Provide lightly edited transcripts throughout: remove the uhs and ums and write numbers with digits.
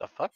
The fuck?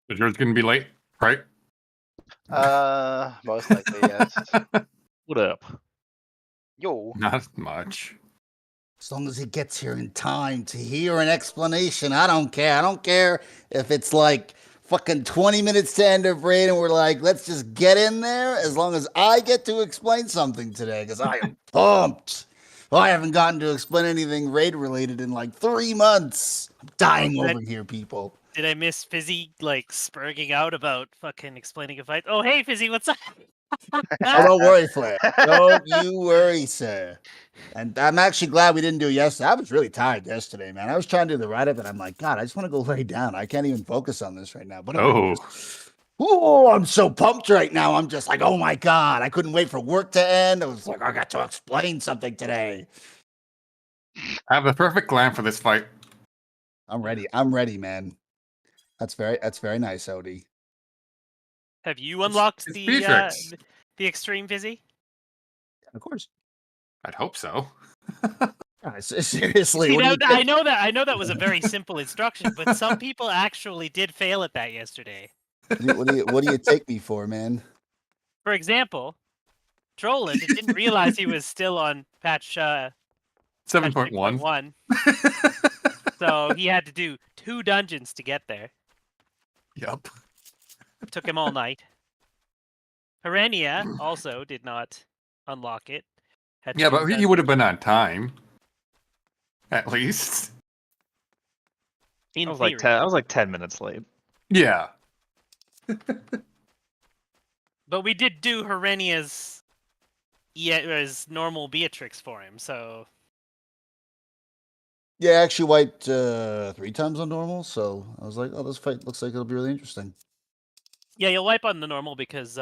Is yours going to be late, right? Most likely, yes. What up? Yo. Not much. As long as he gets here in time to hear an explanation, I don't care. I don't care if it's like fucking 20 minutes to end of raid and we're like, let's just get in there as long as I get to explain something today because I am pumped. Well, I haven't gotten to explain anything raid related in like 3 months. I'm dying over here, people. Did I miss Fizzy like spurging out about fucking explaining a fight? Oh, hey, Fizzy, what's up? Oh, don't worry, Flair. Don't you worry, sir. And I'm actually glad we didn't do it yesterday. I was really tired yesterday, man. I was trying to do the write-up, and I'm like, God, I just want to go lay down. I can't even focus on this right now. But I'm so pumped right now. I'm just like, oh my God, I couldn't wait for work to end. I was like, I got to explain something today. I have the perfect plan for this fight. I'm ready. I'm ready, man. That's very nice, Odie. Have you unlocked it's the Beatrix. the extreme Fizzy? Of course. I'd hope so. Seriously, See, what do you I know that was a very simple instruction, but some people actually did fail at that yesterday. what do you take me for, man? For example, Trollin didn't realize he was still on patch 7.1. So he had to do 2 dungeons to get there. Yep. It took him all night. Herenia also did not unlock it. Had Yeah, 2 but he would have been on time. At least. in I was theory. like 10 minutes late. Yeah. But we did do Herenia's normal Beatrix for him, so Yeah, I actually wiped 3 times on normal, so I was like, oh, this fight looks like it'll be really interesting. yeah, you'll wipe on the normal because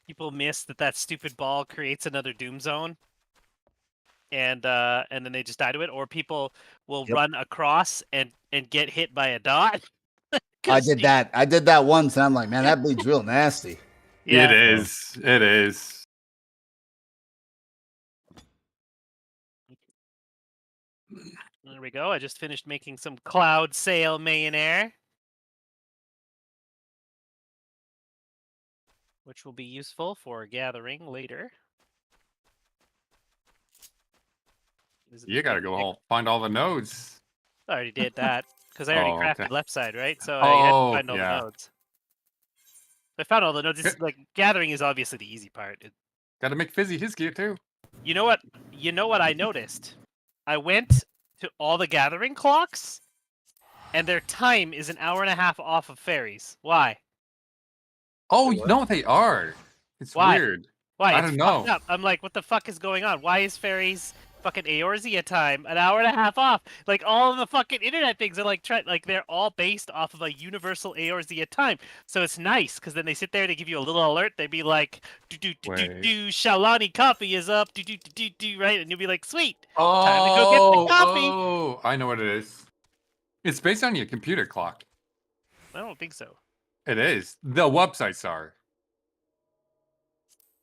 people miss that stupid ball creates another doom zone. And then they just die to it, or people will run across and get hit by a dot. I did that once, and I'm like, man, that bleeds real nasty. Yeah. It is. It is. There we go. I just finished making some Cloud Sail Mayonnaire, which will be useful for gathering later. You gotta go find all the nodes. I already did that because I already Oh, crafted okay. left side, right? So I had to Oh, find all yeah. the nodes. I found all the nodes. It's like gathering is obviously the easy part. Gotta make Fizzy his gear too. You know what? You know what I noticed? I went to all the gathering clocks, and their time is an hour and a half off of fairies. Why? Oh, Wait, what? no, they are. It's Why? weird. Why? I It's don't know. fucked up. I'm like, what the fuck is going on? Why is fairies fucking Eorzea time an hour and a half off? Like all of the fucking internet things are like they're all based off of a universal Eorzea time. So it's nice because then they sit there to give you a little alert. They'd be like, Shalani coffee is up, right? And you'll be like, sweet. Time to go get the coffee. Oh, I know what it is. It's based on your computer clock. I don't think so. It is. The websites are.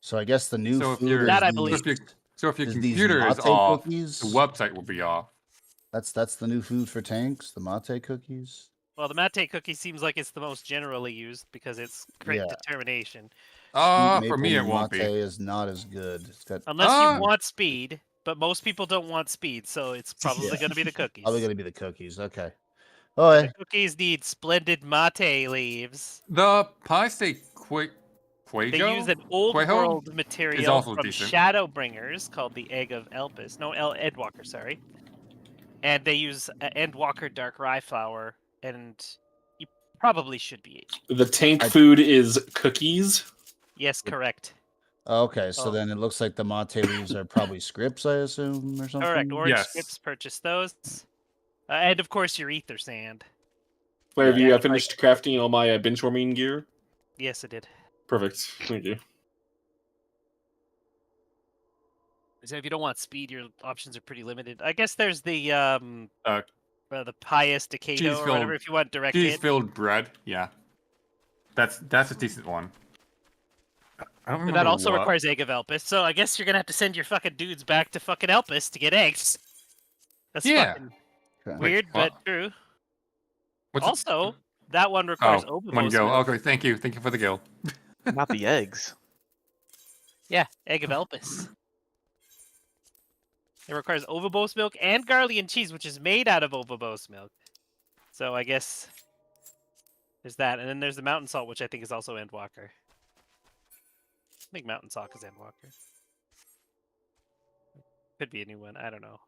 So I guess the new So if food you're, is That I the- believe. So if you're, So if your Is these computer is mate off, cookies? the website will be off. That's the new food for tanks, the mate cookies. Well, the mate cookie seems like it's the most generally used because it's crit Yeah. determination. Sweet For maple me it won't mate be. is not as good. It's got Unless you Uh, want speed, but most people don't want speed, so it's probably Yeah. going to be the cookies. probably gonna be the cookies. Okay. And Oh, the cookies need splendid mate leaves. The pie steak They use an old Quajo world material also from decent. Shadowbringers called the Egg of Elpis. No, Endwalker, sorry. And they use Endwalker dark rye flour, and you probably should be. The tank food is cookies. Yes, correct. okay. So Oh. then it looks like the mate leaves are probably scripts, I assume, or something. Correct. Orange Yes. Scripts purchased those. And of course, your ether sand. Where have Yeah, you like- finished crafting all my benchwarming gear? Yes, it did. Perfect. Thank you. So if you don't want speed, your options are pretty limited. I guess there's the Uh, pious decado or cheese-filled- whatever if you want direct hit. Cheese-filled bread. Yeah. That's a decent one. I don't But remember that also what. requires egg of Elpis, so I guess you're gonna have to send your fucking dudes back to fucking Elpis to get eggs. That's Yeah. fucking Okay. weird, what? but true. What's it- Also, that one requires Oh, Obobos one go. milk. Okay, thank you for the gill. Not the eggs. Yeah, egg of Elpis. It requires Ovabos milk and Garlean cheese, which is made out of Ovabos milk. So I guess there's that, and then there's the mountain salt, which I think is also Endwalker. I think mountain salt is Endwalker. Could be a new one. I don't know.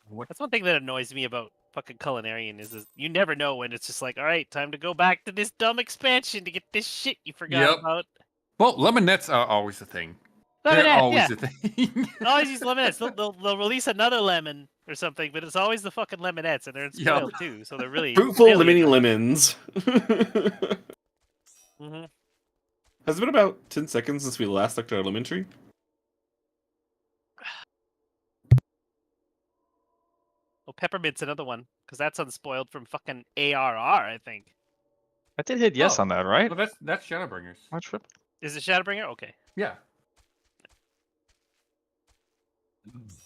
What? That's one thing that annoys me about fucking Culinarian is you never know when it's just like, all right, time to go back to this dumb expansion to get this shit you forgot Yep. about. Well, lemonettes are always a thing. They're Lemonette, always yeah. a thing. Always use lemonettes. They'll release another lemon or something, but it's always the fucking lemonettes, and they're Yep. spoiled too, so they're really Fruitful really limiting annoying. lemons. Mhm. Has it been about 10 seconds since we last looked at our lemon tree? Oh, peppermint's another one because that's unspoiled from fucking ARR, I think. I did hit yes Oh. on that, right? Well, that's Shadowbringers. Watch flip. Is it Shadowbringer? Okay. Yeah.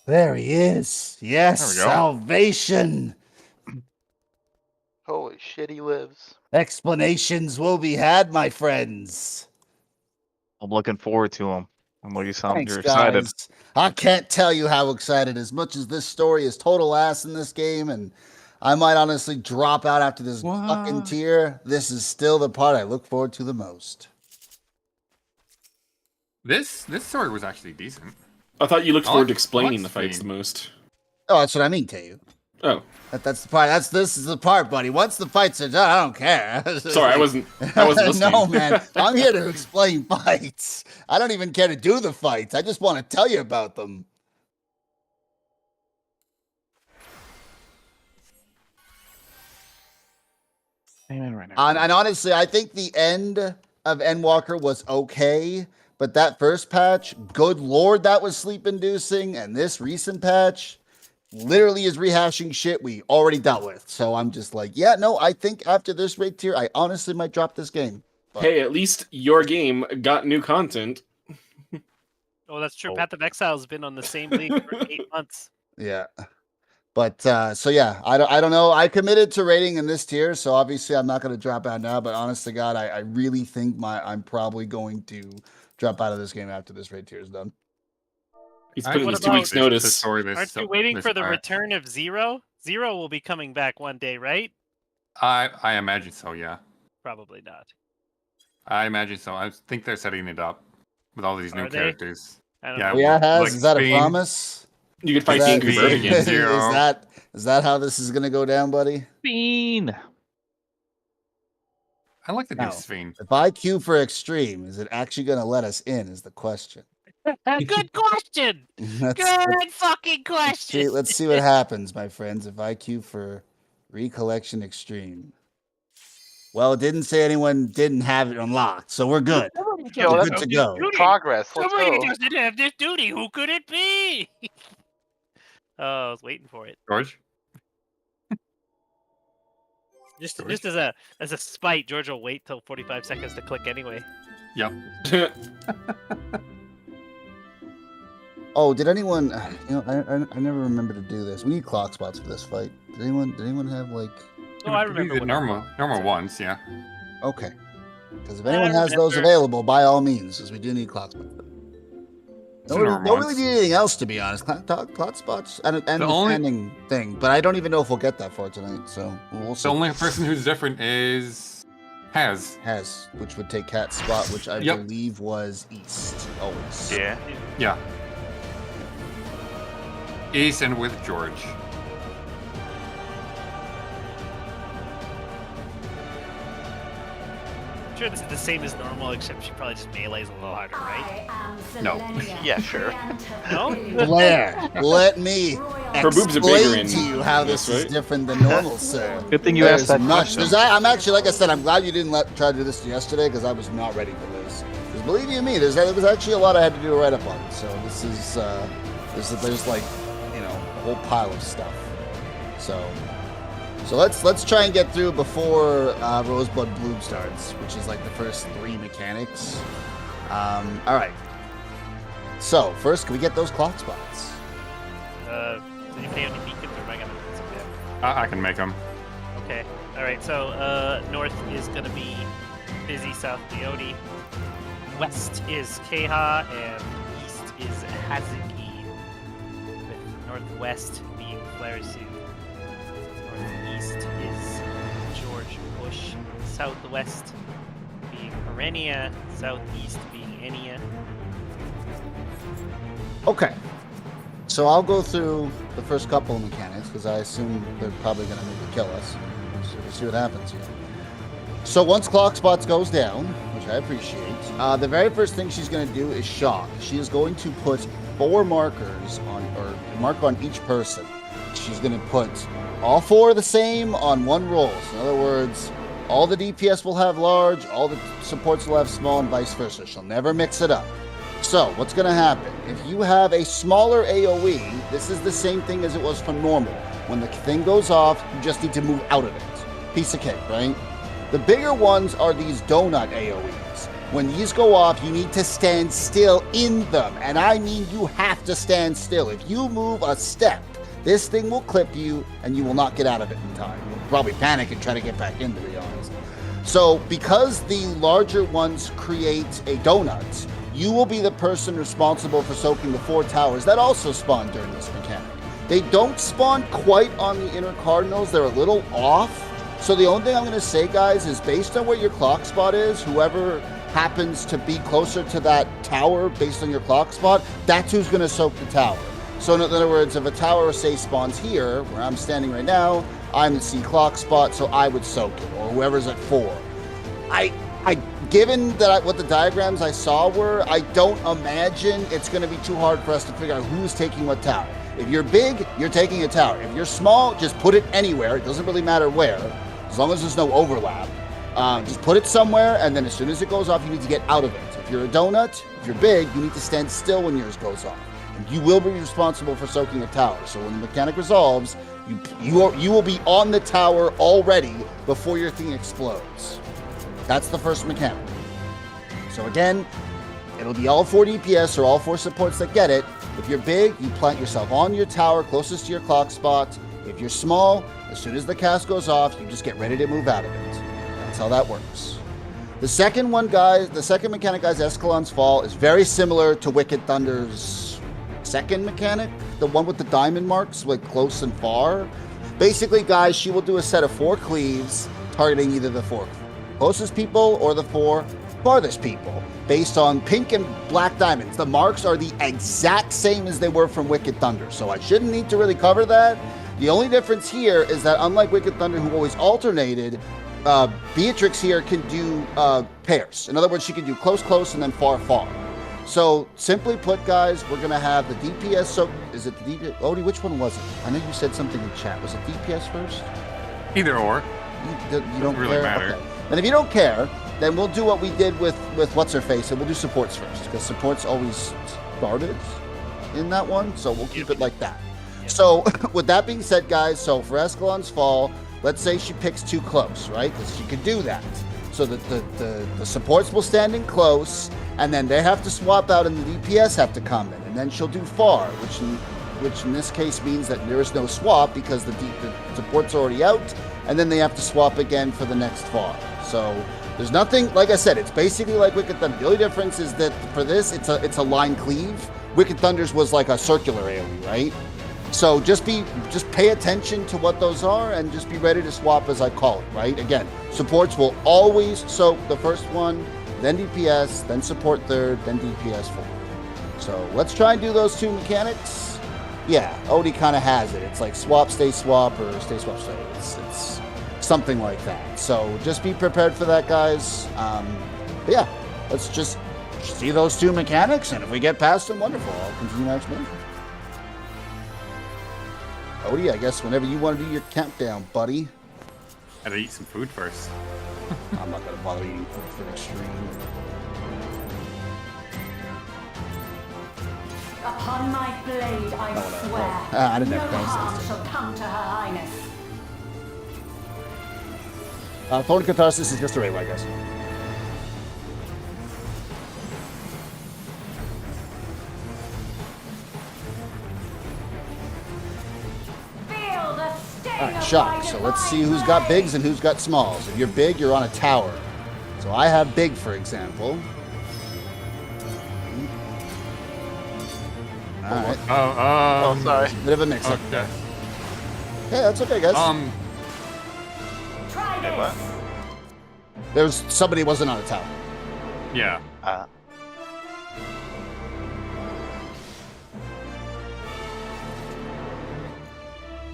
There he is. Yes, There we go. salvation. Holy shit, he lives. Explanations will be had, my friends. I'm looking forward to them. I'm like, you sound Thanks, you're excited. guys. I can't tell you how excited. As much as this story is total ass in this game, and I might honestly drop out after this fucking What? tier, this is still the part I look forward to the most. This story was actually decent. I thought you looked I forward like- to explaining I like the fights the Spain. most. Oh, that's what I mean to you. Oh, That's the part. This is the part, buddy. Once the fights are done, I don't care. sorry, I wasn't listening. No, man. I'm here to explain fights. I don't even care to do the fights. I just want to tell you about them. Amen right now. And honestly, I think the end of Endwalker was okay, but that first patch, good lord, that was sleep inducing. And this recent patch literally is rehashing shit we already dealt with. So I'm just like, yeah, no, I think after this raid tier, I honestly might drop this game. Hey, at least your game got new content. Oh, that's true. Oh. Path of Exile has been on the same league for 8 months. Yeah. But so yeah, I don't know. I committed to rating in this tier, so obviously I'm not going to drop out now. But honest to God, I really think I'm probably going to drop out of this game after this raid tier is done. He's I put in what his about 2 weeks' this notice. story, this Aren't you so- waiting this for the part. return of Zero? Zero will be coming back one day, right? I imagine so. Yeah. Probably not. I imagine so. I think they're setting it up with all these new Are they? characters. I don't Yeah, know. Yeah, has like is that a Spain. promise? You could fight Is the that- Angry Being Bird in again. Zero. Is that how this is going to go down, buddy? Bean. I like the new No. Sphinx. If I queue for extreme, is it actually going to let us in? Is the question. Good question. Let's Good fucking see, question. let's see what happens, my friends. If I queue for recollection extreme. Well, it didn't say anyone didn't have it unlocked, so we're good. Yo, We're that's good to go. progress. Let's Somebody go. doesn't have this duty. Who could it be? Oh, I was waiting for it. George. Just George? as a spite, George will wait till 45 seconds to click anyway. Yep. Oh, did anyone? I never remember to do this. We need clock spots for this fight. Did anyone have like? Oh, I Do remember. the when normal ones, yeah. Okay. Because if I anyone has those remember. available, by all means, because we do need clock spots. The Don't normal really ones. need anything else, to be honest. Clock spots and the only- standing thing, but I don't even know if we'll get that far tonight. So we'll see. The only person who's different is Has, which would take Cat's spot, which I Yep. believe was East always. Yeah. Yeah. Ace and with George. I'm sure this is the same as normal, except she probably just melees a little harder, right? No. Yeah, sure. No? Blair, let me Her boobs are bigger explain in to you how this this, is right? different than normal, sir. Good thing you There's asked that much. question. I'm actually, like I said, I'm glad you didn't try to do this yesterday because I was not ready for this. Because believe you me, there was actually a lot I had to do a write up on. So this is there's like a whole pile of stuff. So let's try and get through before Rosebud Bloom starts, which is like the first 3 mechanics. All right. So first, can we get those clock spots? Does anybody have any beacons, or am I gonna? It's okay. I can make them. Okay. All right. So north is gonna be busy, south Leone. West is Keha, and east is Hazuki. With northwest being Flaresu. Northeast is George Bush. Southwest being Arenia. Southeast being Enia. Okay. So I'll go through the first couple of mechanics because I assume they're probably going to maybe kill us. So we'll see what happens here. So once clock spots goes down, which I appreciate, the very first thing she's going to do is shock. She is going to put 4 markers on, or mark on each person. She's going to put all 4 the same on one roll. So in other words, all the DPS will have large, all the supports will have small, and vice versa. She'll never mix it up. So what's going to happen? If you have a smaller AoE, this is the same thing as it was for normal. When the thing goes off, you just need to move out of it. Piece of cake, right? The bigger ones are these donut AoEs. When these go off, you need to stand still in them. And I mean you have to stand still. If you move a step, this thing will clip you and you will not get out of it in time. You'll probably panic and try to get back in, to be honest. So because the larger ones create a donut, you will be the person responsible for soaking the 4 towers that also spawn during this mechanic. They don't spawn quite on the inner cardinals. They're a little off. So the only thing I'm going to say, guys, is based on where your clock spot is, whoever happens to be closer to that tower based on your clock spot, that's who's going to soak the tower. So in other words, if a tower, say, spawns here, where I'm standing right now, I'm the C clock spot, so I would soak it, or whoever's at 4. Given that what the diagrams I saw were, I don't imagine it's going to be too hard for us to figure out who's taking what tower. If you're big, you're taking a tower. If you're small, just put it anywhere. It doesn't really matter where, as long as there's no overlap. Just put it somewhere, and then as soon as it goes off, you need to get out of it. If you're a donut, if you're big, you need to stand still when yours goes off. And you will be responsible for soaking a tower. So when the mechanic resolves, you will be on the tower already before your thing explodes. That's the first mechanic. So again, it'll be all 4 DPS or all 4 supports that get it. If you're big, you plant yourself on your tower closest to your clock spot. If you're small, as soon as the cast goes off, you just get ready to move out of it. That's how that works. The second one, guys, the second mechanic, guys, Escalon's Fall, is very similar to Wicked Thunder's second mechanic, the one with the diamond marks, like close and far. Basically, guys, she will do a set of 4 cleaves targeting either the 4 closest people or the 4 farthest people, based on pink and black diamonds. The marks are the exact same as they were from Wicked Thunder, so I shouldn't need to really cover that. The only difference here is that unlike Wicked Thunder, who always alternated, Beatrix here can do pairs. In other words, she can do close, close, and then far, far. So simply put, guys, we're going to have the DPS. So is it the DPS? Odie, which one was it? I know you said something in chat. Was it DPS first? Either or. You don't really care? matter. Okay. And if you don't care, then we'll do what we did with What's-Her-Face, and we'll do supports first, because supports always started in that one, so we'll keep it like that. So with that being said, guys, so for Escalon's Fall, let's say she picks too close, right? Because she could do that. So the supports will stand in close, and then they have to swap out, and the DPS have to come in, and then she'll do far, which in this case means that there is no swap because the support's already out, and then they have to swap again for the next far. So there's nothing, like I said, it's basically like Wicked Thunder. The only difference is that for this, it's a line cleave. Wicked Thunder's was like a circular AoE, right? So just pay attention to what those are and just be ready to swap as I call it, right? Again, supports will always soak the first one, then DPS, then support third, then DPS fourth. So let's try and do those two mechanics. Yeah, Odie kind of has it. It's like swap, stay swap, or stay swap, stay. It's something like that. So just be prepared for that, guys. But yeah, let's just see those two mechanics, and if we get past them, wonderful. I'll continue my explanation. Odie, I guess whenever you want to do your countdown, buddy. Gotta eat some food first. I'm not gonna bother eating food for the stream. Upon my blade, I swear, I didn't no have harm consensus. shall come to her highness. Thorn Catharsis is just a railway, I guess. Feel the sting Alright, of shock. my So let's see divine who's got blade. bigs and who's got smalls. If you're big, you're on a tower. So I have big, for example. Alright. Oh, sorry. Bit of a mix-up. Okay. Hey, that's okay, guys. Try Hey, this. what? There's somebody wasn't on a tower. Yeah.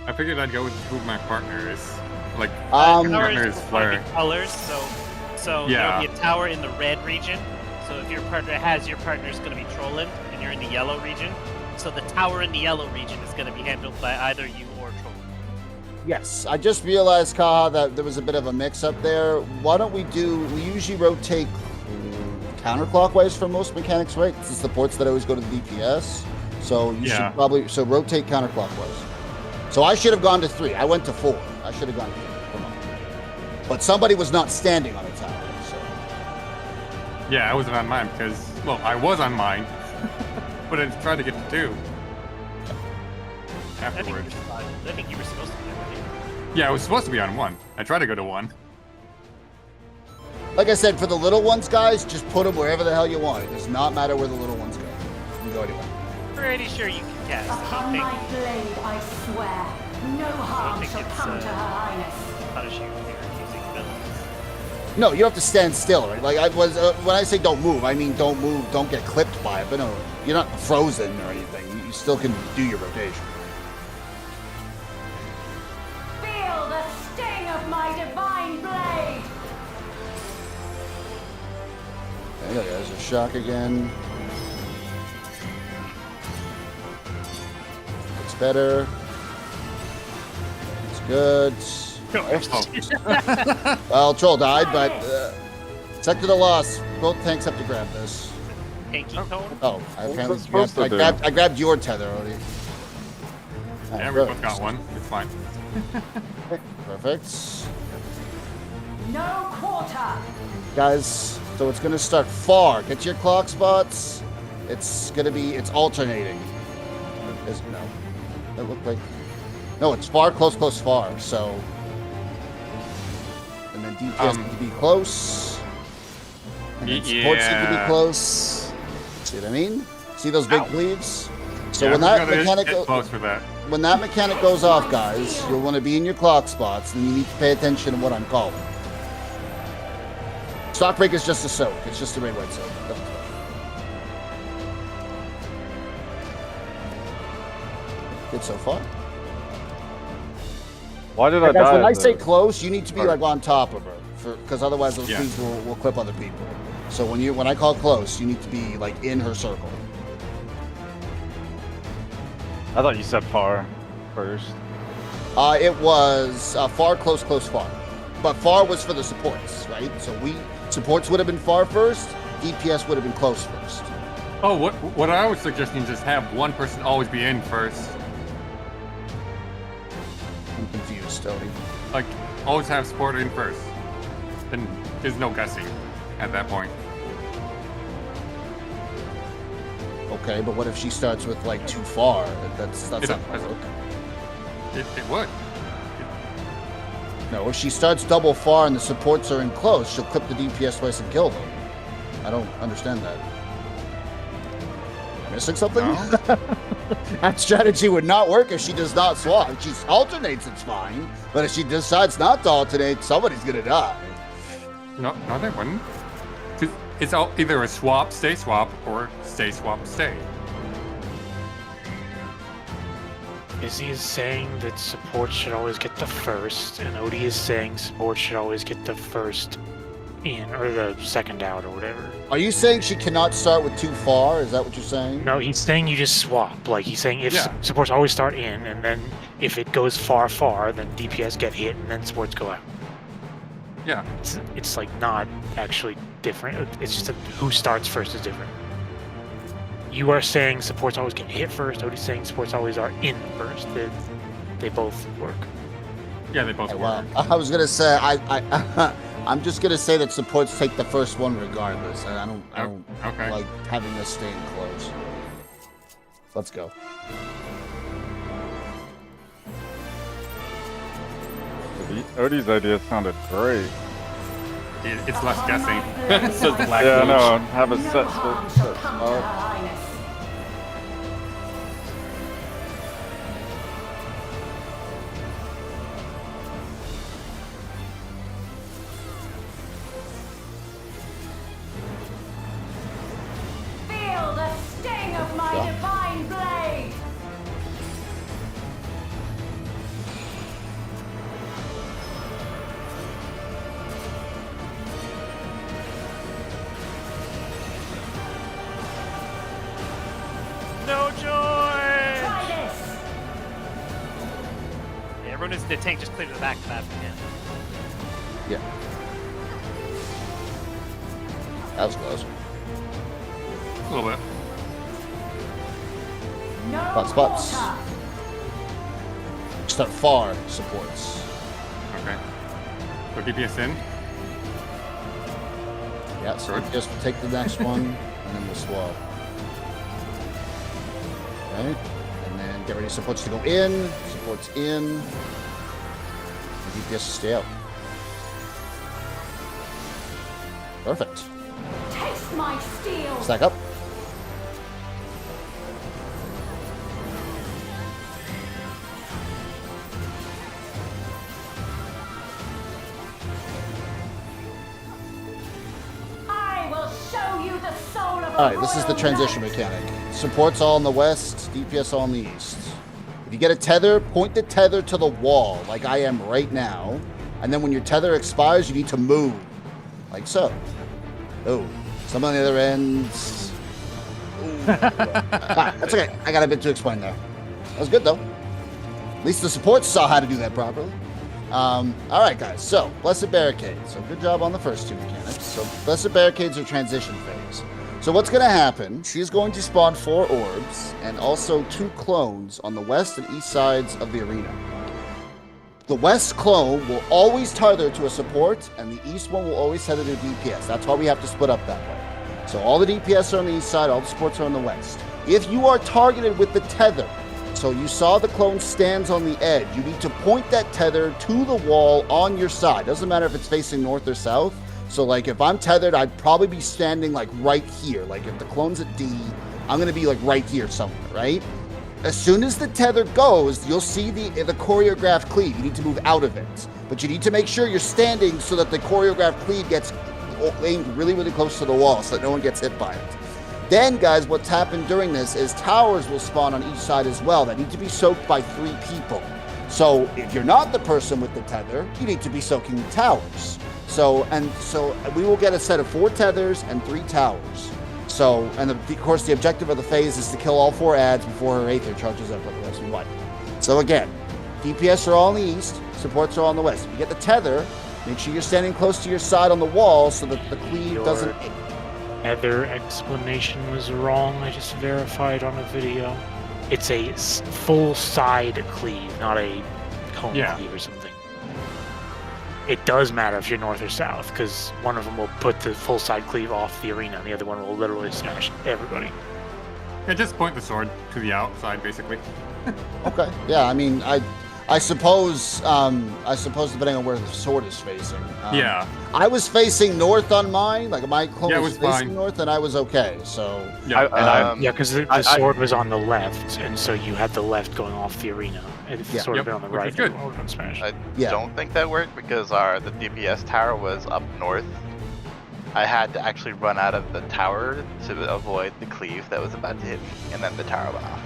I figured I'd go with who my partner is. Like, Um, my Tower partner is is Flare. colors, so Yeah. there'll be a tower in the red region. So if your partner's going to be trolling, and you're in the yellow region, so the tower in the yellow region is going to be handled by either you or troll. Yes, I just realized, Kaha, that there was a bit of a mix-up there. Why don't we usually rotate counterclockwise for most mechanics, right? It's the supports that always go to the DPS. So you Yeah. should probably, rotate counterclockwise. So I should have gone to 3. I went to 4. I should have gone to 3. Come on. But somebody was not standing on a tower, so. Yeah, I wasn't on mine because, well, I was on mine, but I tried to get to 2 afterwards. I think you were supposed to be there, right? Yeah, I was supposed to be on 1. I tried to go to 1. Like I said, for the little ones, guys, just put them wherever the hell you want. It does not matter where the little ones go. You can go anywhere. Pretty sure you can cast. I Upon don't my think blade, I swear, no harm think shall it's, come to her highness. punish you if you're using abilities. No, you have to stand still, right? Like I was when I say don't move, I mean don't move, don't get clipped by it. But no, you're not frozen or anything. You still can do your rotation. Feel the sting of my divine blade. Okay, there's a shock again. It's better. It's good. Well, Troll died, but sector to loss. Both tanks have to grab this. Hanky tone? Oh, I apparently it's supposed grabbed, to do? I grabbed your tether already. Yeah, we good. both got 1. It's fine. Perfect. No quarter. Guys, so it's gonna start far. Get your clock spots. It's alternating. No. That looked like, no, it's far, close, close, far. So, and then DPS need to be close. And then supports need to be Yeah. close. See what I mean? See those big bleeds? So Yeah, when we that gotta mechanic get close for that. when that mechanic goes off, guys, you'll want to be in your clock spots, and you need to pay attention to what I'm calling. Stock break is just a soak. It's just a red white soak. Nothing special. Good so far. Why did I Guys, die? when I at say the- close, you need to be Or- like on top of her, because otherwise those Yeah. things will clip other people. So when I call close, you need to be like in her circle. I thought you said far first. It was far, close, close, far. But far was for the supports, right? So supports would have been far first, DPS would have been close first. Oh, what I was suggesting is just have one person always be in first. I'm confused, Tony. Like, always have support in first. then there's no guessing at that point. Okay, but what if she starts with like too far? That's not It- gonna work. It would. No, if she starts double far and the supports are in close, she'll clip the DPS twice and kill them. I don't understand that. Missing something? No. That strategy would not work if she does not swap. If she alternates, it's fine. But if she decides not to alternate, somebody's gonna die. No, they wouldn't. 'Cause it's all either a swap, stay, or swap, stay. Izzy is saying that support should always get the first, and Odie is saying support should always get the first in, or the second out, or whatever. Are you saying she cannot start with too far? Is that what you're saying? No, he's saying you just swap. Like, he's saying if Yeah. supports always start in, and then if it goes far, then DPS get hit, and then supports go out. Yeah. It's like not actually different. It's just that who starts first is different. You are saying supports always get hit first. Odie's saying supports always are in first. They both work. Yeah, they both Okay, work. well, I was gonna say I'm just gonna say that supports take the first one regardless, and I don't Okay. like having us staying close. Let's go. Odie's idea sounded great. It's less guessing. Says the black Yeah, mage. no, have a No set harm spot. shall come to her highness. Feel the sting of my Yeah. divine blade. No joy! Try this. Yeah, everyone is in the tank. Just clear the back fast again. Yeah. That was close. A little bit. No Spots. quarter. Start far supports. Okay. So DPS in. Yeah, so Good. just take the next one, and then we'll swap. Okay, and then get ready supports to go in, supports in, and DPS to stay out. Perfect. Taste my steel. Stack up. I will show you the soul of a All right, this is the royal transition knight. mechanic. Supports all in the west, DPS all in the east. If you get a tether, point the tether to the wall, like I am right now. And then when your tether expires, you need to move, like so. Oh, some on the other end. That's okay. I got a bit to explain there. That was good though. At least the supports saw how to do that properly. All right, guys. So, Blessed Barricades. So, good job on the first two mechanics. So, Blessed Barricades are transition phase. So, what's going to happen? She's going to spawn 4 orbs and also 2 clones on the west and east sides of the arena. The west clone will always tether to a support, and the east one will always tether to DPS. That's why we have to split up that way. So, all the DPS are on the east side, all the supports are on the west. If you are targeted with the tether, so you saw the clone stands on the edge. You need to point that tether to the wall on your side. Doesn't matter if it's facing north or south. So like if I'm tethered, I'd probably be standing like right here. Like if the clone's at D, I'm gonna be like right here somewhere, right? As soon as the tether goes, you'll see the choreographed cleave. You need to move out of it. But you need to make sure you're standing so that the choreographed cleave gets aimed really, really close to the wall so that no one gets hit by it. Then, guys, what's happened during this is towers will spawn on each side as well that need to be soaked by 3 people. So if you're not the person with the tether, you need to be soaking the towers. So we will get a set of 4 tethers and 3 towers. So, and of course, the objective of the phase is to kill all 4 ads before her Aether charges up with the rest of wipe. So again, DPS are all on the east, supports are all on the west. If you get the tether, make sure you're standing close to your side on the wall so that the cleave doesn't... Tether explanation was wrong. I just verified on a video. It's a full side cleave, not a cone Yeah. cleave or something. it does matter if you're north or south, because one of them will put the full side cleave off the arena, and the other one will literally smash everybody. Yeah, just point the sword to the outside, basically. Okay. Yeah, I mean, I suppose depending on where the sword is facing. Yeah. I was facing north on mine, like my clone Yeah, it was was facing fine. north, and I was okay. So Yeah. Yeah, because the sword was on the left, and so you had the left going off the arena. And if the Yeah. sword Yep, had been on the which right, was good. it would have been smashed. I Yeah. don't think that worked because the DPS tower was up north. I had to actually run out of the tower to avoid the cleave that was about to hit me, and then the tower went off.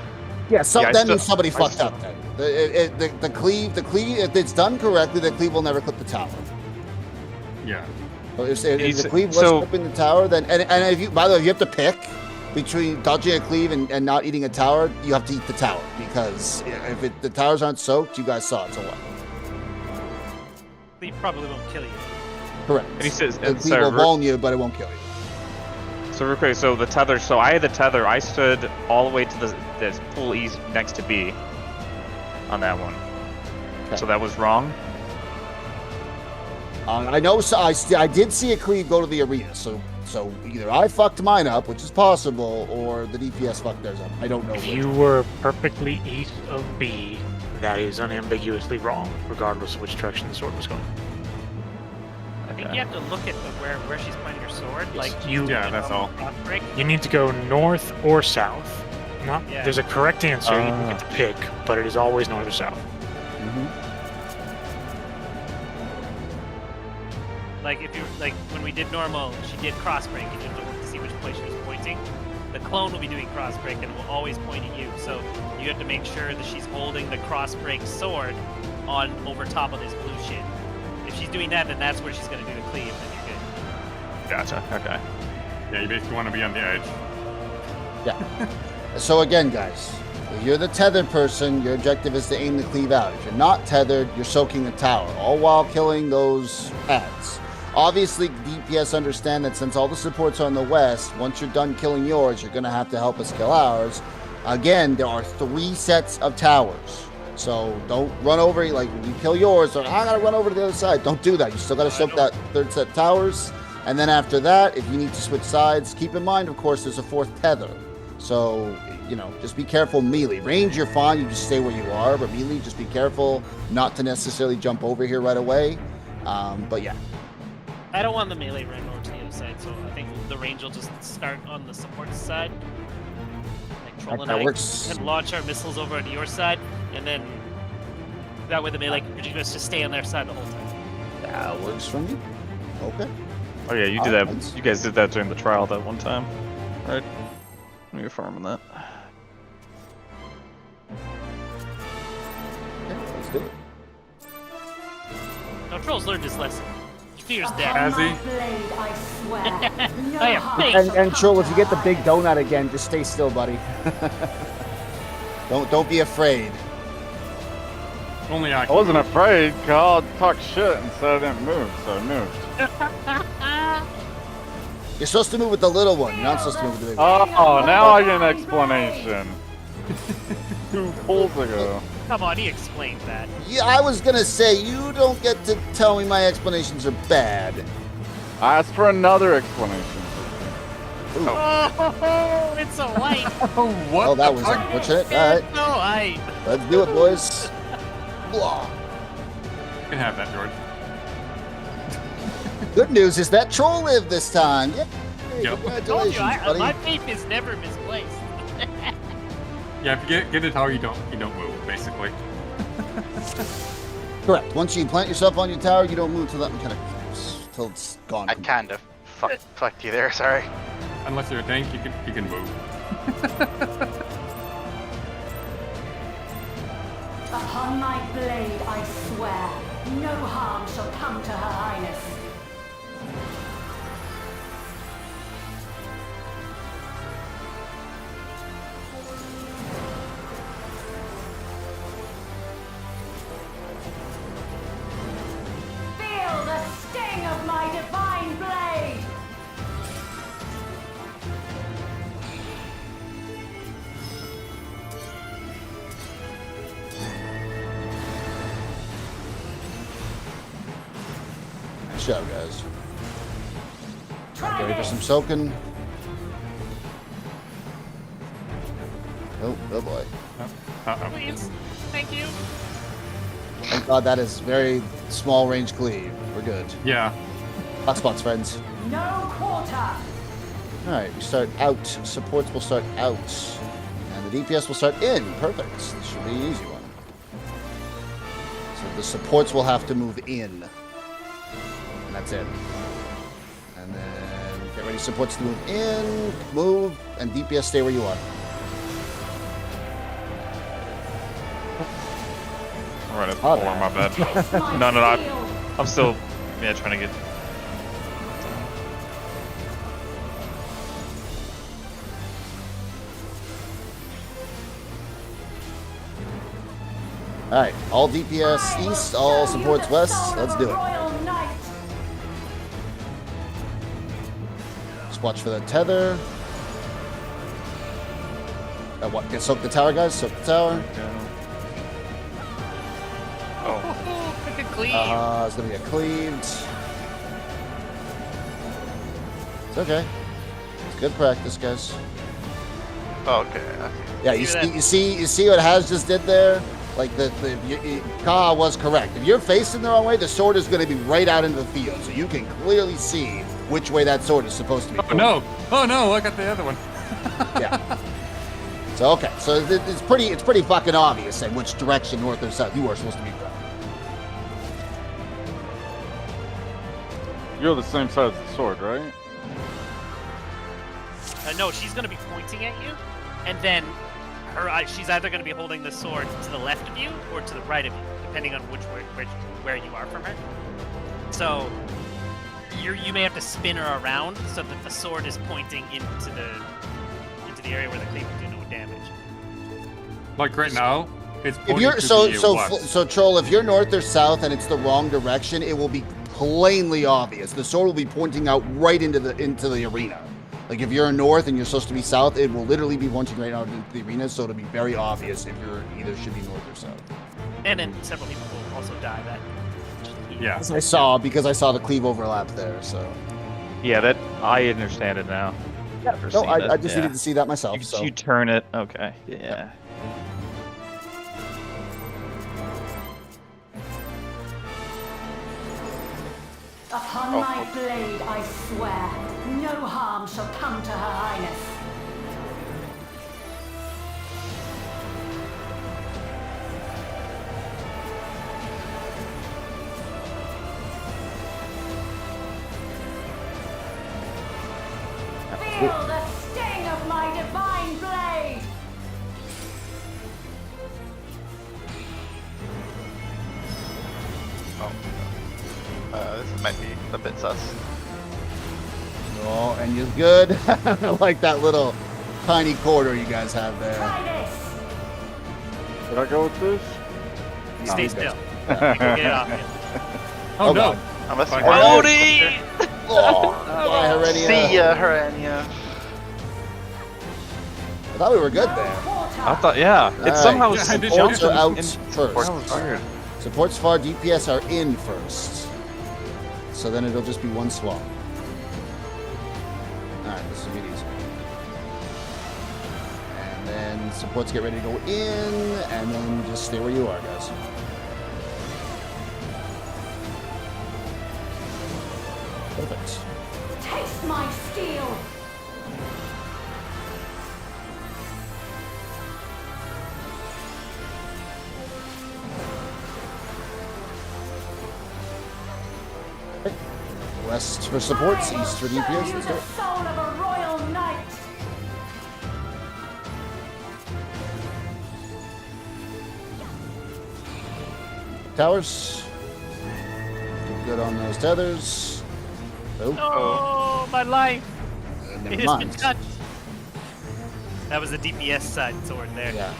yeah, so Yeah, I that still- means somebody I fucked still- up then. The cleave, if it's done correctly, the cleave will never clip the tower. Yeah. So if It's- the cleave was so- clipping the tower, then and if you, by the way, if you have to pick between dodging a cleave and not eating a tower, you have to eat the tower because if the towers aren't soaked, you guys saw it. So what? Cleave probably won't kill you. Correct. And he says, The and cleave will so, vuln you, but it won't kill you. so real quick, so the tether, so I had the tether, I stood all the way to the full east next to B on that one. Okay. So that was wrong? I know. So I did see a cleave go to the arena. So either I fucked mine up, which is possible, or the DPS fucked theirs up. I don't know. If which. you were perfectly east of B, that is unambiguously wrong, regardless of which direction the sword was going. I think you have to look at where she's pointing her sword. Like Yeah, that's all. break. You need to go north or south. Not, Yeah. There's a correct answer you can get to pick, but it is always north or south. Like if you like when we did normal, she did cross break, and you have to look to see which place she was pointing. The clone will be doing cross break and it will always point at you. So you have to make sure that she's holding the cross break sword on over top of this blue shit. If she's doing that, then that's where she's gonna do the cleave, then you're good. Gotcha, okay. Yeah, you basically want to be on the edge. Yeah. So again, guys, if you're the tethered person, your objective is to aim the cleave out. If you're not tethered, you're soaking the tower, all while killing those ads. Obviously, DPS understand that since all the supports are on the west, once you're done killing yours, you're going to have to help us kill ours. Again, there are 3 sets of towers. So don't run over, like, when you kill yours, or I got to run over to the other side. Don't do that. You still got to soak that 3rd set of towers. And then after that, if you need to switch sides, keep in mind, of course, there's a 4th tether. So, just be careful melee. Range, you're fine. You just stay where you are. But melee, just be careful not to necessarily jump over here right away. But yeah. I don't want the melee run over to the other side, so I think the range will just start on the support side. Like Troll and That I works. can launch our missiles over on your side, and then that way the melee can just stay on their side the whole time. That works for me. Okay. Oh yeah, you did Alright, that. let's- You guys did that during the trial that one time, right? Let me affirm on that. Okay, let's do it. Now Troll's learned his lesson. He fears Upon death. Has he? my blade, I swear. No I am harm big. shall And come Troll, to if you get the her big highness. donut again, just stay still, buddy. Don't be afraid. Only I I can. wasn't afraid, Carl talked shit and said I didn't move, so I moved. You're supposed to move with the little one. You're not supposed to move with the big one. Oh, now I get an explanation. 2 pulls ago. Come on, he explained that. Yeah, I was gonna say you don't get to tell me my explanations are bad. I asked for another explanation. Oh, it's so white. What Oh, that the was fuck? unfortunate. All right, No, I. let's do it, boys. Blah. You can have that, George. Good news is that Troll lived this time. Yeah. Yep. Told Congratulations, you, buddy. my faith is never misplaced. Yeah, if you get a tower, you don't move, basically. Correct. Once you plant yourself on your tower, you don't move till that mechanic till it's gone. I kind of fucked you there, sorry. Unless you're a tank, you can move. Upon my blade, I swear, no harm shall come to her highness. Feel the sting of my divine blade! show, guys. Try Ready for this. some soaking? Oh boy. Uh-oh. Please. Thank you. Thank God that is very small range cleave. We're good. Yeah. Hot spots, friends. No quarter. Alright, we start out. Supports will start out. And the DPS will start in. Perfect. This should be an easy one. So the supports will have to move in. And that's it. And then get ready, supports to move in, move, and DPS stay where you are. Right at the Oh, floor, my bad. Taste my No, steel. I'm still, yeah, trying to get. Alright, all DPS I will east, all show you supports the west. soul Let's of do a it. royal knight. Just watch for the tether. What? Get soak the tower, guys. Soak the tower. Oh, Look at cleave. It's gonna get cleaved. It's okay. It's good practice, guys. Oh, okay. Yeah, you see what Haz just did there? Like Ka was correct. If you're facing the wrong way, the sword is going to be right out into the field, so you can clearly see which way that sword is supposed to be. Oh no! Oh no! Look at the other one. Yeah. So okay, so it's pretty fucking obvious in which direction, north or south, you are supposed to be going. You're the same side as the sword, right? No, she's gonna be pointing at you, and then she's either gonna be holding the sword to the left of you or to the right of you, depending on where you are from her. So you may have to spin her around so that the sword is pointing into the area where the cleave will do no damage. Like right now, it's If pointing you're to the west. troll, if you're north or south and it's the wrong direction, it will be plainly obvious. The sword will be pointing out right into the arena. Like if you're north and you're supposed to be south, it will literally be pointing right out into the arena, so it'll be very obvious if you're either should be north or south. And then several people will also die that. Yeah. As I saw, because I saw the cleave overlap there, so. yeah, that I understand it now. After No, seeing I it, just yeah. needed to see that myself, You, so. you turn it. Okay. Yeah. Upon my blade, I swear, no harm shall come to Her Highness. Feel the sting of my divine blade! This might be a bit sus. Oh, and you're good. I like that little tiny corridor you guys have there. Try this! Should I go with this? Stay you still. guys- You can get it off you. Oh, Oh, no! God. Unless you Fine. want to Odie! Oh, bye, Heredia. see ya, Herania. I thought we were good No there. quarter. I thought, yeah. Alright. It's somehow Yeah, I did Supports too. are out in- first. That was weird. Supports far, DPS are in first. So then it'll just be one swap. Alright, this will be easy. And then supports get ready to go in, and then just stay where you are, guys. Perfect. Taste my steel! West for supports, I will east for show DPS. you Let's go. the soul of a royal knight! Towers. Good on those tethers. Oh, Oh, my life! never It has been mind. touched. That was the DPS side sword there. Yeah.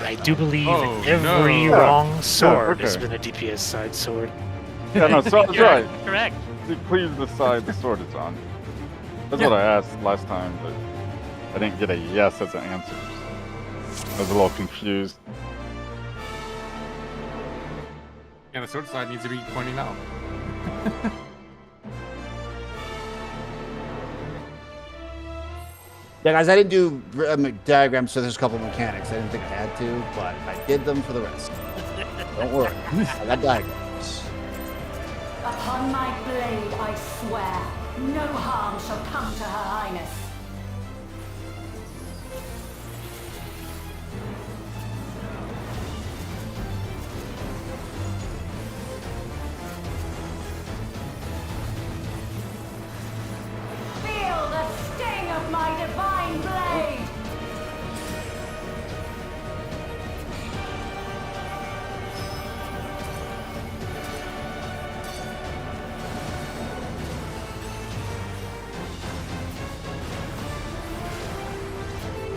I do believe Oh, every no. wrong sword has okay. been a DPS side sword. Yeah, no, so that's You're right. correct. It cleaves the side the sword is on. That's what I asked last time, but I didn't get a yes as an answer. So I was a little confused. Yeah, the sword side needs to be pointing out. Yeah, guys, I didn't do diagrams, so there's a couple mechanics. I didn't think I had to, but I did them for the rest. Don't worry, I got diagrams. Upon my blade, I swear, no harm shall come to Her Highness. Feel the sting of my divine blade!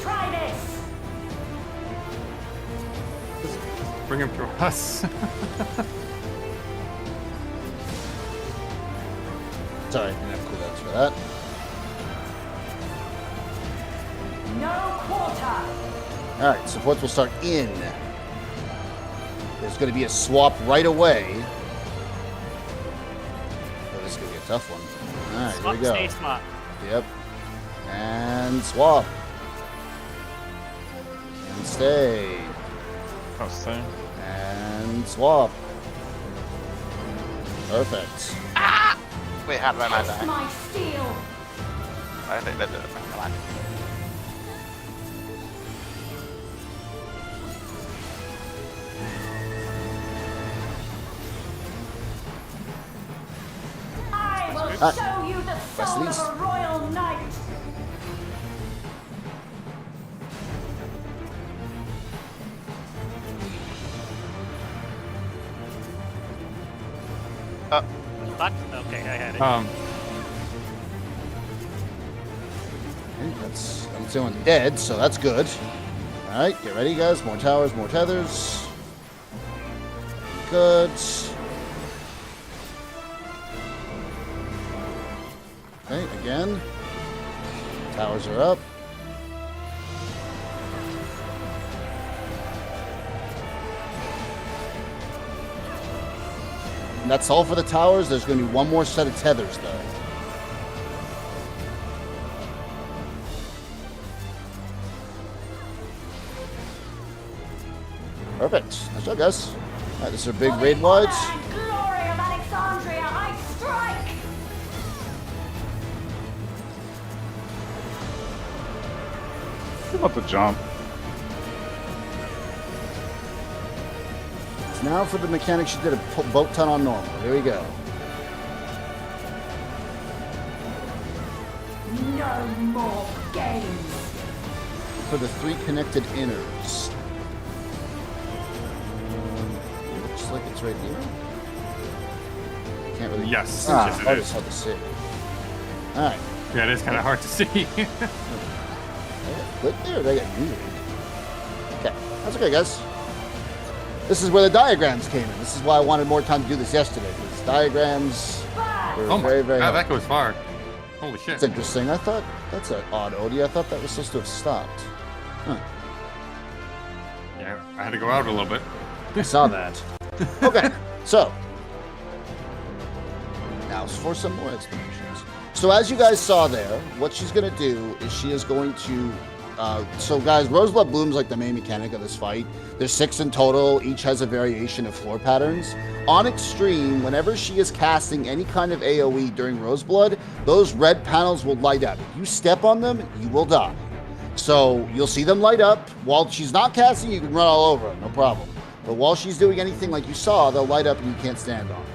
Try this! Just bring him to us. Sorry, didn't have cooldowns for that. No quarter! All right, supports will start in. There's going to be a swap right away. Oh, this is going to be a tough one. All right, here we go. Stay swap. Yep. And swap. And stay. Oh, same. And swap. Perfect. Wait, how did I not Taste die? my steel! I think that did it. Come on. I will Ah. show you the soul Wesley's. of a royal knight! Fuck. Okay, I had it. Okay, that's the one dead, so that's good. All right, get ready, guys. More towers, more tethers. Good. Okay, again. Towers are up. And that's all for the towers. There's going to be one more set of tethers, though. Perfect. Nice job, guys. All right, this is a big For the raid wide. honor and glory of Alexandria, I strike! About to jump. Now for the mechanics, she did a boat ton on normal. Here we go. No more games! For the 3 connected inners. Looks like it's right here. Can't really. Yes. Ah, Yes, it hard is. as hell to see. All right. Yeah, it is kind of hard to see. They got Blip there. They got muted. Okay, that's okay, guys. This is where the diagrams came in. This is why I wanted more time to do this yesterday. Because diagrams were Oh my very, very god, hard. that goes far. Holy shit. That's interesting. I thought that's an odd Odie. I thought that was supposed to have stopped. Huh. Yeah, I had to go out a little bit. I saw that. Okay, so now for some more explanations. So as you guys saw there, what she's going to do is she is going to. So guys, Roseblood Bloom's like the main mechanic of this fight. There's 6 in total. Each has a variation of floor patterns. On Extreme, whenever she is casting any kind of AoE during Roseblood, those red panels will light up. If you step on them, you will die. So you'll see them light up. While she's not casting, you can run all over them, no problem. But while she's doing anything like you saw, they'll light up and you can't stand on them.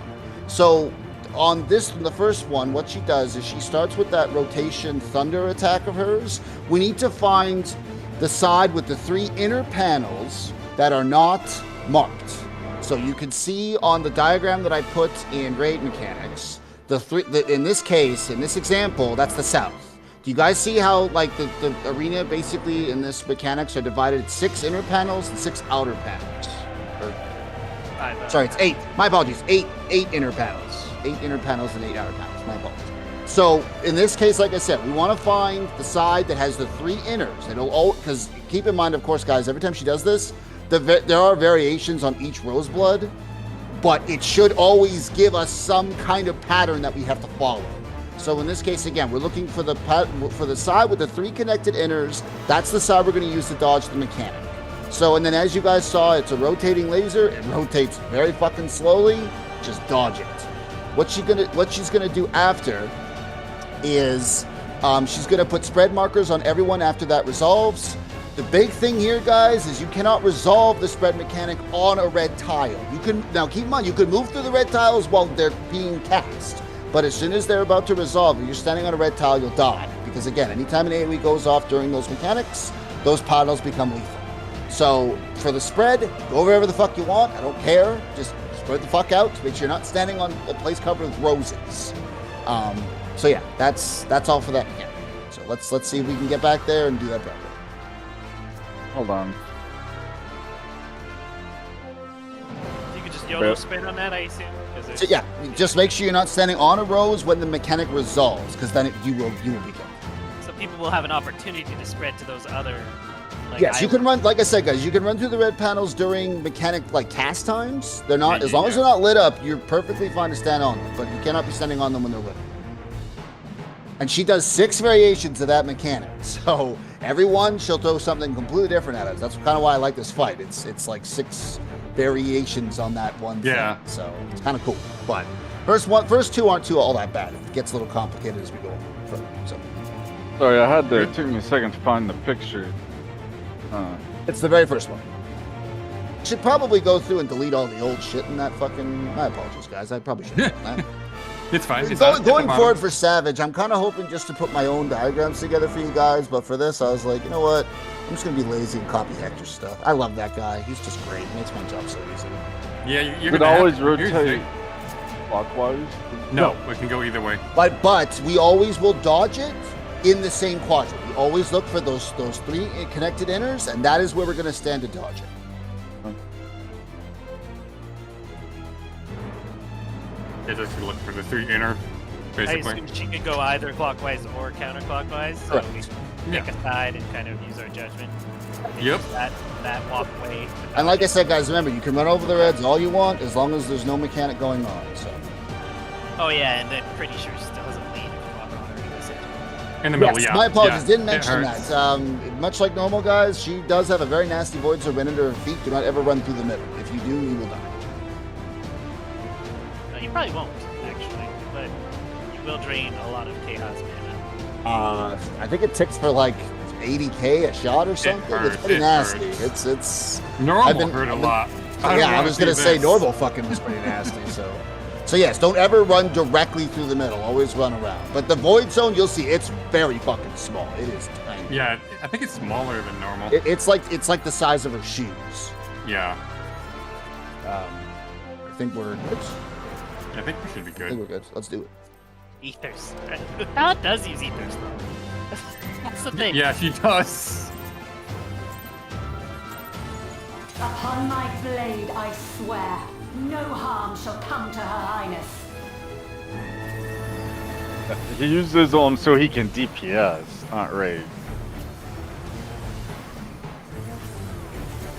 So on this, the first one, what she does is she starts with that rotation thunder attack of hers. We need to find the side with the 3 inner panels that are not marked. So you can see on the diagram that I put in Raid Mechanics, in this case, in this example, that's the south. Do you guys see how like the arena basically in this mechanics are divided into 6 inner panels and 6 outer panels? Sorry, it's 8. My apologies. 8 inner panels. 8 inner panels and 8 outer panels. My apologies. So in this case, like I said, we want to find the side that has the 3 inners. It'll all because keep in mind, of course, guys, every time she does this, there are variations on each Roseblood, but it should always give us some kind of pattern that we have to follow. So in this case, again, we're looking for the side with the 3 connected inners. That's the side we're going to use to dodge the mechanic. So, and then as you guys saw, it's a rotating laser. It rotates very fucking slowly. Just dodge it. What she's gonna do after is she's gonna put spread markers on everyone after that resolves. The big thing here, guys, is you cannot resolve the spread mechanic on a red tile. You can, now keep in mind, you can move through the red tiles while they're being cast. But as soon as they're about to resolve, if you're standing on a red tile, you'll die. Because again, anytime an AoE goes off during those mechanics, those paddles become lethal. So for the spread, go wherever the fuck you want. I don't care. Just spread the fuck out. Make sure you're not standing on a place covered with roses. So yeah, that's all for that mechanic. So let's see if we can get back there and do that properly. Hold on. You could just YOLO spin on that, I assume. So yeah, just make sure you're not standing on a rose when the mechanic resolves, because then you will be good. So people will have an opportunity to spread to those other. Like, yes, you can run. Like I said, guys, you can run through the red panels during mechanic cast times. They're not, as long as they're not lit up, you're perfectly fine to stand on them. But you cannot be standing on them when they're lit. And she does 6 variations of that mechanic. So everyone, she'll throw something completely different at us. That's kind of why I like this fight. It's like 6 variations on that one thing. So it's kind of cool. But first 2 aren't all that bad. It gets a little complicated as we go further. So Sorry, I had to. It took me a second to find the picture. it's the very first one. Should probably go through and delete all the old shit in that fucking. My apologies, guys. I probably should have done that. It's fine. It's Going forward for Savage, I'm kind of hoping just to put my own diagrams together for you guys. But for this, I was like, you know what? I'm just gonna be lazy and copy Hector's stuff. I love that guy. He's just great. He makes my job so easy. Yeah, you could always rotate clockwise. No, we can go either way. But we always will dodge it in the same quadrant. We always look for those 3 connected inners, and that is where we're gonna stand to dodge it. Yeah, just look for the 3 inner, I basically. assume she could go either clockwise or counterclockwise. So Correct. we pick a side and kind of use our judgment. Yep. That walkway. And like I said, guys, remember, you can run over the reds all you want as long as there's no mechanic going on. So. Oh yeah, and then pretty sure she still doesn't lead if you walk on her in this situation. In the middle, Yes, yeah. my apologies. Yeah, Didn't it mention hurts. that. Much like normal guys, she does have a very nasty void serpent under her feet. Do not ever run through the middle. If you do, you will die. No, you probably won't actually, but you will drain a lot of chaos mana. I think it ticks for like 80k a shot or something. hurts, It's pretty it nasty. hurts. It's Normal hurt a lot. I was gonna say normal fucking was pretty nasty. So yes, don't ever run directly through the middle. Always run around. But the void zone, you'll see, it's very fucking small. It is tiny. Yeah, I think it's smaller than normal. It's like the size of her shoes. Yeah. I think we're good. I think we should be I think good. we're good. Let's do it. Ethers. How does use ethers though? That's the thing. Yeah, she does. Upon my blade, I swear, no harm shall come to Her Highness. He uses them so he can DPS, not raid.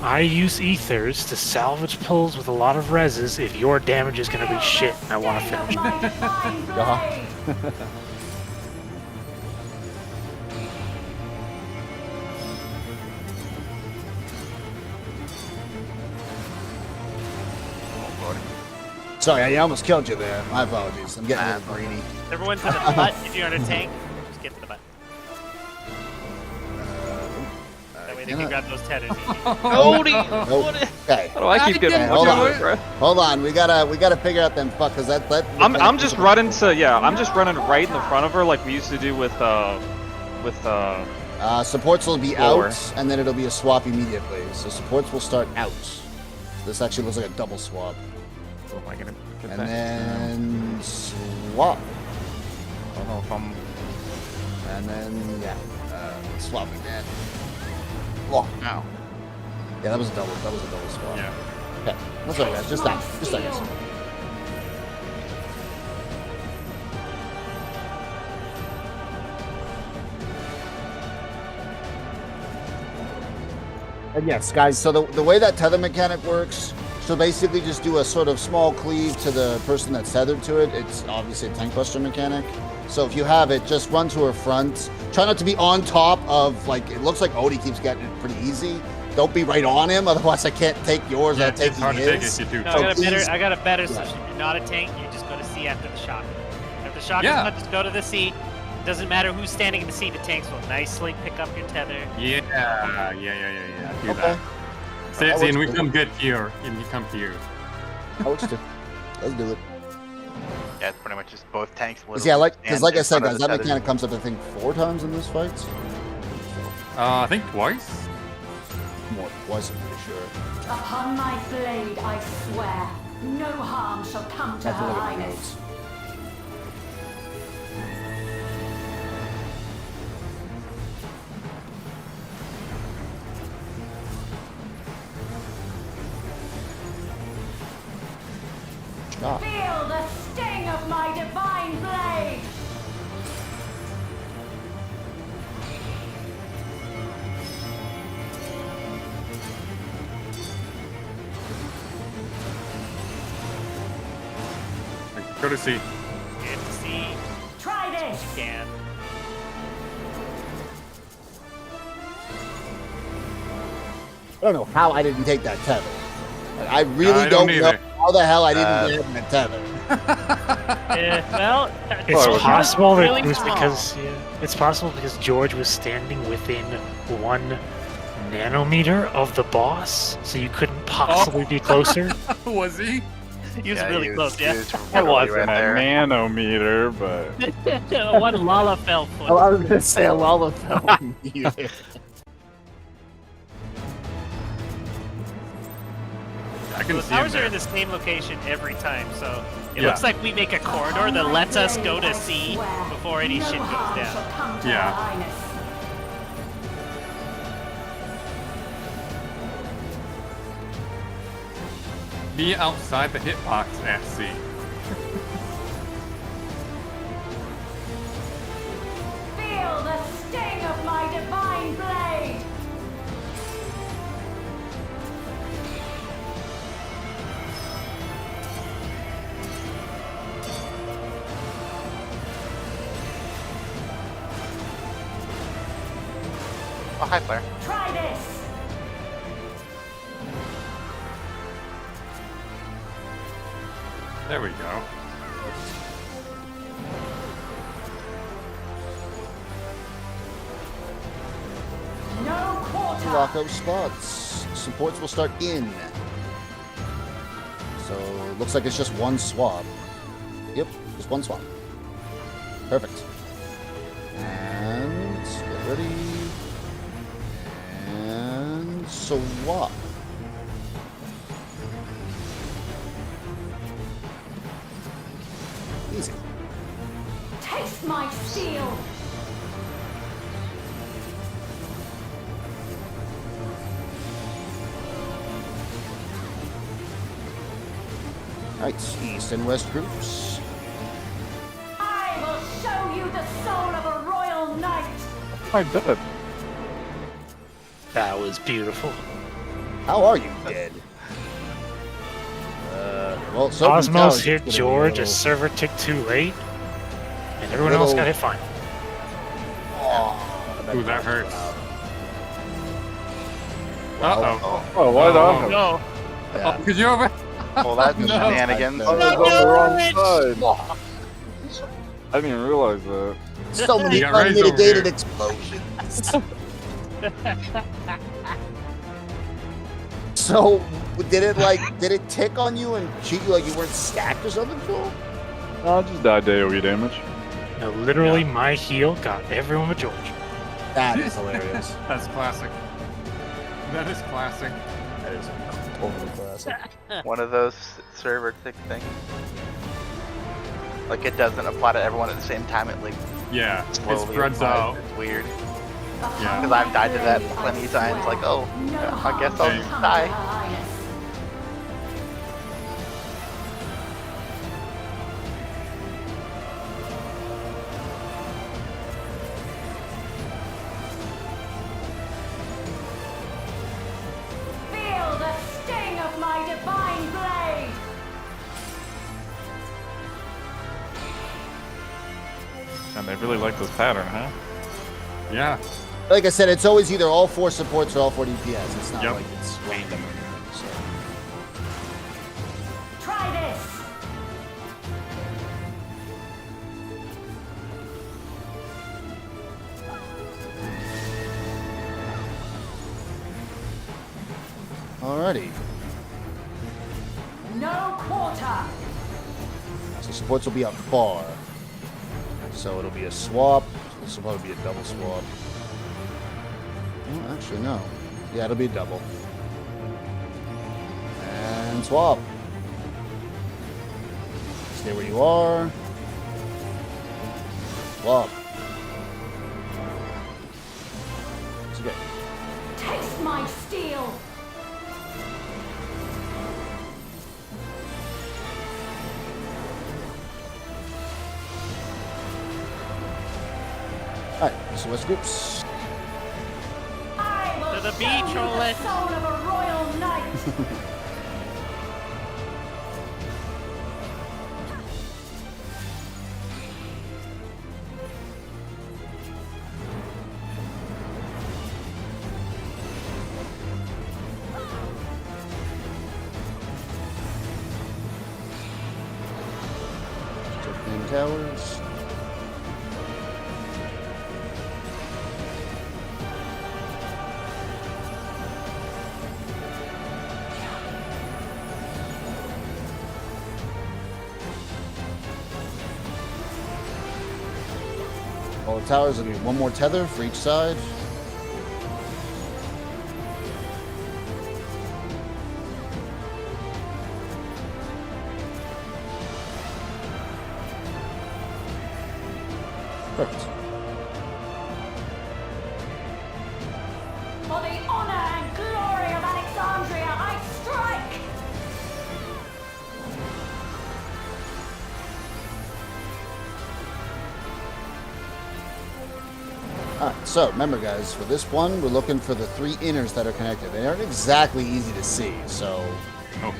I use ethers to salvage pulls with a lot of reses if your damage is gonna be shit and I want to Feel the finish. sting of my divine blade. Sorry, I almost killed you there. My apologies. I'm getting a little greedy. Everyone's in the butt. If you're on a tank, just get to the butt. That way they can grab those tethers. Cody! Nope. Okay. How do I keep getting hold on. bro? Hold on. We gotta figure out them fuckers. That. I'm just running I'm just running right in the front of her like we used to do with Supports will be Lower. out, and then it'll be a swap immediately. So supports will start out. This actually looks like a double swap. oh, am I gonna get And that? then swap. I don't know if I'm And then, yeah. Swap again. Oh. Ow. Yeah, that was a double swap. Yeah. Okay. That's all right, guys. Just that. Guys. And yes, guys, so the way that tether mechanic works, So basically, just do a sort of small cleave to the person that's tethered to it. It's obviously a tank buster mechanic. So if you have it, just run to her front. Try not to be on top of, like, it looks like Odie keeps getting it pretty easy. Don't be right on him, otherwise I can't take yours. Yeah, I'll take it's hard to take if you do. No, So I got a better Yeah. solution. You're not a tank, you just go to C after the shotgun. After the shotgun, Yeah. just go to the C. Doesn't matter who's standing in the C, the tanks will nicely pick up your tether. Yeah. Do Okay. that. See, That and we works come good here, and you come here. That works too. Let's do it. Yeah, it's pretty much just both tanks. Yeah, like stand I in said, front of guys, the that tether. mechanic comes up I think 4 times in this fight. I think twice. More twice, I'm pretty sure. Upon my blade, I swear, no harm shall come to Have to her look at my highness. notes. Ah, Feel the sting of my divine blade! Go to C. Get to C. Try this! Can. I don't know how I didn't take that tether. Like, I really I don't don't know either. how the hell I didn't get that tether. Well, It's Oh, possible that really it was small. because it's possible because George was standing within 1 nanometer of the boss, so you couldn't possibly be closer. Was he? he was Yeah, really close, yeah. He was It literally wasn't right a there. nanometer, but One Lalafell foot. Oh, I was gonna say a Lalafell. I can The see him towers are there. in the same location every time, so it Yeah. looks like we make a corridor that lets us go to C before any shit goes harm down. shall come to Yeah. her highness. Be outside the hitbox at C. Feel the sting of my divine blade! Oh, hi, Flare. Try this! There we go. No quarter! Lock up spots. Supports will start in. So looks like it's just one swap. Yep, just one swap. Perfect. And get ready. And swap. Easy. Taste my steel! Alright, east and west groups. I will show you the soul of a royal knight! I did. That was beautiful. How are you, dead? Well, so Cosmos hit George, a server ticked too late, and everyone else got hit fine. Ooh, that hurts. Uh-oh. Oh, why not? No. Oh, could you over? Well, that's No. shenanigans. I was on the wrong side. I didn't even realize that. So many You got raised over unmitigated here. explosions. So, did it tick on you and cheat you like you weren't stacked or something, Phil? I just died to AoE damage. No, literally, my heal got everyone but George. That is hilarious. That's classic. That is classic. That is totally classic. One of those server tick things. Like it doesn't apply to everyone at the same time. It like Yeah, it slowly spreads applies. out. It's weird. Yeah. Because I've died to that plenty of times. Like, oh, I guess I'll just die. Feel the sting of my divine And they really like this pattern, huh? Yeah. Like I said, it's always either all 4 supports or all 4 DPS. It's not Yep. like it's random or anything. So. Try this. Alrighty. No quarter. So supports will be up far. So it'll be a swap. This will probably be a double swap. Oh, actually, no. Yeah, it'll be a double. And swap. Stay where you are. Swap. It's okay. Taste my steel. Alright, so what's groups? I will To the show beach, you the Oleg. soul of a royal knight. Take towers. All the towers will be one more tether for each side. Perfect. For the honor and glory of Alexandria, I strike. Alright, so remember guys, for this one, we're looking for the 3 inners that are connected. They aren't exactly easy to see, so Oh.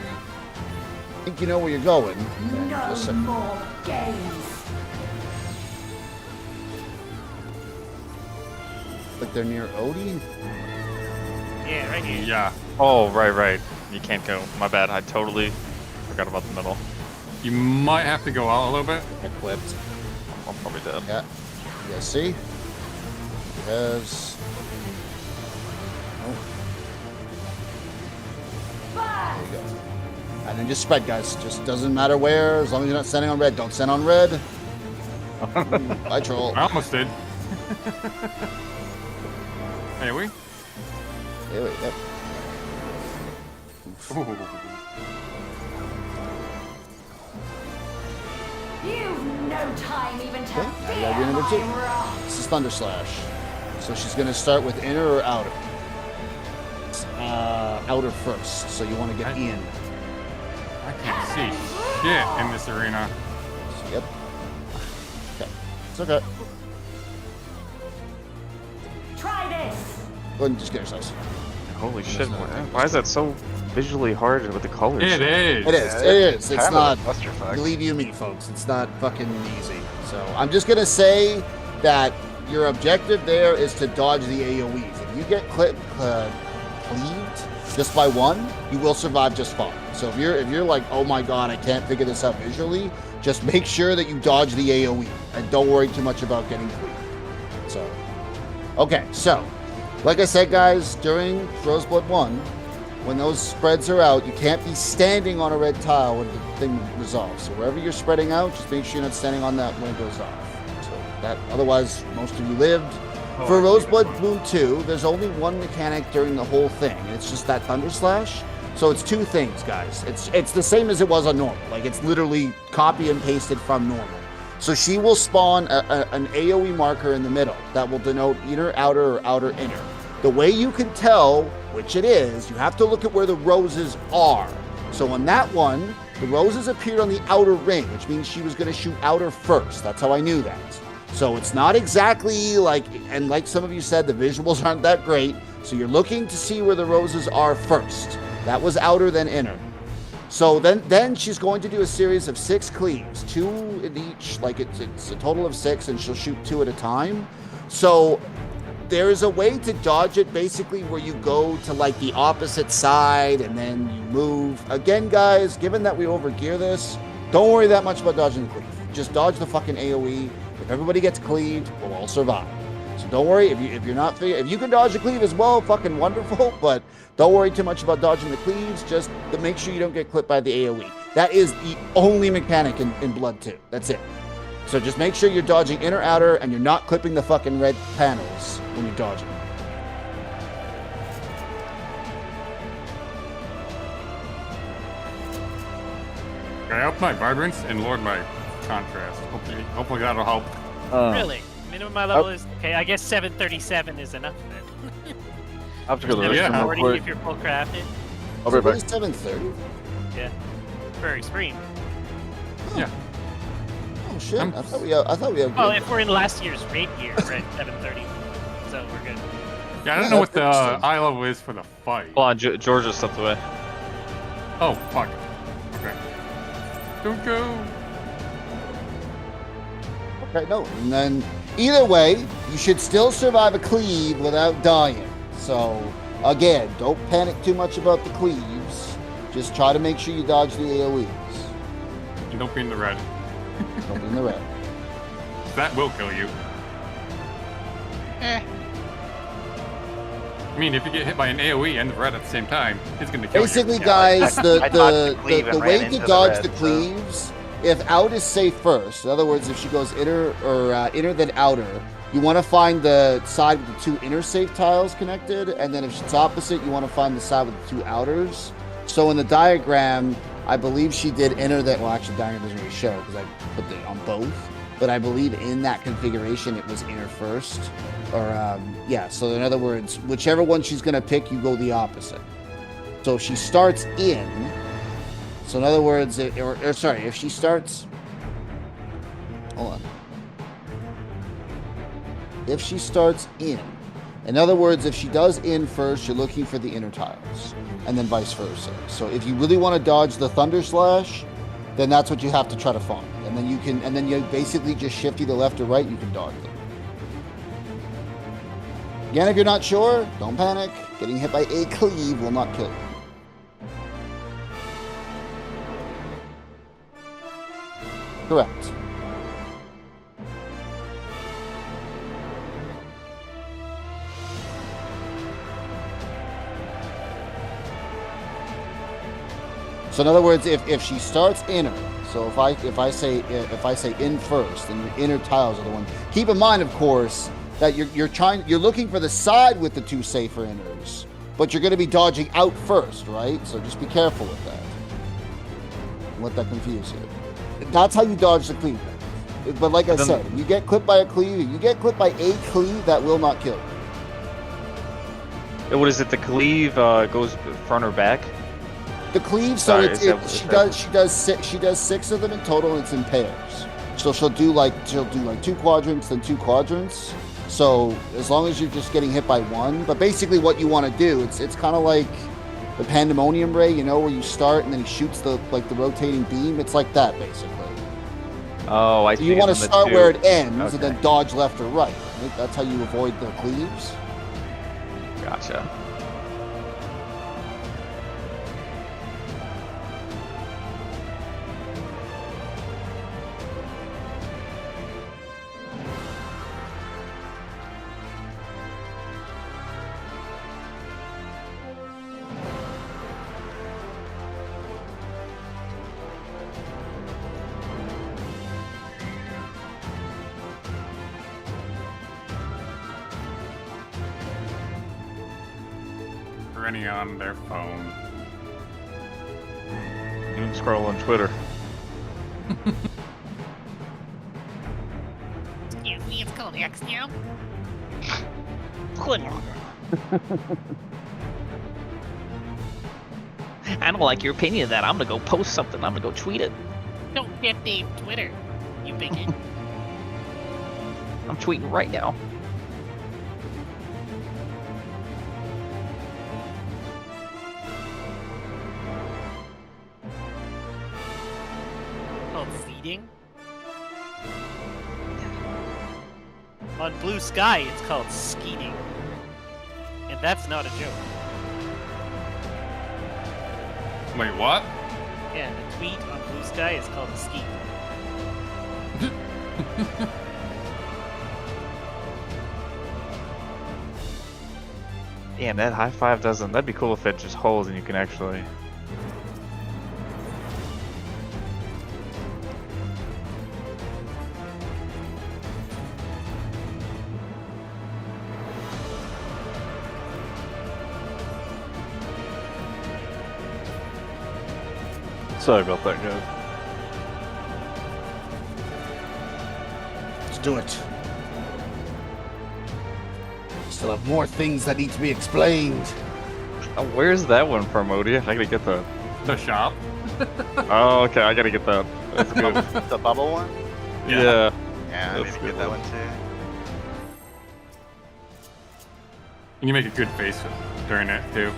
I think you know where you're going. No Just a- more games. Like they're near Odie? Yeah, right here. Yeah. Oh, right. You can't go. My bad. I totally forgot about the middle. You might have to go out a little bit. Equipped. I'm probably dead. Yeah. You guys see? Because. Oh, there you go. And then just spread, guys. Just doesn't matter where, as long as you're not standing on red. Don't stand on red. Bye, troll. I almost did. Hey, we? Hey, wait, yep. Ooh. You've no time even to Okay, now you fear gotta do number my 2. wrath. This is Thunder Slash. So she's gonna start with inner or outer? Outer first. So you want to get I- in. I can't see shit in this arena. Yep. Okay. It's okay. Try this. Go ahead and just get yourselves. Holy shit! Why is that so visually hard with the colors? It is. It is. Yeah, It is. It's kind not. of a clusterfuck. Believe you me, folks. It's not fucking easy. So I'm just gonna say that your objective there is to dodge the AOEs. If you get cleaved just by one, you will survive just fine. So if you're like, oh my god, I can't figure this out visually, just make sure that you dodge the AOE and don't worry too much about getting cleaved. So, okay, so like I said, guys, during Roseblood 1, when those spreads are out, you can't be standing on a red tile when the thing resolves. So wherever you're spreading out, just make sure you're not standing on that when it goes off. So that, otherwise, most of you lived. For Roseblood Bloom 2, there's only one mechanic during the whole thing, and it's just that Thunder Slash. So it's 2 things, guys. It's the same as it was on normal. Like, it's literally copy and pasted from normal. So she will spawn an AoE marker in the middle that will denote inner, outer, or outer, inner. The way you can tell which it is, you have to look at where the roses are. So on that one, the roses appeared on the outer ring, which means she was going to shoot outer first. That's how I knew that. So it's not exactly like, and like some of you said, the visuals aren't that great. So you're looking to see where the roses are first. That was outer, then inner. So then she's going to do a series of 6 cleaves, 2 in each, like it's a total of 6, and she'll shoot 2 at a time. So there is a way to dodge it, basically, where you go to like the opposite side and then you move. Again, guys, given that we overgear this, don't worry that much about dodging the cleave. Just dodge the fucking AoE. If everybody gets cleaved, we'll all survive. So don't worry if you're not if you can dodge the cleave as well, fucking wonderful. But don't worry too much about dodging the cleaves. Just to make sure you don't get clipped by the AoE. That is the only mechanic in Blood 2. That's it. So just make sure you're dodging inner outer and you're not clipping the fucking red panels when you're dodging. I up my vibrance and lowered my contrast. Hopefully that'll help. Really? Minimum my level is okay. I guess 737 is enough then. I have to go to the Yeah. restroom real 40 quick. if you're full crafted. I'll be back. 730. Yeah. For extreme. Yeah. Oh shit! I thought we had. Well, if we're in last year's raid gear, we're at 730, so we're good. Yeah, I don't know what the eye level is for the fight. Hold on, George just stepped away. Oh, fuck. Okay. Don't go. Okay, no. And then either way, you should still survive a cleave without dying. So again, don't panic too much about the cleaves. Just try to make sure you dodge the AoEs. And don't be in the red. Don't be in the red. That will kill you. I mean, if you get hit by an AoE and the red at the same time, it's going to kill Basically, you. guys, I dodged the cleave the and way ran to into dodge the the red, cleaves, if out is safe first, in other words, if she goes inner or inner then outer, you want to find the side with the 2 inner safe tiles connected, and then if it's opposite, you want to find the side with the 2 outers. So in the diagram, I believe she did inner that. Well, actually, the diagram doesn't really show because I put it on both. But I believe in that configuration, it was inner first. Or, yeah, so in other words, whichever one she's going to pick, you go the opposite. So if she starts in, so in other words, if she starts, hold on. If she starts in other words, if she does in first, you're looking for the inner tiles, and then vice versa. So if you really want to dodge the Thunder Slash, then that's what you have to try to find. And then you basically just shift either left or right, you can dodge them. Again, if you're not sure, don't panic. Getting hit by a cleave will not kill you. Correct. So in other words, if she starts inner, so if I say in first, then your inner tiles are the one. Keep in mind, of course, that you're looking for the side with the 2 safer inners, but you're going to be dodging out first, right? So just be careful with that. Don't let that confuse you. That's how you dodge the cleave. But like I said, if you get clipped by a cleave, that will not kill you. What is it? The cleave goes front or back? The cleave, so she does 6 of them in total, and it's in pairs. So she'll do like 2 quadrants, then 2 quadrants. So as long as you're just getting hit by 1, but basically what you want to do, it's kind of like the Pandemonium Ray, you know, where you start and then he shoots the rotating beam. It's like that basically. Oh, I see. So you want to start where it ends and Okay. then dodge left or right. That's how you avoid the cleaves. Gotcha. For any on their phone. You can scroll on Twitter. Excuse me, it's Kodiak's now. I don't like your opinion of that. I'm gonna go post something. I'm gonna go tweet it. Don't get Dave Twitter, you bigot. I'm tweeting right now. called seeding. On Blue Sky, it's called skeeting. And that's not a joke. Wait, what? Yeah, the tweet on Blue Sky is called a skeet. Damn, that high five doesn't. That'd be cool if it just holds and you can actually. Sorry about that, guys. Let's do it. Still have more things that need to be explained. Oh, where's that one from, Odie? I gotta get that. The shop. Oh, okay, I gotta get that. That's good. The bubble one? Yeah. Yeah, I need That's to a get good that one. one too. And you make a good face during it too.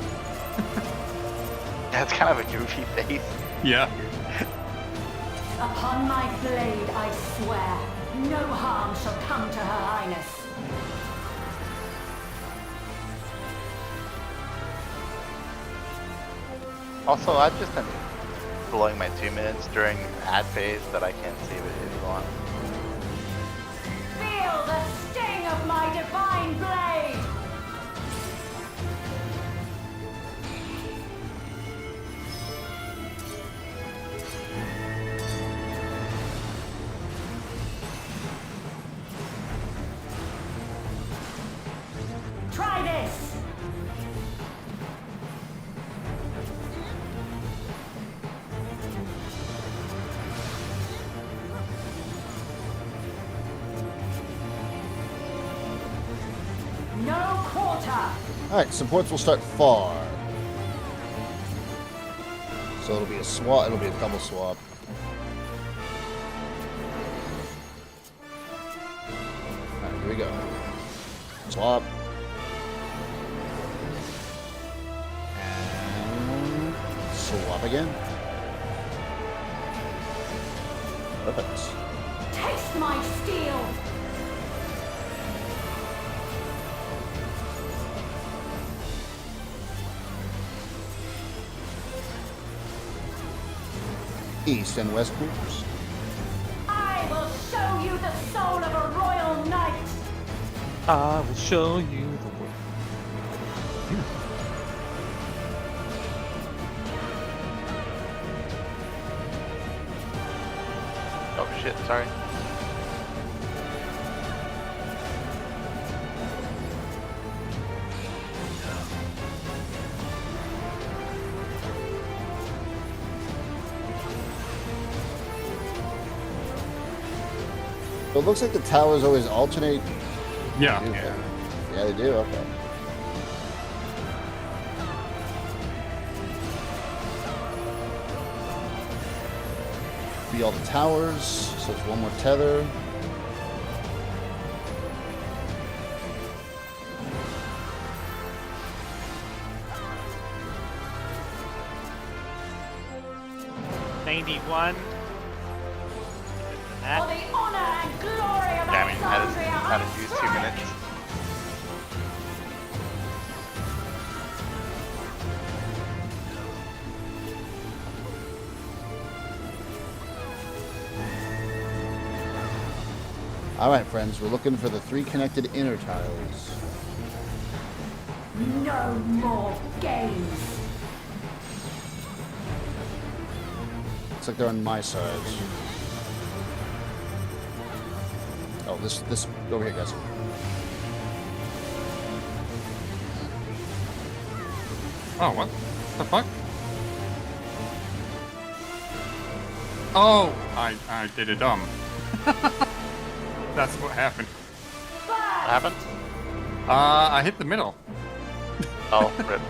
That's kind of a goofy face. Yeah. Upon my blade, I swear, no harm shall come to Her Highness. Also, I've just been blowing my 2 minutes during ad phase, but I can't save it if you want. Feel the sting of my divine blade! Try this! No quarter! Alright, supports will start far. So it'll be a swap, it'll be a double swap. Alright, here we go. Swap. And swap again. Perfect. Taste my steel! East and west quarters. I will show you the soul of a royal knight! I will show you the way. Oh shit, sorry. So it looks like the towers always alternate. Yeah. Yeah, they do. Okay. Be all the towers. So it's one more tether. $91. For the honor and glory of Yeah, I mean, Alexandria, how to use 2 swear! minutes. All right, friends. We're looking for the 3 connected inner tiles. No more games! Looks like they're on my side. Oh, this over here, guys. Oh, what the fuck? Oh, I did a dumb. That's what happened. What happened? I hit the middle. Oh, rip.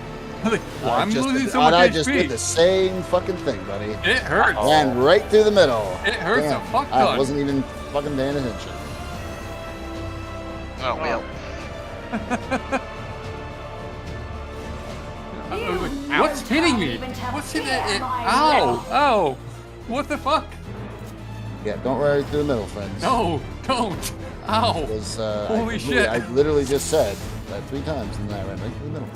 Well, I'm losing so I much just HP. did the same fucking thing, buddy. It hurts. Ran right through the middle. It hurts Damn, a fuck I ton. wasn't even fucking paying attention. Oh, well. I was like, what's hitting me? What's hitting it? Ow! Ow! What the fuck? Yeah, don't run right through the middle, friends. No, don't. Ow. Because, Holy shit. I literally just said that 3 times, and then I ran right through the middle.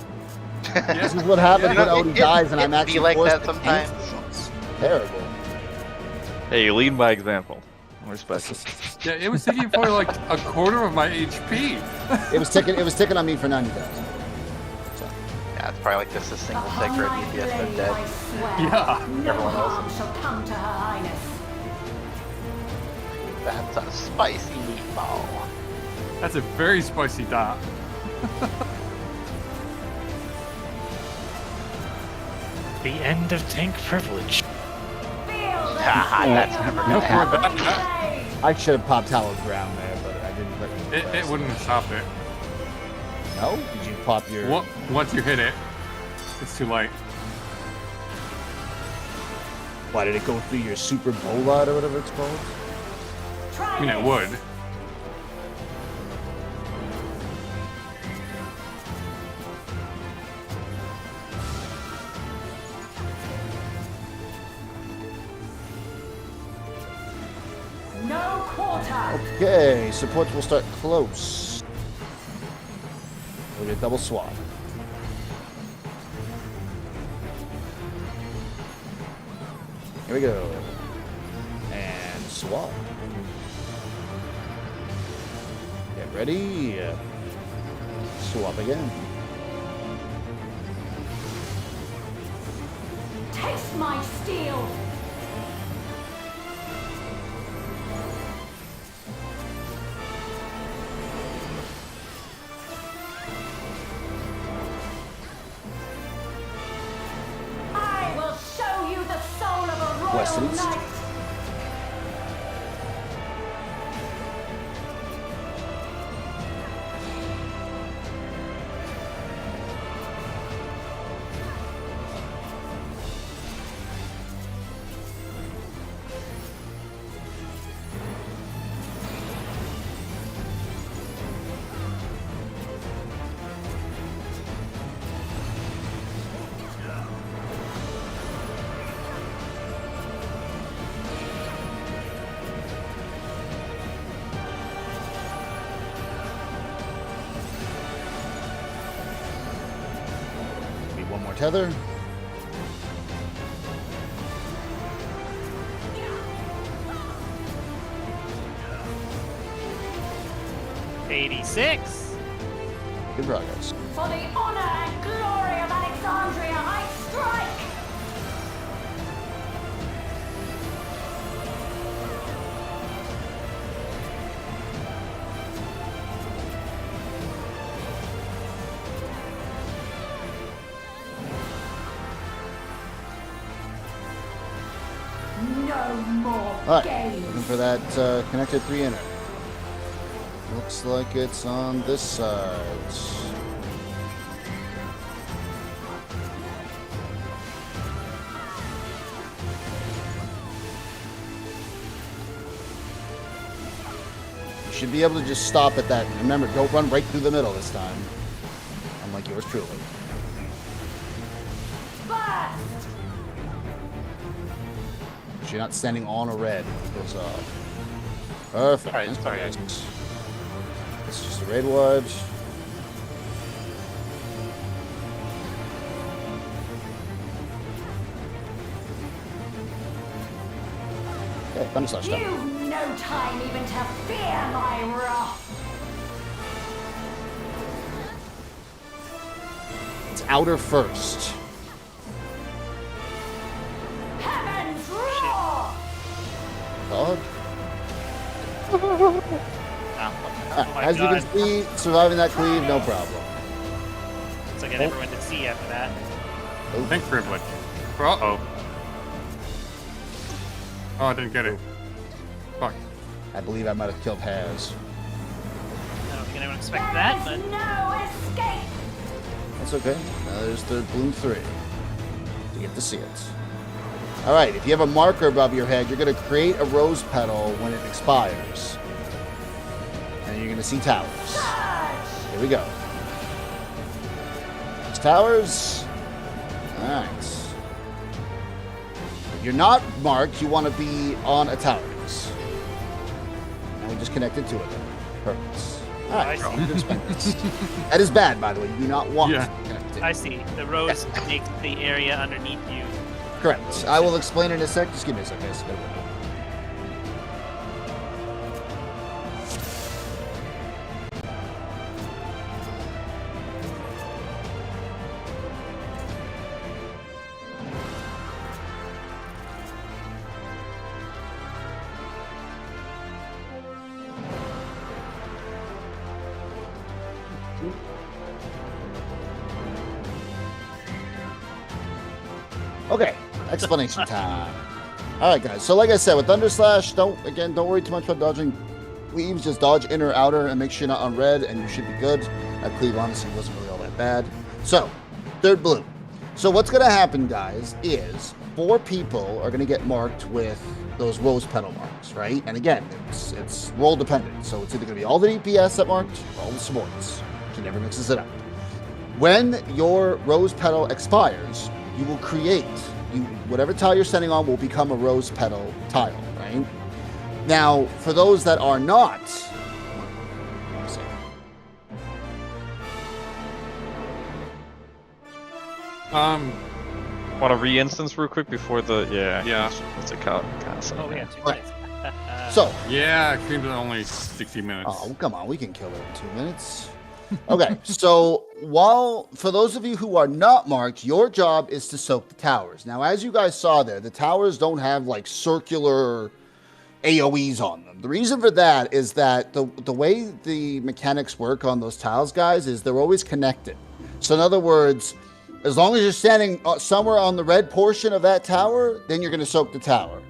Yeah. This is what happens when Odie dies, and I'm be actually like forced that to sometimes. cancel. It's terrible. Hey, you lead by example. Respect it. Yeah, it was taking probably like a quarter of my HP. It was ticking on me for 90,000. So, Yeah, it's probably like just a single Upon sector of my DPS that's blade, dead. I swear, Yeah. no Everyone else harm shall come to Her Highness. That's a spicy meatball. That's a very spicy dot. The end of tank privilege. Feel the Haha, that's sting never of gonna my happen. blade. I should have popped Hallowed Ground there, but I didn't. It wouldn't have stopped it. No? Did you pop your... Once you hit it, it's too late. Why, did it go through your super bolide or whatever it's called? Try I mean, it this. would. No quarter. Okay, supports will start close. We'll get double swap. Here we go. And swap. Get ready. Swap again. Taste my steel. I will show you the soul of a royal West and east. knight. Need one more tether. '86. Good progress. For the honor and glory of Alexandria, I strike. No more All right, games. looking for that connected 3 inner. Looks like it's on this side. You should be able to just stop at that. Remember, don't run right through the middle this time. Unlike yours truly. Burst. So you're not standing on a red. It goes off. Perfect. Alright, That's sorry. nice. This is just a red watch. Okay, Thunder Slash done. You've no time even to fear my wrath. It's outer first. Heavens roar. Dog. Oh my As you God. can see, surviving that cleave, no problem. Looks like I never went to sea after that. Think privilege. Uh-oh. Oh, I didn't get it. Fuck. I believe I might have killed Haz. I don't think anyone expected that, but There's no escape. That's okay. Now there's the bloom 3. You get to see it. Alright, if you have a marker above your head, you're going to create a rose petal when it expires. And you're going to see towers. Surge. Here we go. There's towers. Alright. If you're not marked, you want to be on a tower. and we just connected to it. Perfect. All I right, see. you can spend this. That is bad, by the way. You do not want Yeah. to connect it. I see. The rose makes the area underneath you. Correct. I will explain in a sec. Just give me a sec, guys. Okay, explanation time. All right, guys. So, like I said, with Thunder Slash, don't worry too much about dodging leaves. Just dodge inner, outer, and make sure you're not on red, and you should be good. That cleave honestly wasn't really all that bad. So, third blue. So, what's gonna happen, guys, is 4 people are gonna get marked with those rose petal marks, right? And again, it's role dependent. So it's either gonna be all the DPS that marked, or all the supports. She never mixes it up. When your rose petal expires, you will create whatever tile you're standing on will become a rose petal tile, right? Now, for those that are not, Want to re-instance real quick before the Yeah. What's it called? Castle. Oh, yeah, 2 Right. minutes. so Yeah, it seems only 60 minutes. oh come on, we can kill it in 2 minutes. Okay, so for those of you who are not marked, your job is to soak the towers. Now, as you guys saw there, the towers don't have like circular AoEs on them. The reason for that is that the way the mechanics work on those tiles, guys, is they're always connected. So in other words, as long as you're standing somewhere on the red portion of that tower, then you're going to soak the tower.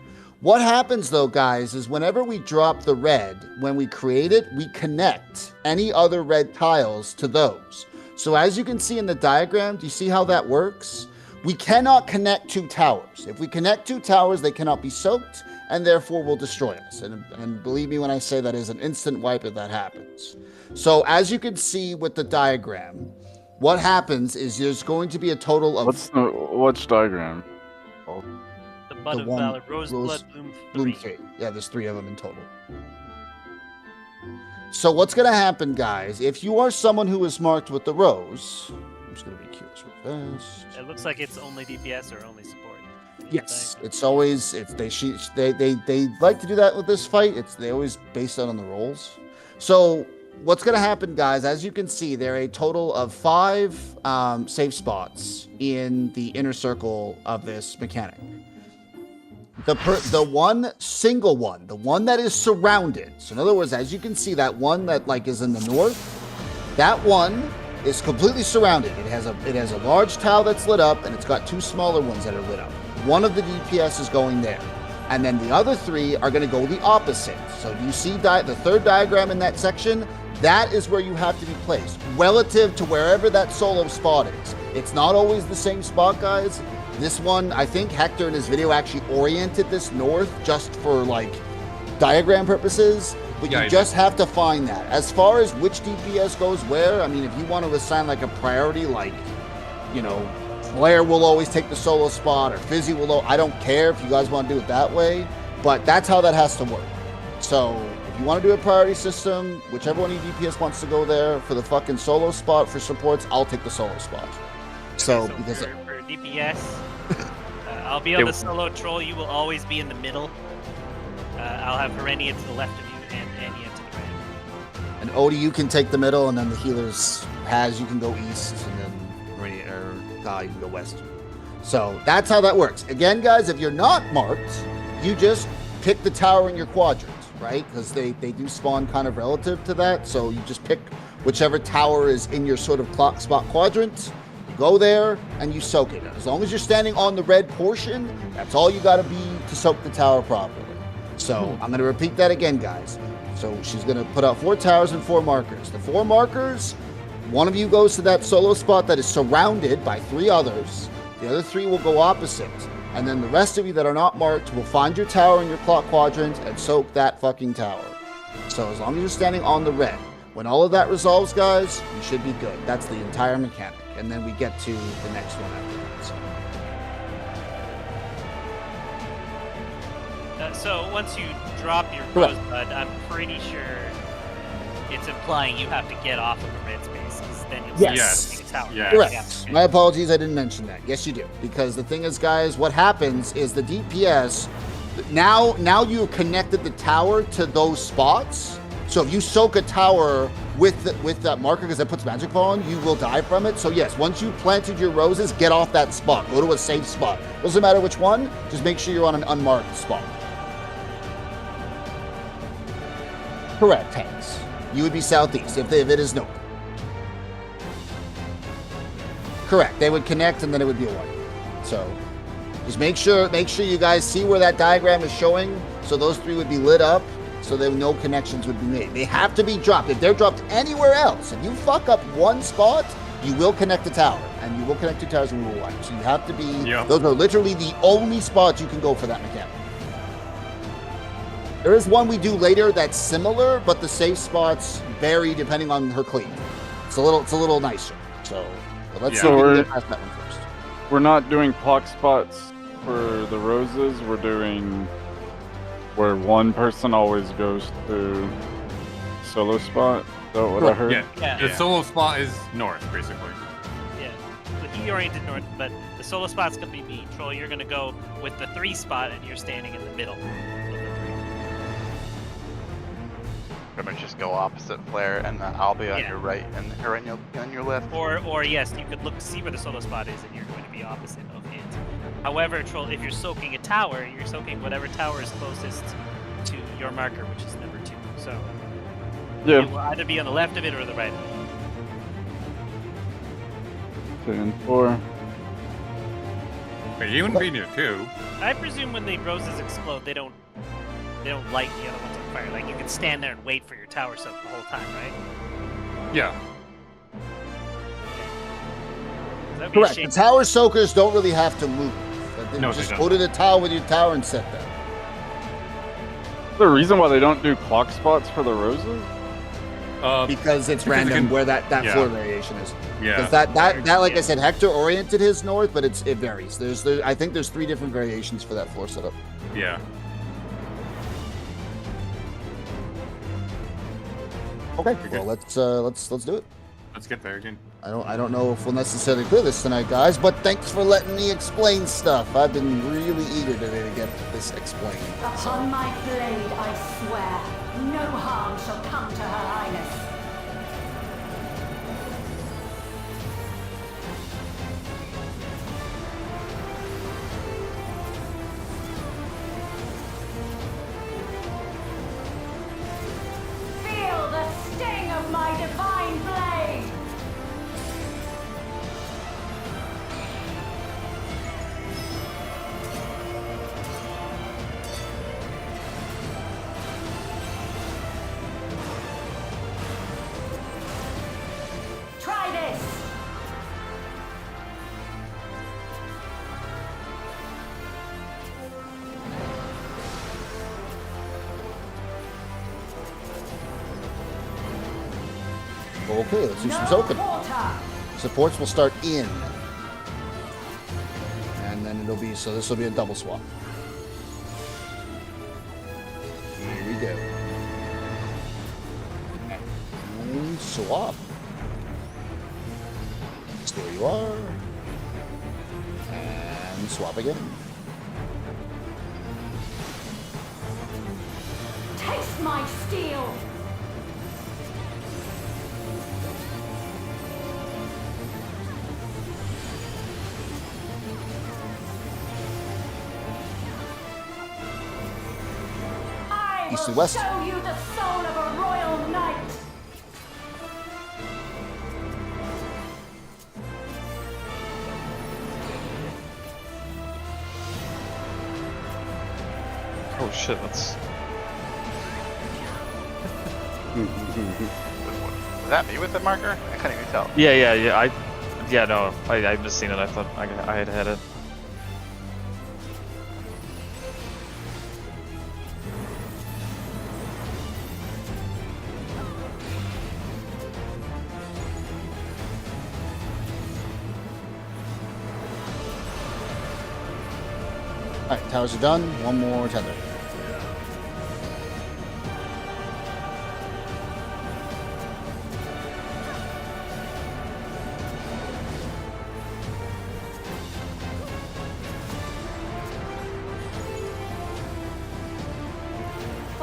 What happens though, guys, is whenever we drop the red, when we create it, we connect any other red tiles to those. So as you can see in the diagram, do you see how that works? We cannot connect 2 towers. If we connect 2 towers, they cannot be soaked, and therefore will destroy us. And believe me when I say that is an instant wipe if that happens. So as you can see with the diagram, what happens is there's going to be a total of... Which diagram? The Bud of one- Valor, Roseblood, Bloom 3. Yeah, there's 3 of them in total. So what's going to happen, guys, if you are someone who is marked with the rose... I'm just going to be curious real fast. It looks like it's only DPS or only support. What do you Yes, think? it's always they like to do that with this fight. They always base that on the rolls. So what's going to happen, guys? As you can see, there are a total of 5 safe spots in the inner circle of this mechanic. The one single one, the one that is surrounded. So in other words, as you can see, that one that like is in the north, that one is completely surrounded. It has a large tile that's lit up, and it's got 2 smaller ones that are lit up. One of the DPS is going there, and then the other 3 are going to go the opposite. So do you see the third diagram in that section? That is where you have to be placed relative to wherever that solo spot is. It's not always the same spot, guys. This one, I think Hector in his video actually oriented this north just for like diagram purposes, but Yeah, you just have to find that. As far as which DPS goes where, I mean, if you want to assign like a priority, like, you know, Blair will always take the solo spot or Fizzy will, I don't care if you guys want to do it that way, but that's how that has to work. So if you want to do a priority system, whichever one of you DPS wants to go there for the fucking solo spot for supports, I'll take the solo spot. So because for DPS, I'll be on the solo troll. You will always be in the middle. I'll have Herenia to the left of you and Anya to the right. And Odie, you can take the middle, and then the healers you can go east, and then Herenia or you can go west. So that's how that works. Again, guys, if you're not marked, you just pick the tower in your quadrant, right? Because they do spawn kind of relative to that. So you just pick whichever tower is in your sort of clock spot quadrant. Go there and you soak it. As long as you're standing on the red portion, that's all you got to be to soak the tower properly. So I'm going to repeat that again, guys. So she's going to put out 4 towers and 4 markers. The 4 markers, one of you goes to that solo spot that is surrounded by 3 others. The other 3 will go opposite. And then the rest of you that are not marked will find your tower in your clock quadrant and soak that fucking tower. So as long as you're standing on the red, when all of that resolves, guys, you should be good. That's the entire mechanic. And then we get to the next one afterwards. So once you drop your Correct. rosebud, I'm pretty sure it's implying you have to get off of a red space, because then you'll Yes. start seeing a tower. Yes. Correct. Yeah. My apologies, I didn't mention that. Yes, you do. Because the thing is, guys, what happens is the DPS, now you've connected the tower to those spots. So if you soak a tower with that marker, because that puts magic ball on, you will die from it. So yes, once you planted your roses, get off that spot. Go to a safe spot. Doesn't matter which one, just make sure you're on an unmarked spot. Correct, Hanks. You would be southeast if it is no. Correct. They would connect and then it would be a one. So just make sure you guys see where that diagram is showing. So those three would be lit up, so that no connections would be made. They have to be dropped. If they're dropped anywhere else, if you fuck up one spot, you will connect the tower, and you will connect two towers and we will wipe. So you have to be. Yeah. Those are literally the only spots you can go for that mechanic. There is one we do later that's similar, but the safe spots vary depending on her cleave. It's a little nicer. So let's see if we can get past that one first. We're not doing clock spots for the roses. We're doing where one person always goes to solo spot. Is that what I heard? Yeah. Yeah. The solo spot is north, basically. Yeah. But he oriented north, but the solo spot's gonna be me. Troll, you're gonna go with the 3 spot, and you're standing in the middle of the 3. Pretty much just go opposite Flare, and I'll be on Yeah. your right, and her on your left. Or yes, you could look to see where the solo spot is, and you're going to be opposite of it. However, Troll, if you're soaking a tower, you're soaking whatever tower is closest to your marker, which is number 2. So Yeah. it will either be on the left of it or the right of it. 2 and 4. But you wouldn't be near 2. I presume when the roses explode, they don't light the other ones on fire. Like you can stand there and wait for your tower soak the whole time, right? Yeah. That'd be a Correct. shame. The tower soakers don't really have to move. They No, they just don't. go to the tower with your tower and set them. Is there a reason why they don't do clock spots for the roses? Because it's Because it random can- where that yeah. floor variation is. Yeah. Because that like I said, Hector oriented his north, but it varies. I think there's 3 different variations for that floor setup. Yeah. Okay. Okay. Well, let's do it. Let's get there again. I don't know if we'll necessarily clear this tonight, guys, but thanks for letting me explain stuff. I've been really eager today to get this explained. Upon my blade, I swear, no harm shall come to Her Highness. Feel the sting of my divine blade! Try this! Okay, let's do some No soaking. quarter! Supports will start in. And then it'll be, so this will be a double swap. Here we go. And swap. There you are. And swap again. Taste my steel! I East will and west. show you the soul of a royal knight! Oh shit, that's. Was that me with the marker? I couldn't even tell. Yeah. No, I just seen it. I thought I had it. Alright, towers are done. One more tether.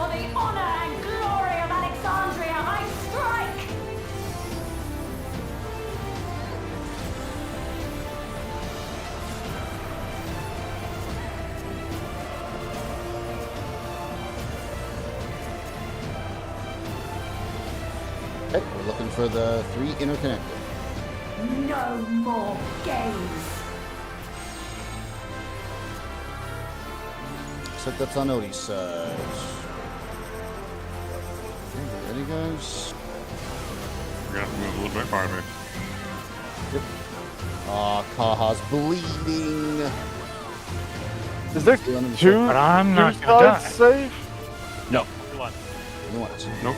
the honor and glory of Alexandria, I strike! Okay, we're looking for the 3 interconnected. No more games. Looks like that's on Odie's side. Okay, ready, guys? We're gonna have to move a little bit farther. Yep. Aw, Kaha's bleeding. Is there two, But I'm not two gonna sides die. safe? One. Only once. Nope.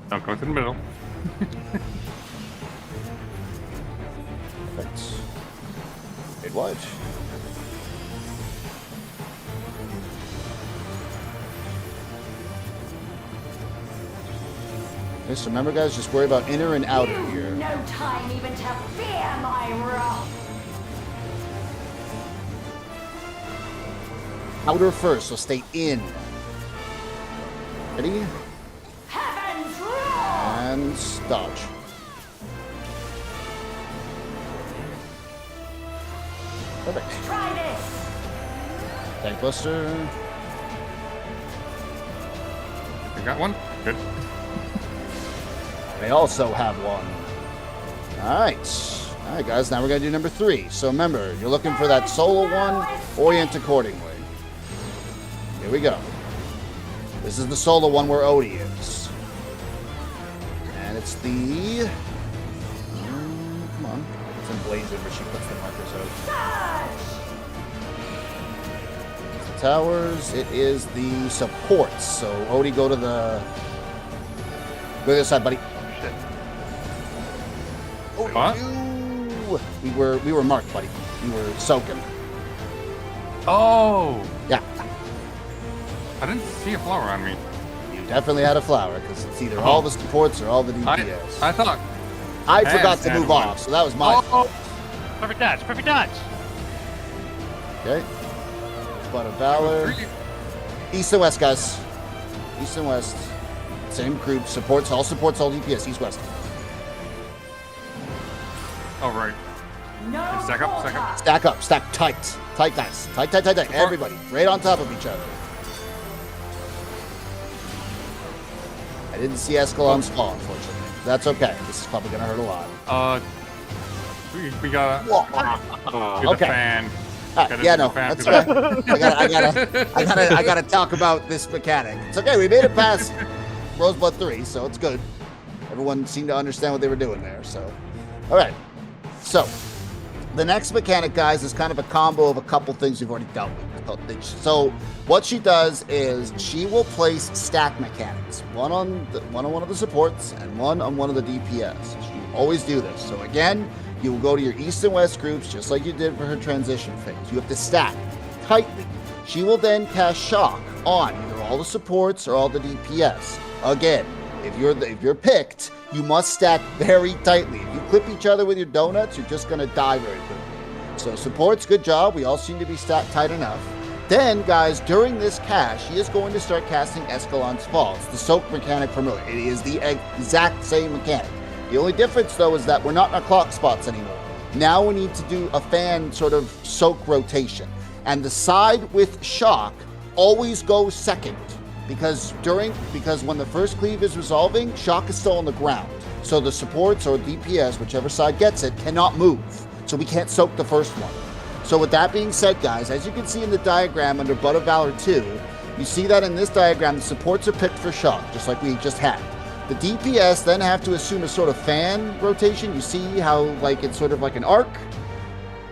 Don't go through the middle. Perfect. Mid wide. Okay, so remember, guys, just worry about inner and outer You've here. no time even to fear my wrath. Outer first, so stay in. Ready? Heavens roar! And dodge. Perfect. Try this. Tank Buster. You got one? Good. They also have one. Alright. Alright, guys, now we're going to do number 3. So remember, you're looking for that solo one, orient accordingly. Here we go. This is the solo one where Odie is. And it's the... come on. It's emblazoned where she puts the markers out. It's the towers. It is the supports. So Odie, go to the... Go to the other side, buddy. Oh, What? you! We were marked, buddy. We were soaking. Oh! Yeah. I didn't see a flower on me. You definitely had a flower, because it's either all the supports or all the DPS. I thought. I forgot to had move one. off, so that was my fault. Perfect dodge. Perfect dodge. Okay. Spot of Valor. East and West, guys. East and West. Same group. Supports, all DPS. East, West. Oh, right. No Stack up, stack up. quarter. Stack up. Stack tight. Tight, guys. Tight, tight, tight, tight. Everybody. Right on top of each other. I didn't see Escalon's fall, unfortunately. That's okay. This is probably going to hurt a lot. We got Whoa. the Okay. fan. Yeah, no, that's right. I gotta talk about this mechanic. It's okay. We made it past Roseblood 3, so it's good. Everyone seemed to understand what they were doing there. So, all right. So, the next mechanic, guys, is kind of a combo of a couple things we've already dealt with. So, what she does is she will place stack mechanics, one on one of the supports and one on one of the DPS. She will always do this. So again, you will go to your East and West groups, just like you did for her transition phase. You have to stack tightly. She will then cast Shock on either all the supports or all the DPS. Again, if you're picked, you must stack very tightly. If you clip each other with your donuts, you're just going to die very quickly. So supports, good job. We all seem to be stacked tight enough. Then, guys, during this cast, she is going to start casting Escalon's Fall. It's the soak mechanic from earlier. It is the exact same mechanic. The only difference, though, is that we're not in our clock spots anymore. Now we need to do a fan sort of soak rotation. And the side with Shock always goes second. Because when the first cleave is resolving, Shock is still on the ground. So the supports or DPS, whichever side gets it, cannot move. So we can't soak the first one. So with that being said, guys, as you can see in the diagram under Blood of Valor 2, you see that in this diagram, the supports are picked for Shock, just like we just had. The DPS then have to assume a sort of fan rotation. You see how it's sort of like an arc?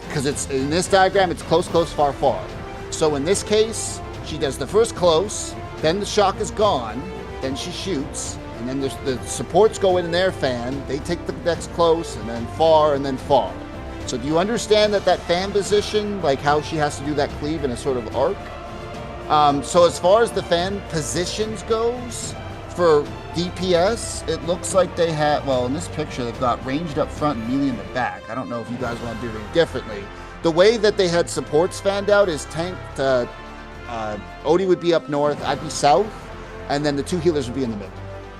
Because it's in this diagram, it's close, close, far, far. So in this case, she does the first close, then the Shock is gone, then she shoots, and then the supports go in their fan, they take the next close, and then far, and then far. So do you understand that fan position, like how she has to do that cleave in a sort of arc? So as far as the fan positions goes, for DPS, it looks like they have, well, in this picture, they've got ranged up front and melee in the back. I don't know if you guys want to do anything differently. the way that they had supports fanned out is tanked. Odie would be up north, I'd be south, and then the 2 healers would be in the middle.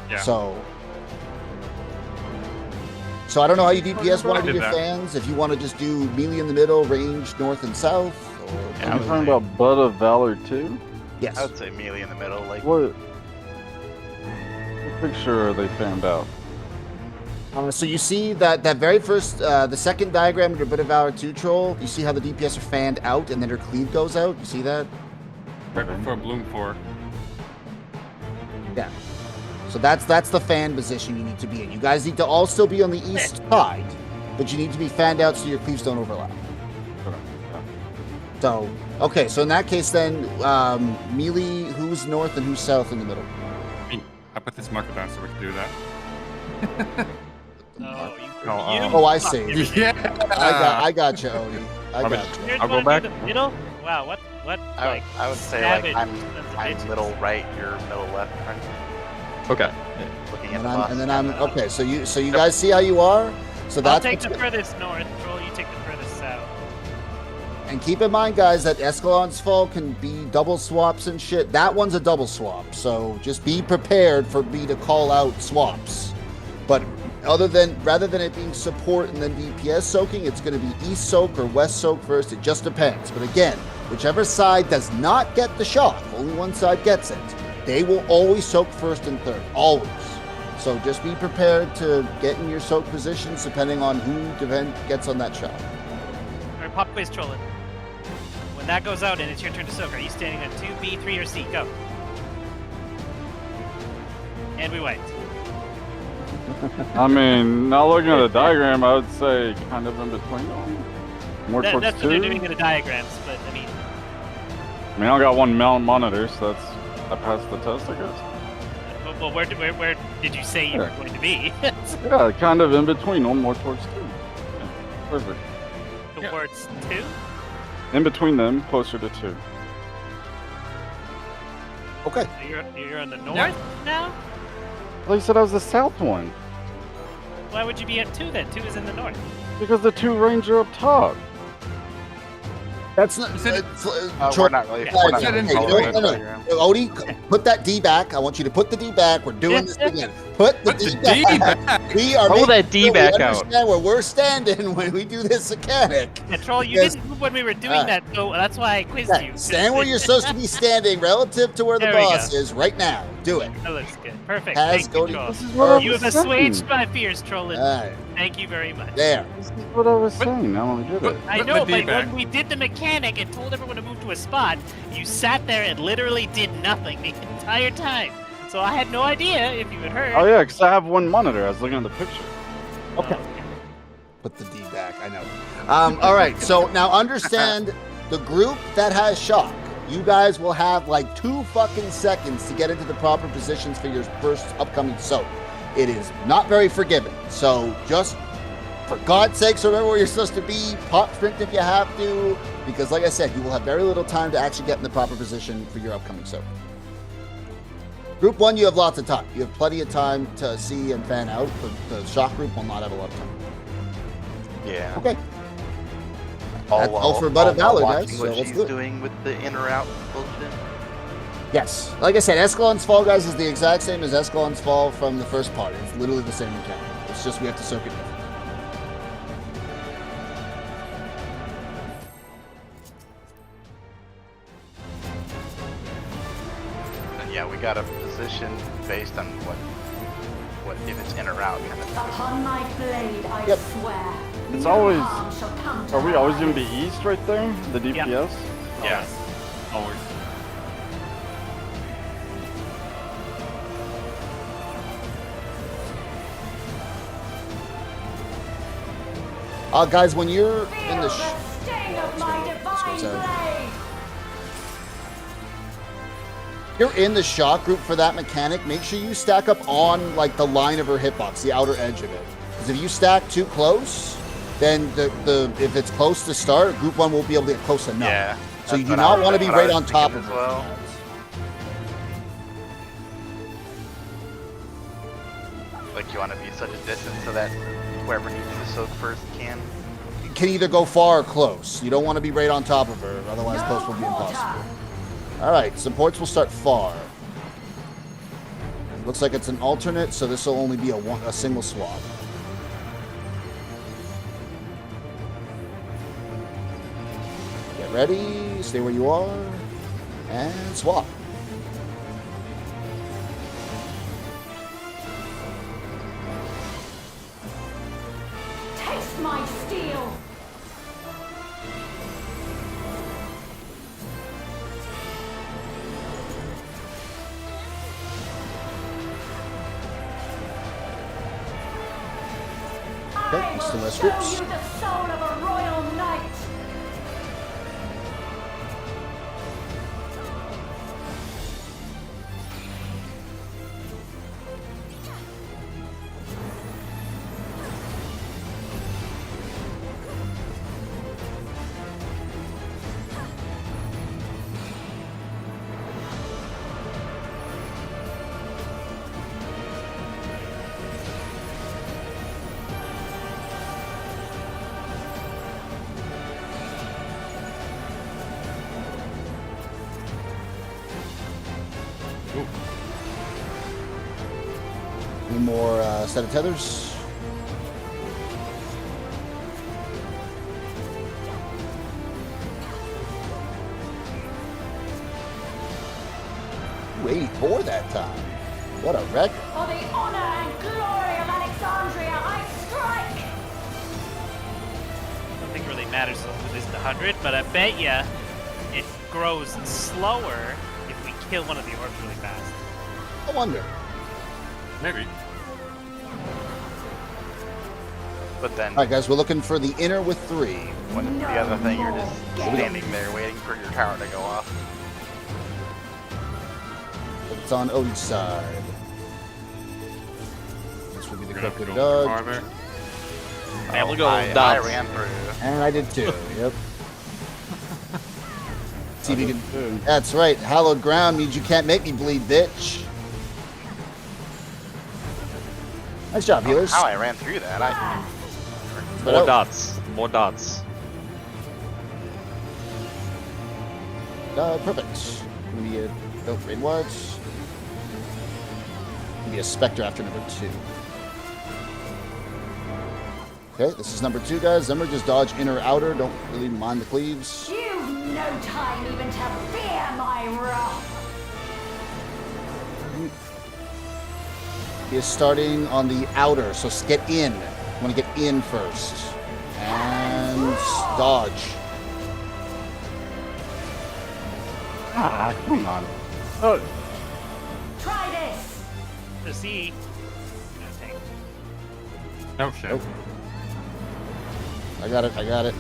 Yeah. So I don't know how you DPS want to do did your that. fans. If you want to just do melee in the middle, range north and south. Or Are you talking about Blood of Valor 2? yes. I would say melee in the middle. Like, What picture are they fanned out? So you see that very first, the second diagram of your Bit of Valor 2 troll. You see how the DPS are fanned out and then her cleave goes out. You see that? Right before Bloom 4. Yeah. So that's the fan position you need to be in. You guys need to all still be on the east side, but you need to be fanned out so your cleaves don't overlap. So, okay, so in that case then, melee, who's north and who's south in the middle? I put this marker down so we can do that. Oh, I see. Yeah. I got you, Odie. I got you. You're I'll go going back. to the middle? Wow, what, I would say like I'm middle right, you're middle left. Right? Okay. Looking at And then I'm okay. So you guys see how you are. So I'll that's take the what's- furthest north, Troll, you take the furthest south. and keep in mind, guys, that Escalon's Fall can be double swaps and shit. That one's a double swap, so just be prepared for me to call out swaps. But rather than it being support and then DPS soaking, it's going to be east soak or west soak first. It just depends. But again, whichever side does not get the shock, only one side gets it. They will always soak first and third, always. So just be prepared to get in your soak positions depending on who gets on that shot. Alright, pop quiz trolling. When that goes out and it's your turn to soak, are you standing on 2, B, 3, or C? Go. And we wait. I mean, not looking at the diagram, I would say kind of in between them. More towards That's 2. what they're doing in the diagrams, but I mean, I mean, I got one monitor, so I passed the test, I guess. well, where did you say you were Yeah. going to be? Yeah, kind of in between them, more towards 2. Yeah, perfect. Towards 2? In between them, closer to 2. Okay. So you're on the north now? Well, you said I was the south one. Why would you be at 2 then? 2 is in the north. Because the 2 ranger up top. That's not. We're not really. Hey, We're not hey, really hey, following no. the diagram. Odie, put that D back. I want you to put the D back. We're doing this again. Put the D back. We are Pull making that D sure back we out. understand where we're standing when we do this mechanic. Yeah, Troll, you Yes. didn't move when we were doing Alright. that, so that's why I quizzed you. Stand where you're supposed to be standing relative to where the There we boss go. is right now. Do it. That looks good. Perfect. Has Thank you, Cody- Troll. This is what I You was have saying. assuaged my fears, Trollin. Alright, Thank you very much. there. This is what I was saying. I don't get it. I Put know, the D but back. when we did the mechanic and told everyone to move to a spot, you sat there and literally did nothing the entire time. So I had no idea if you had heard. Oh yeah, because I have one monitor. I was looking at the picture. Okay. Put the D back. I know. All right. So now understand the group that has shock. You guys will have like 2 fucking seconds to get into the proper positions for your first upcoming soak. It is not very forgiving. So just for God's sakes, remember where you're supposed to be. Pop sprint if you have to, because like I said, you will have very little time to actually get in the proper position for your upcoming soak. Group 1, you have lots of time. You have plenty of time to see and fan out, but the shock group will not have a lot of time. Yeah. Okay. That's all for Blood of Valor, guys, so What let's she's do it. doing with the in or out bullshit. Yes. Like I said, Escalon's Fall, guys, is the exact same as Escalon's Fall from the first part. It's literally the same mechanic. It's just we have to soak it different. And yeah, we got a position based on what if it's in or out kind of thing. Upon my blade, I Yep. swear. It's no always- harm shall come to Are we her. always going to be east right there? The DPS? Yeah. Always. Guys, when you're Feel in the... the sting of my divine blade. You're in the shock group for that mechanic, make sure you stack up on like the line of her hitbox, the outer edge of it. Because if you stack too close, then if it's close to start, group 1 won't be able to get close enough. Yeah. So you that's do what not I want to was- be what I right was on top thinking of as her. well. Like you want to be such a distance so that whoever needs to soak first can. can either go far or close. You don't want to be right on top of her, otherwise No close will be quarter. impossible. All right, supports will start far. Looks like it's an alternate, so this will only be a single swap. Get ready, stay where you are, and swap. Taste my steel. Okay, I still will has show scripts. you the soul of a royal knight. One more set of tethers. Ooh, 84 that time. What a record. For the honor and glory of Alexandria, I strike. I don't think it really matters if it's 100, but I bet ya it grows slower if we kill one of the orbs really fast. I wonder. Maybe. But then, All right, guys, we're looking for the inner with 3. when the other thing, you're just standing there waiting for your tower to go off. It's on Odie's side. This would be the We're gonna quick have to good go dodge. farther. Man, look at all I those dots. ran through. And I did too. Yep. See if you can. That's right. Hallowed ground means you can't make me bleed, bitch. Nice job, healers. How I ran through that? But More oh, dots. More dots. Perfect. Gonna be a raid watch. Gonna be a specter after number 2. Okay, this is number 2, guys. Remember, just dodge inner outer. Don't really mind the cleaves. You've no time even to fear my wrath. He is starting on the outer, so get in. You want to get in first. And dodge. Ah, come on. Try this. To see. Oh shit. Nope. I got it.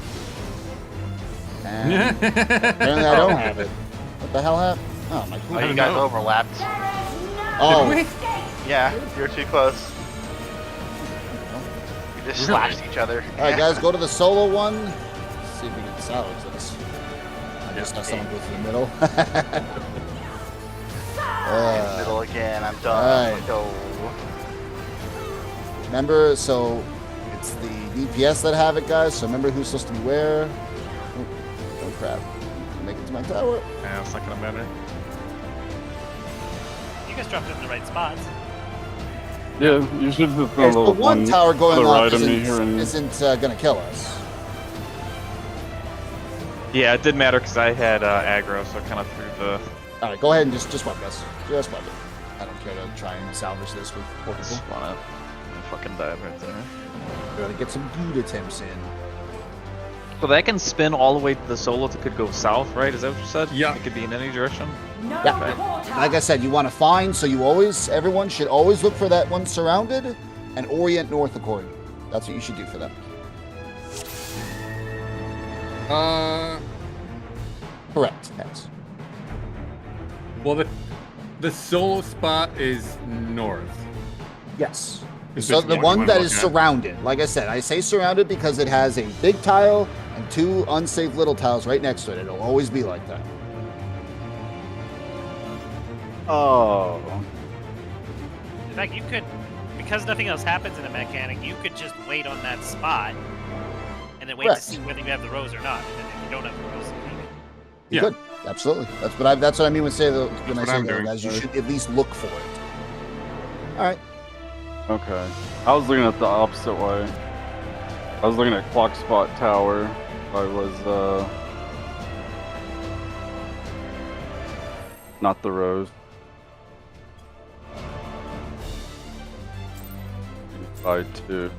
And apparently I don't have it. What the hell happened? Oh, my Oh, I you don't guys know. overlapped. There is no Oh. escape. Yeah, you're too close. You just Really? slashed each other. Alright, guys, go to the solo one. Let's see if we can salvage this. I just have someone go through the middle. Middle again. I'm done. Alright. Let's go. Remember, so it's the DPS that have it, guys. So remember who's supposed to be where. Oh crap. Make it to my tower. Yeah, it's not gonna matter. You guys dropped it in the right spots. Yeah, you should just go There's the one tower going to the off right of me here and isn't gonna kill us. Yeah, it did matter because I had aggro, so I kind of threw the. Alright, go ahead and just wipe this. Just wipe it. I don't care to try and salvage this with four people. Spawn up. Fucking dive right there. We gotta get some good attempts in. So that can spin all the way to the solo that could go south, right? Is that what you said? Yeah. It could be in any direction. No Yeah. quarter. Like I said, you want to find, so everyone should always look for that one surrounded and orient north accordingly. That's what you should do for them. Correct. Yes. Well, the solo spot is north. Yes. Is So this the what you one wanna that look is at? surrounded, like I said, I say surrounded because it has a big tile and 2 unsafe little tiles right next to it. It'll always be like that. Oh. In fact, you could, because nothing else happens in a mechanic, you could just wait on that spot and then wait Correct. to see whether you have the rose or not. And then if you don't have the rose, you leave it. You Yeah. could. Absolutely. That's what I mean when what I say I'm though, doing. guys. You should at least look for it. All right. Okay. I was looking at the opposite way. I was looking at Clock Spot Tower. I was, not the rose. By 2.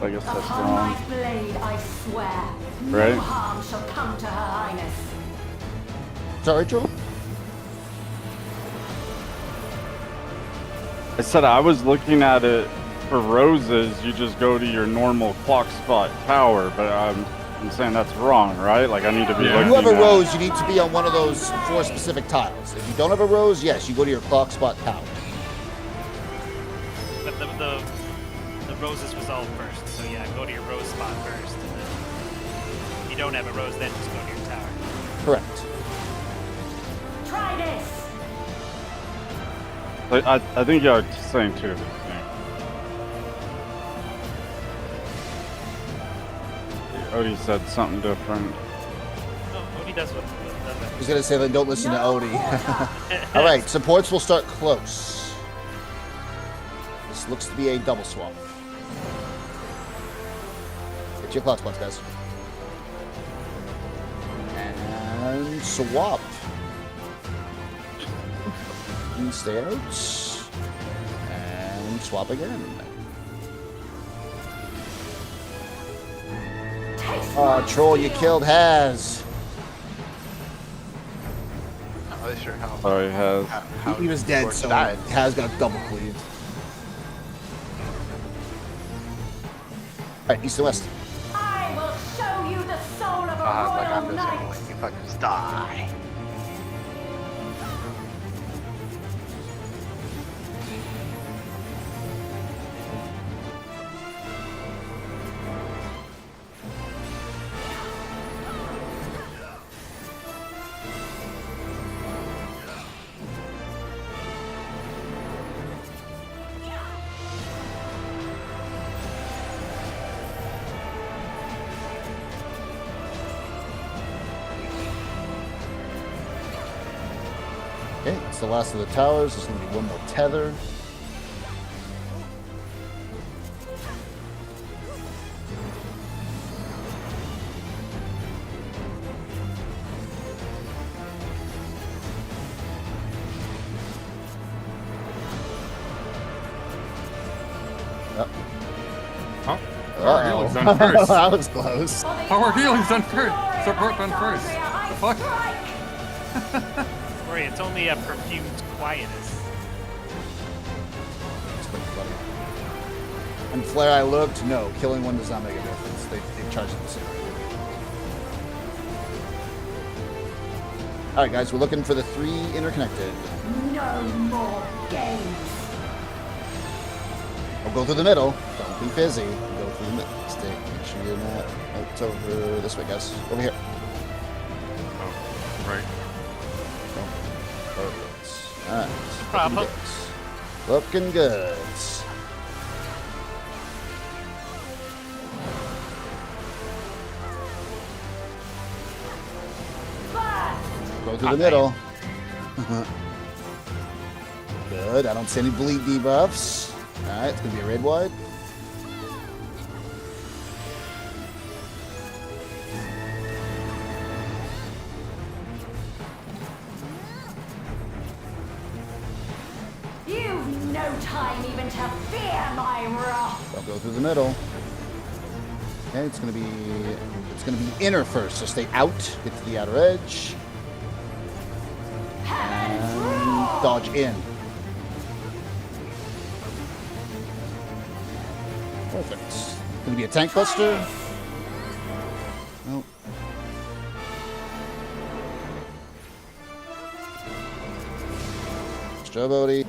I guess that's Upon wrong. my blade, I swear, Right. no harm shall come to Her Highness. Sorry, Joel. I said I was looking at it for roses. You just go to your normal Clock Spot Tower, but I'm saying that's wrong, right? Like I need to be Yeah. If looking you have a at... rose, you need to be on one of those 4 specific tiles. If you don't have a rose, yes, you go to your clock spot tower. But the roses was all first, so yeah, go to your rose spot first, and then if you don't have a rose, then just go to your tower. Correct. Try this. I think you're saying 2. Odie said something different. No, Odie does what does I was gonna say then don't listen to Odie. All right, supports will start close. This looks to be a double swap. Get your clock spots, guys. And swap. And stay out. And swap again. Troll, you killed Haz. Not really sure how. Sorry, has. how He was dead, George so died. Haz got double cleaved. Alright, east and west. I will show you the soul of a Like I'm royal just gonna knight. let you fuckers die. Okay, it's the last of the towers. There's going to be one more tether. Yep. Oh, power healing's done Uh-oh. first. That was close. Power healing's done first. Support done first. The fuck? Worry, it's only a perfumed quietness. It's pretty funny. And Flare, I looked. No, killing one does not make a difference. They charge it the same. All right, guys, we're looking for the 3 interconnected. No more games. I'll go through the middle. Don't be busy. Go through the middle. Stay. Make sure you're not. Oh, it's over this way, guys. Over here. Oh, right. Perfect. All right. Problem. Looking good. Go through the middle. Good. I don't see any bleed debuffs. All right, it's gonna be a red wide. You've no time even to fear my wrath. I'll go through the middle. Okay, it's gonna be inner first. So stay out. Get to the outer edge. And dodge in. Perfect. Gonna be a tank buster. Nope. Strawbody.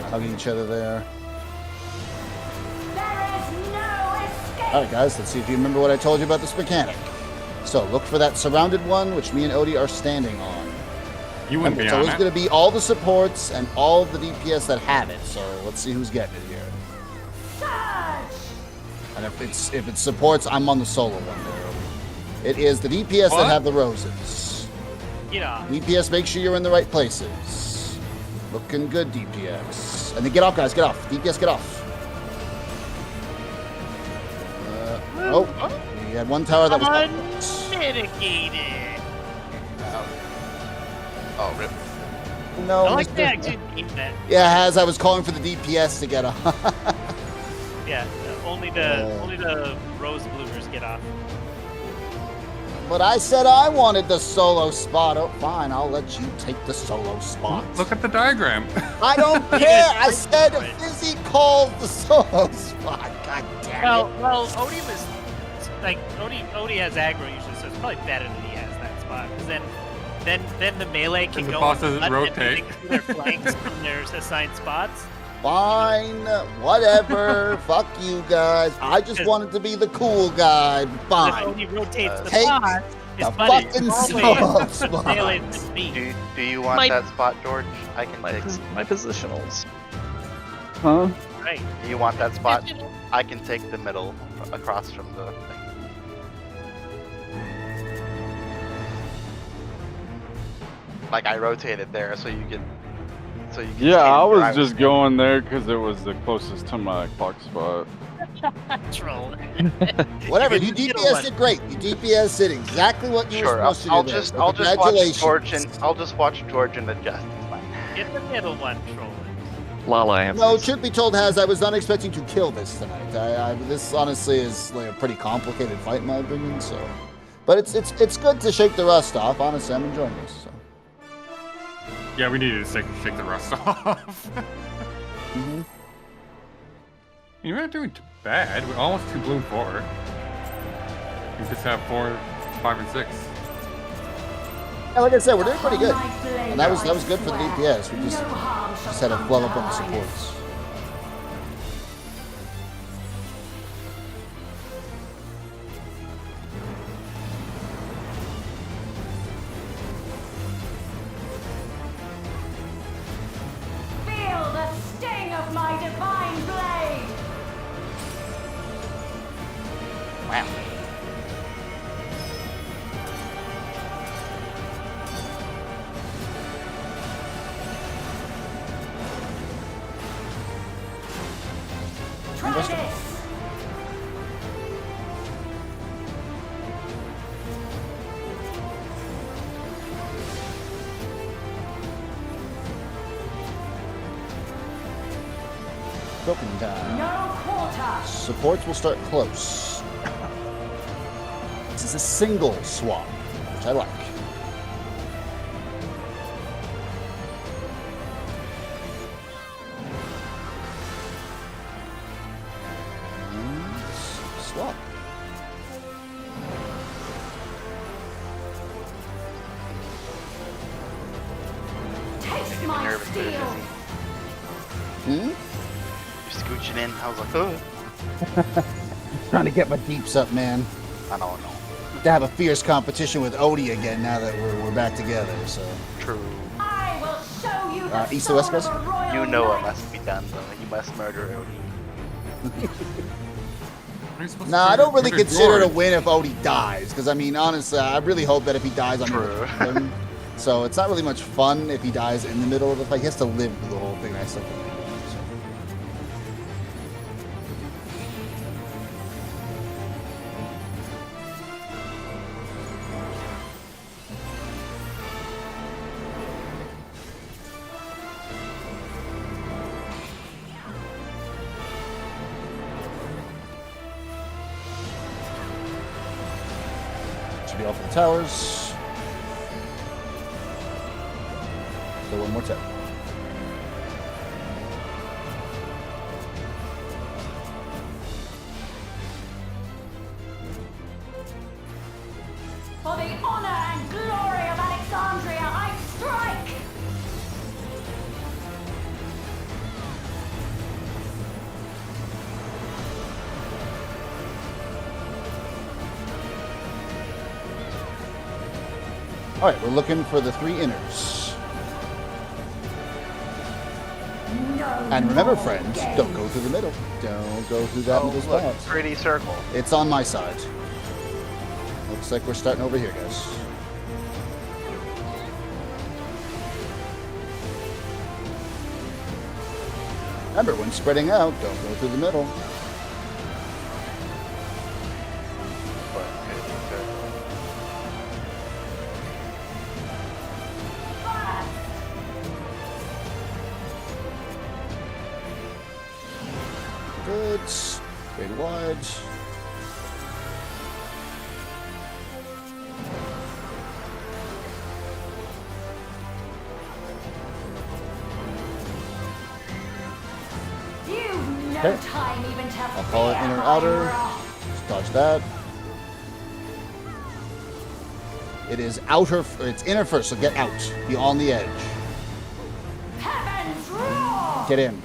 Hugging each other there. Alright guys, let's see if you remember what I told you about this mechanic. So look for that surrounded one, which me and Odie are standing on. You wouldn't be It's on always it. going to be all the supports and all of the DPS that have it. So let's see who's getting it here. And if it supports, I'm on the solo one there. It is the DPS that have the roses. Get off. DPS, make sure you're in the right places. Looking good, DPS. And then get off, guys. Get off. DPS, get off. We had one tower that was unmitigated. Oh, rip. No, I like Mr. the actually keep that. Yeah, as I was calling for the DPS to get off. Yeah, only the rose bloomers get off. But I said I wanted the solo spot. Oh, fine, I'll let you take the solo spot. Look at the diagram. I don't care. I said Fizzy called the solo spot. God damn it. Well, Odie was like Odie has aggro usually, so it's probably better that he has that spot. Because then the melee can And the go boss and doesn't rotate. their flanks from their assigned spots. Fine, whatever. Fuck you guys. I just wanted to be the cool guy. If Fine. Odie rotates the Take spot, his the buddy fucking always solo spot. melee's with me. Do you want My- that spot, George? I can My, take. my positionals. Huh? Right. Do you want that spot? I can take the middle across from the thing. Like I rotated there, so you can. Yeah, I stand where was just going there because it was the closest to my clock spot. Troll. Whatever. You You did the middle DPS one. did great. You DPS did exactly what you Sure, were supposed to do. I'll there, just so I'll just watch congratulations. George and I'll just watch George and adjust. It's fine. Get the middle one, troll. Lala answers. No, truth be told, Has, I was not expecting to kill this tonight. This honestly is like a pretty complicated fight in my opinion. So, but it's good to shake the rust off. Honestly, I'm enjoying this. So. Yeah, we needed to shake the rust off. Mm-hmm. You're not doing too bad. We're almost 2 bloom 4. You just have 4, 5, and 6. Yeah, like I said, we're doing pretty good, On my blade and that was I good for the swear, DPS. We no just harm shall had to come flood to up on the her highness. supports. Feel the sting of my divine blade. Wow. Try this. Broken down. No quarter. Supports will start close. This is a single swap, which I like. And swap. Taste my Nervous there, steel. Fizzy. Hmm? You're scooching in. I was like, oh. Trying to get my deeps up, man. I don't know. To have a fierce competition with Odie again now that we're back together. So True. I will show you the East to west, soul guys? of a royal You know what knight. must be done, though. You must murder Odie. nah, I don't really Murder consider it a George. win if Odie dies, because I mean, honestly, I really hope that if he dies, I'm True. gonna kill him. So it's not really much fun if he dies in the middle of the fight. He has to live through the whole thing. I still think. So. Should be off the towers. So one more tap. For the honor and glory of Alexandria, I strike! All right, we're looking for the 3 inners. No And remember, friends, don't go through the middle. Don't go through that Oh, middle look, spot. pretty circle. It's on my side. Looks like we're starting over here, guys. Remember, when spreading out, don't go through the middle. But pretty circle. Good. Straight wide. You've no Okay. time even to I'll call it fear inner my outer. wrath. Just dodge that. It is outer. It's inner first, so get out. Be on the edge. Heavens roar! Get in.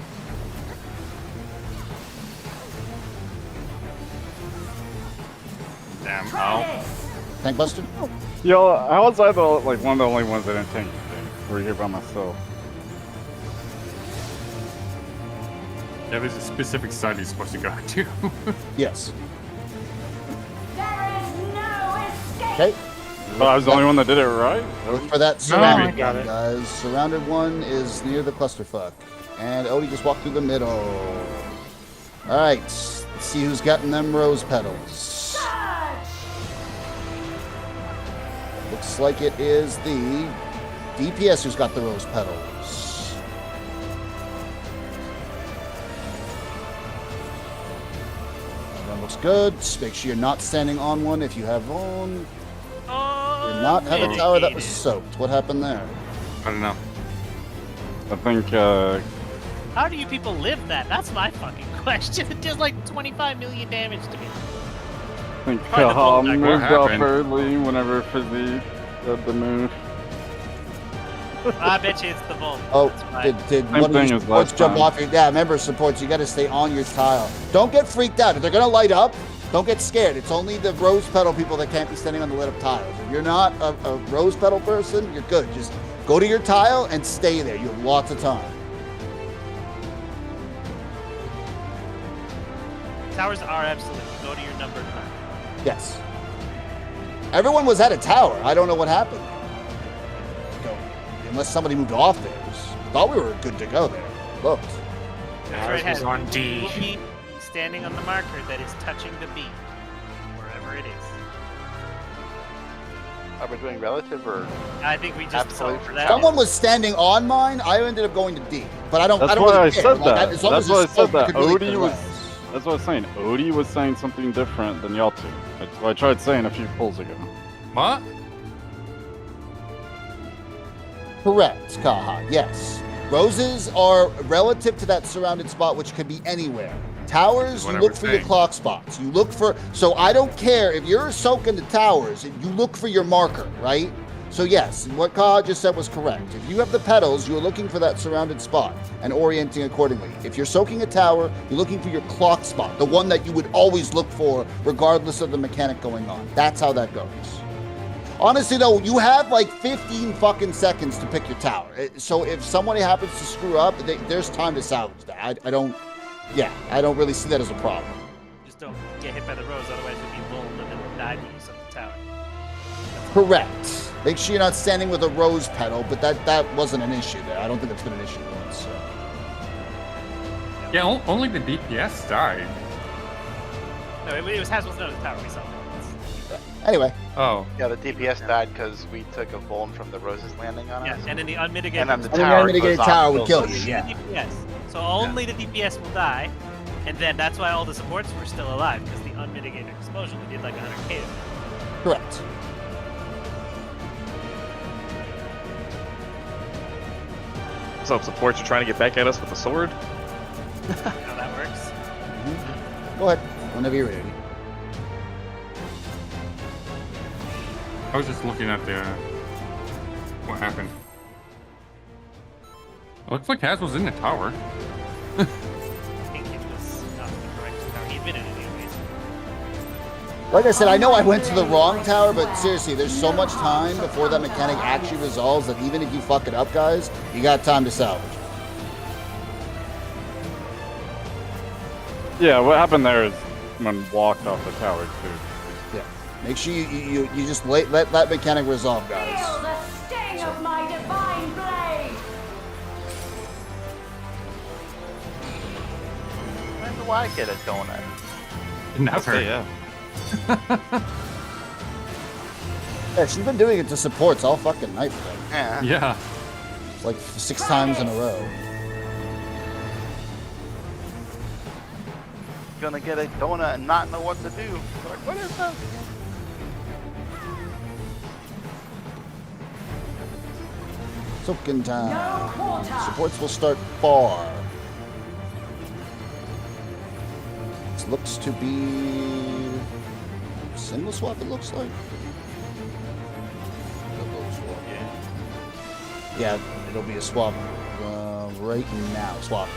Damn. Try Oh. this. Tank buster. Yo, how was I one of the only ones that didn't tank anything? We're here by myself. Yeah, there's a specific side you're supposed to go to. Yes. There is no escape. Okay. But I was the only one that did it right? Look for that I surrounded got one, it. guys. Surrounded one is near the clusterfuck. And Odie just walked through the middle. Alright. Let's see who's gotten them rose petals. Surge! Looks like it is the DPS who's got the rose petals. That looks good. Make sure you're not standing on one if you have one. Did not have a tower that was soaked. What happened there? I don't know. I think, How do you people live that? That's my fucking question. It does like 25 million damage to me. Hard to pull back. moved What off happened? early whenever Fizzy did the move. I bet you it's the Volt. Oh, That's why. did Same one of thing your as supports last jump time. off your... Yeah, remember, supports, you got to stay on your tile. Don't get freaked out. If they're going to light up, don't get scared. It's only the rose petal people that can't be standing on the lit up tiles. If you're not a rose petal person, you're good. Just go to your tile and stay there. You have lots of time. Towers are absolute. Go to your numbered mark. Yes. Everyone was at a tower. I don't know what happened. Go. Unless somebody moved off theirs. Thought we were good to go there. Looked. Ours was on D. Will be standing on the marker that is touching the B, wherever it is. Are we doing relative or I think we just absolute solved for that. Someone was standing on mine. I ended up going to D. But I don't. That's I don't why really I care. said Like, that. as long That's as why I it's said soaked, that. could really Odie care was. less. That's what I was saying. Odie was saying something different than y'all two. That's what I tried saying a few polls ago. What? Correct, Kaha. Yes. Roses are relative to that surrounded spot, which could be anywhere. Towers, What you I look was for your saying. clock spots. You look for. So I don't care if you're soaking the towers. You look for your marker, right? So yes, what Kaha just said was correct. If you have the petals, you're looking for that surrounded spot and orienting accordingly. If you're soaking a tower, you're looking for your clock spot, the one that you would always look for, regardless of the mechanic going on. That's how that goes. Honestly, though, you have like 15 fucking seconds to pick your tower. So if somebody happens to screw up, there's time to salvage that. I don't really see that as a problem. Just don't get hit by the rose, otherwise you'll be lulled and then die when you set the tower. Correct. Make sure you're not standing with a rose petal, but that wasn't an issue there. I don't think it's been an issue once. So. Yeah, only the DPS died. No, it was Haswell's nose tower we saw. Anyway, Oh. yeah? The DPS died because we took a vuln from the roses landing on Yeah, us. and then the unmitigated. And then the and the tower unmitigated goes tower off would kill still. you. Yeah. DPS. So only the DPS will die, and then that's why all the supports were still alive, because the unmitigated explosion, we did like 100k of it. Correct. What's up, supports? You're trying to get back at us with a sword? How that works. Go ahead. Whenever you're ready. I was just looking at the what happened. It looks like Haz was in the tower. I think it was not the correct tower. He'd been in it anyways. Like I said, I know I went to the wrong tower, but seriously, there's so much time before that mechanic actually resolves that even if you fuck it up, guys, you got time to salvage. Yeah, what happened there is someone walked off the tower too. Yeah. Make sure you just let that mechanic resolve, Feel guys. the sting of my divine blade! When do I get a donut? Never. Yeah. Yeah, she's been doing it to supports all fucking night for them. Yeah. Yeah. Like 6 times in a row. Gonna get a donut and not know what to do. Like, what is that? Token time. No quarter. Supports will start far. This looks to be symbol swap. It looks like. Symbol swap. Yeah, it'll be a swap right now. Swap,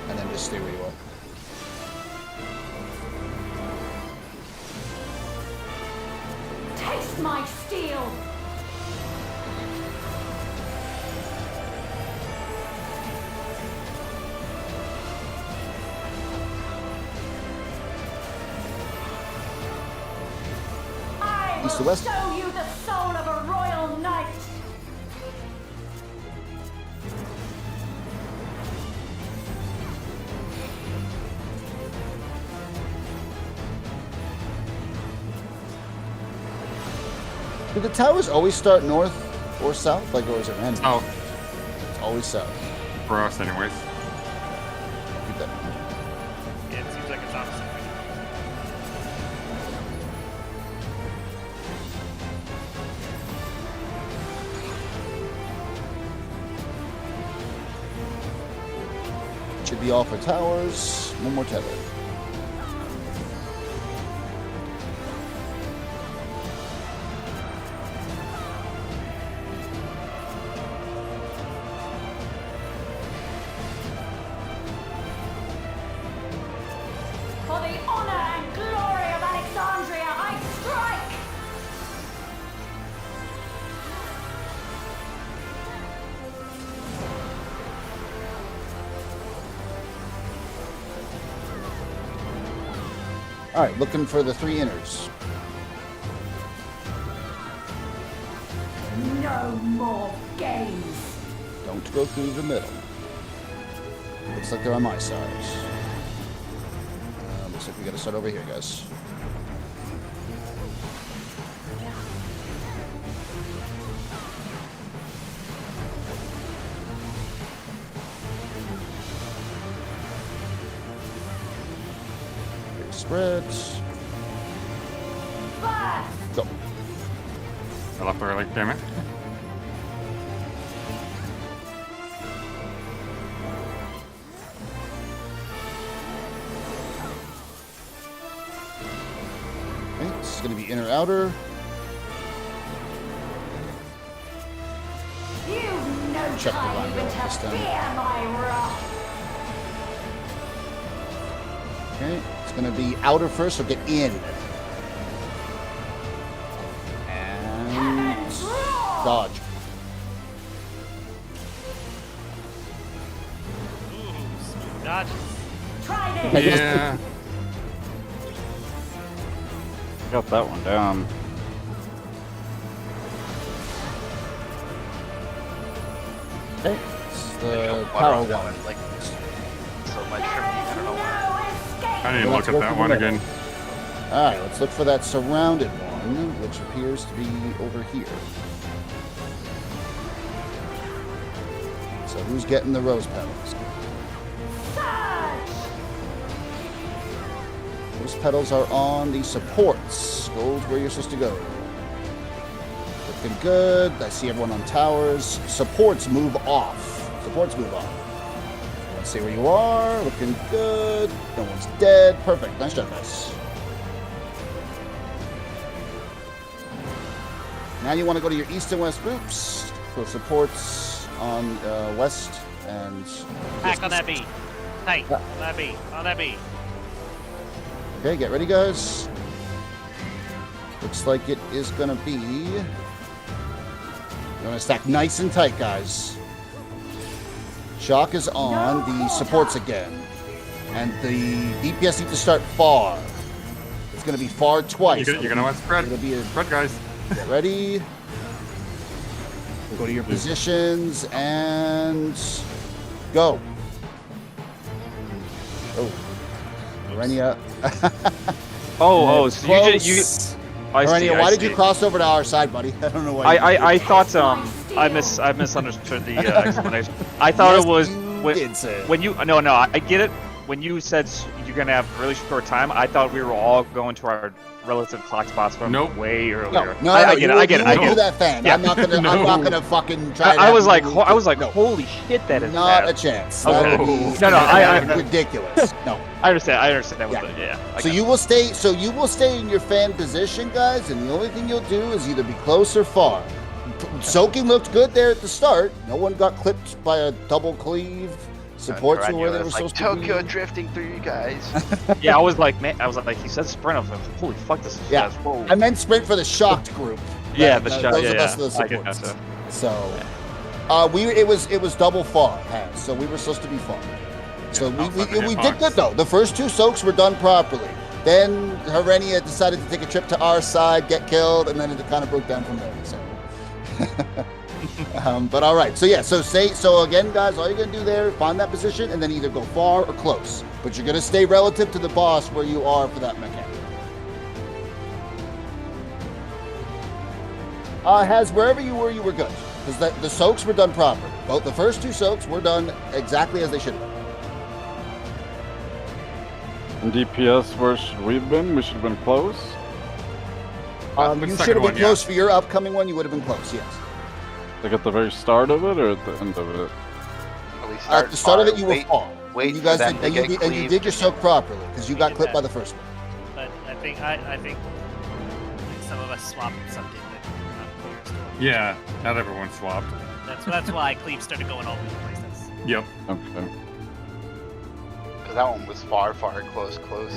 and then just stay where you are. Taste my steel! I East to will west. show you the soul of a royal knight! Do the towers always start north or south? Like, or is it random? Oh, It's always south. for us, anyways. Keep that in mind. Yeah, it seems like it's opposite. Should be all for towers. One more tether. For the honor and glory of Alexandria, I strike! All right, looking for the 3 inners. No more games! Don't go through the middle. Looks like they're on my side. Looks like we gotta start over here, guys. Okay, spread. Burst! Go. I left early, damn it. Okay, this is gonna be inner outer. You've no Check the time line even roll to this time. fear my wrath! Okay, it's gonna be outer first, so get in. And Cannons roar! dodge. Ooh, smooth dodges. Try this! Yeah. Got that one down. Okay, it's Like the a power water one. Like so much There for me. I is don't know why. no escape! I need to Let's look go at that for the one middle. again. Alright, let's look for that surrounded one, which appears to be over here. So who's getting the rose petals? Surge! Those petals are on the supports. Gold where you're supposed to go. Looking good. I see everyone on towers. Supports move off. Supports move off. Let's see where you are. Looking good. No one's dead. Perfect. Nice job, guys. Now you want to go to your east and west groups for supports on west and Back on that B. Tight. On that B. On that B. Okay, get ready, guys. Looks like it is gonna be. You're gonna stack nice and tight, guys. Shock is on the supports again. And the DPS need to start far. It's going to be far twice. You're gonna want spread. It'll be a, Spread, guys. get ready. Go to your positions and go. Oh, Renia. So you just I see, Renia, I why did you see. cross over to our side, buddy? I don't know why. I thought I misunderstood the explanation. I thought Yes, it was you did, sir. when you no I get it. When you said you're gonna have really short time, I thought we were all going to our relative clock spots from Nope. way earlier. No, I get it. I get it. I You get do it. that, fan. Yeah. I'm not gonna. No. I'm not gonna fucking try. to I have was you like, believe it. No. holy shit, that is Not bad. a chance. Okay. That would be No, I ridiculous. No. I understand that. Yeah. I So got you will stay. So you will stay in your fan position, guys, and the only thing you'll do is either be close or far. Soaking looked good there at the start. No one got clipped by a double cleave. Supports were where they were supposed to be. Tokyo drifting through you guys. Yeah, I was like, he said sprint. I was like, holy fuck, this is Yeah. fast. Whoa. I meant sprint for the shocked group. Yeah, Those yeah, are yeah. best of the I get that, supports. so. So, it was double far pass, so we were supposed to be far. So Yeah, we did good though. The first two soaks were done properly. Then Herenia decided to take a trip to our side, get killed, and then it kind of broke down from there. So. But all right, so again, guys, all you're gonna do there, find that position, and then either go far or close. But you're gonna stay relative to the boss where you are for that mechanic. Has wherever you were good, because the soaks were done properly. Both the first two soaks were done exactly as they should have been. And DPS, where should we have been? We should have been close. The You second should have been one, close for your upcoming one. You would have been close, yes. Like at the very start of it or at the end of it? At the start of it, you were wait, far. Wait you for guys them did, to and, get you did, and you cleaved. did your soak properly because you We got did clipped by that. the first one. But I think some of us swapped something that not clear as well. Yeah, not everyone swapped. That's why Cleve started going all over the places. Yep. Okay. Because that one was far, close.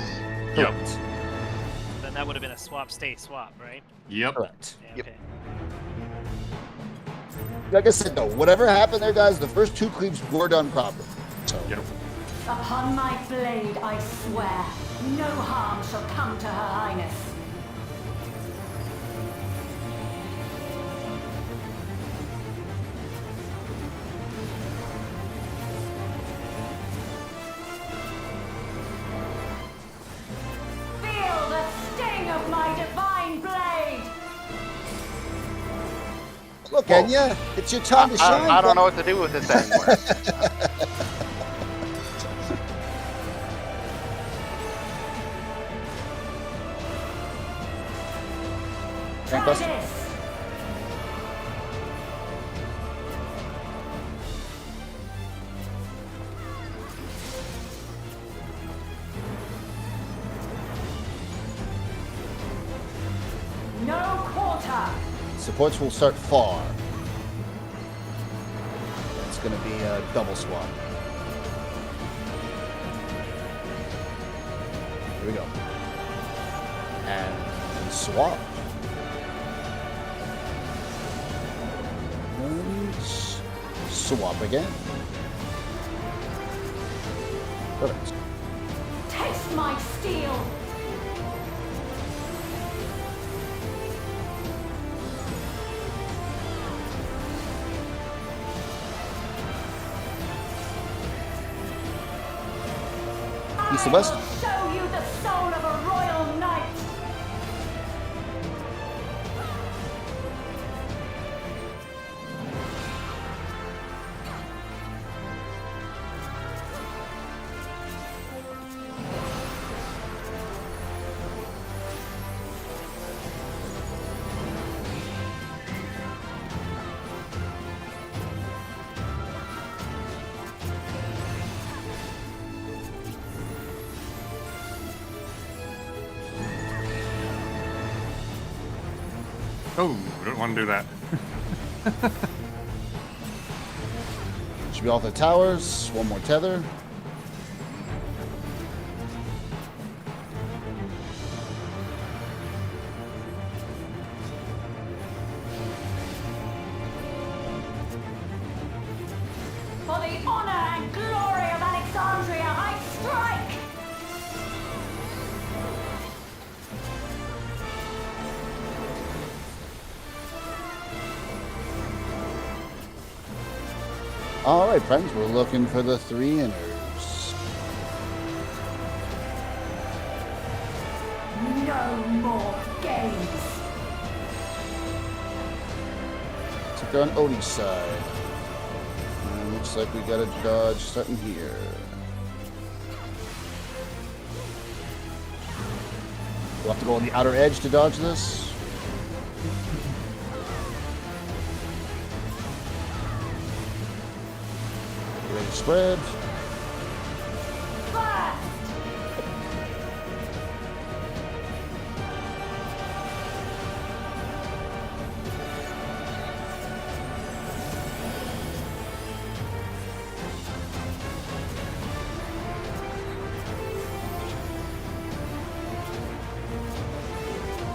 Yep. Then that would have been a swap, stay, swap, right? Yep. Correct. Yeah, Yep. okay. Like I said, though, whatever happened there, guys, the first two cleaves were done properly. So. Yep. Upon my blade, I swear, no harm shall come to Her Highness. Feel the sting of my divine blade! Look, Enya, it's your time to shine. I don't know what to do with this anymore. Try Plus- this! No quarter! Supports will start far. It's going to be a double swap. Here we go. And swap. And swap again. Perfect. Taste my steel! East to west. I will show you the soul of a royal knight! Oh, don't want to do that. Should be off the towers. One more tether. For the honor and glory of Alexandria, I strike! All right, friends, we're looking for the 3 inners. No more games. So they're on Odie's side. And looks like we got a dodge starting here. We'll have to go on the outer edge to dodge this. Ready to spread.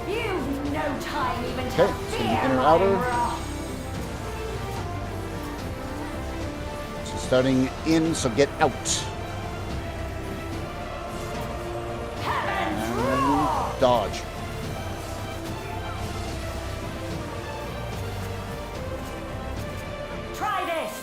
You've no time even to Okay, so the fear inner my outer. wrath. So starting in, so get out. Heavens And roar! dodge. Try this.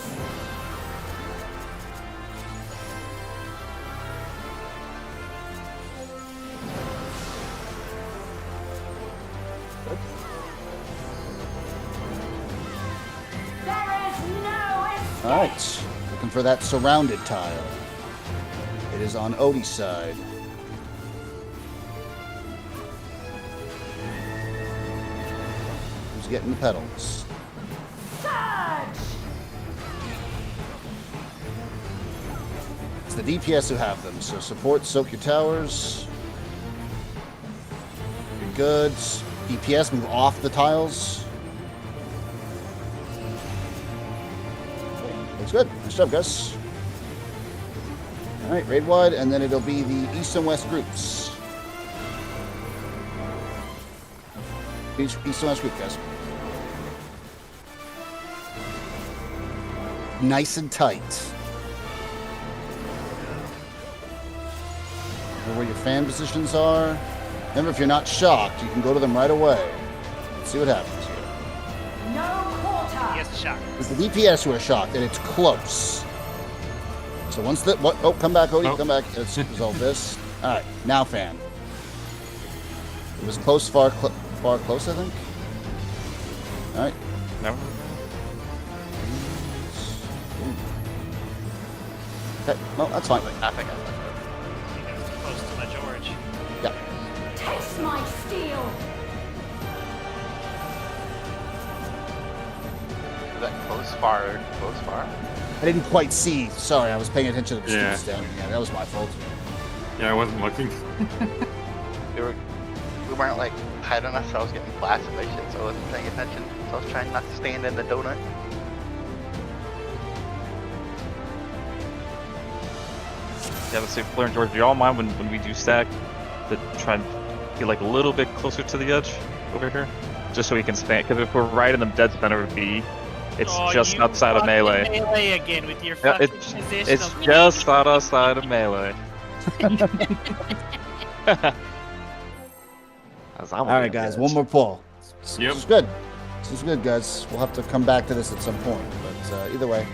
There is no escape. All right, looking for that surrounded tile. It is on Odie's side. Who's getting the pedals? Surge. It's the DPS who have them, so support, soak your towers. You're good. DPS, move off the tiles. Looks good. Nice job, guys. Alright, raid wide, and then it'll be the east and west groups. East and west group, guys. Nice and tight. Know where your fan positions are. Remember, if you're not shocked, you can go to them right away. Let's see what happens here. No quarter. Yes, shock. It's the DPS who are shocked, and it's close. So once the... What? Oh, come back, Odie, Oh. come back. Let's resolve this. All right, now fan. It was close, far close, I think. All right. No. Okay, well, that's fine. I think I It was close to my George. Yeah. Taste my steel. Is that close, far, close, far? I didn't quite see. Sorry, I was paying attention to the Yeah. students down here. That was my fault. Yeah, I wasn't looking. We weren't like tight enough, so I was getting blasted by shit, so I wasn't paying attention. So I was trying not to stand in the donut. Yeah, let's say Fleur and George, do y'all mind when we do stack to try and get like a little bit closer to the edge over here? Just so we can stand, because if we're right in the dead center of B, it's Oh, just you outside of fucking melee. Melee again with your Yeah, fucking it's positional. just outside of melee. All right, guys, one more pull. Yep. This is good. This is good, guys. We'll have to come back to this at some point, but either way,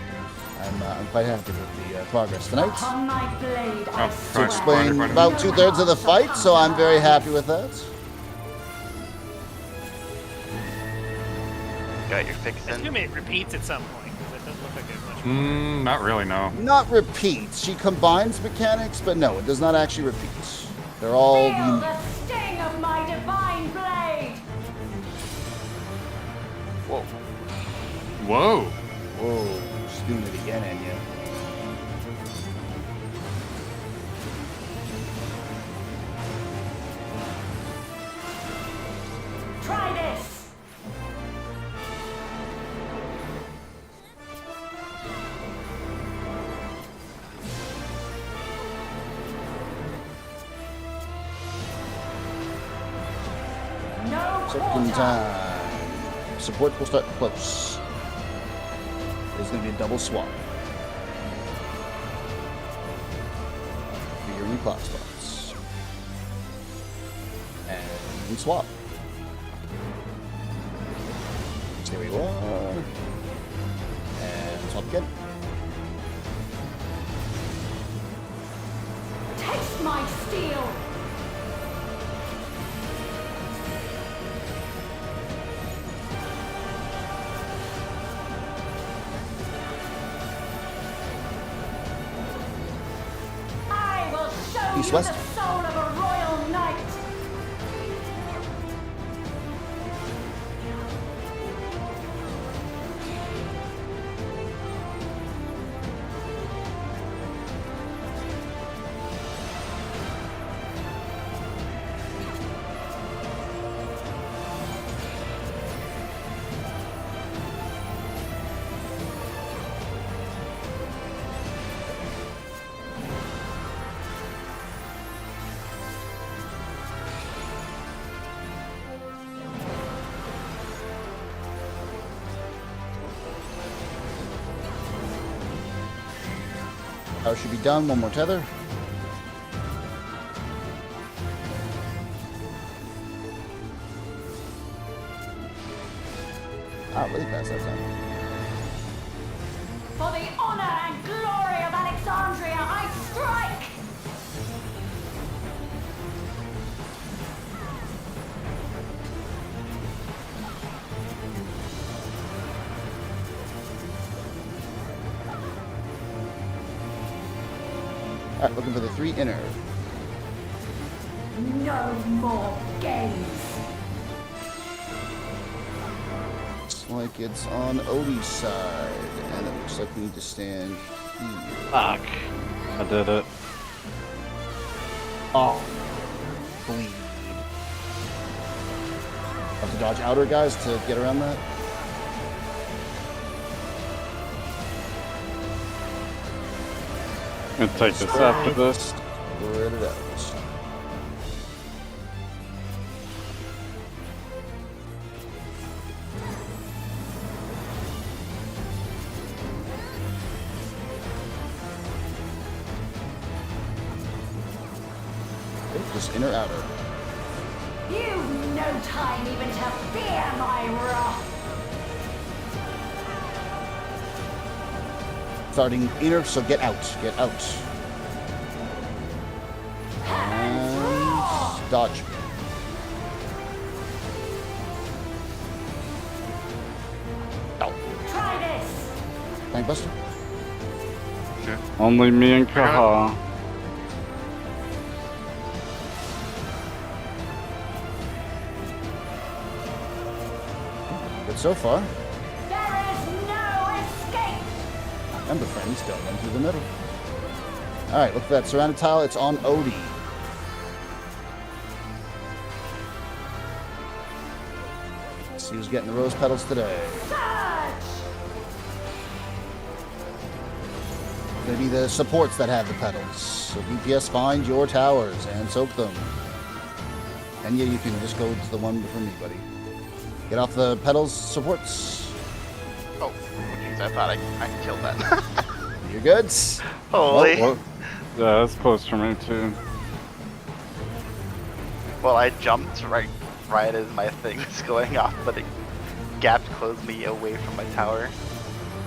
I'm quite happy with the progress tonight. Upon my blade, I Oh, swear. To explain Fine. about 2/3 of the fight, so I'm very happy with that. Got your I fixin'. assume it repeats at some point because it doesn't look like there's much. Not really, no. Not repeats. She combines mechanics, but no, it does not actually repeat. They're all Feel unique. the sting of my divine blade. Whoa. Whoa. Whoa, she's doing it again, Anya. Try this. No Second quarter. time. Support will start close. There's going to be a double swap. For your new clock spots. And swap. There we are. And swap again. East-west. The soul of a royal knight. Tower should be done. One more tether. Really fast that time. For the honor and glory of Alexandria, I strike! Alright, looking for the 3 inner. No more games. Looks like it's on Odie's side, and it looks like we need to stand here. Fuck. I did it. Oh. Bleed. Have to dodge outer guys to get around that. I'm gonna take this after this. Spread it out. Just inner outer. You've no time even to fear my wrath. Starting inner, so get out. Get out. And dodge. Ow. Try this. Tank buster. Okay. Only me and Kaha. Good so far. There is no escape. Remember, friends, don't run through the middle. Alright, look for that surrounded tile. It's on Odie. Let's see who's getting the rose petals today. Gonna be the supports that have the petals. So DPS, find your towers and soak them. And yeah, you can just go to the one before me, buddy. Get off the petals, supports. Oh, jeez, I thought I killed that. You're good. Holy. Oh, yeah, that's close for me too. Well, I jumped right as my thing was going off, but it gapped closed me away from my tower.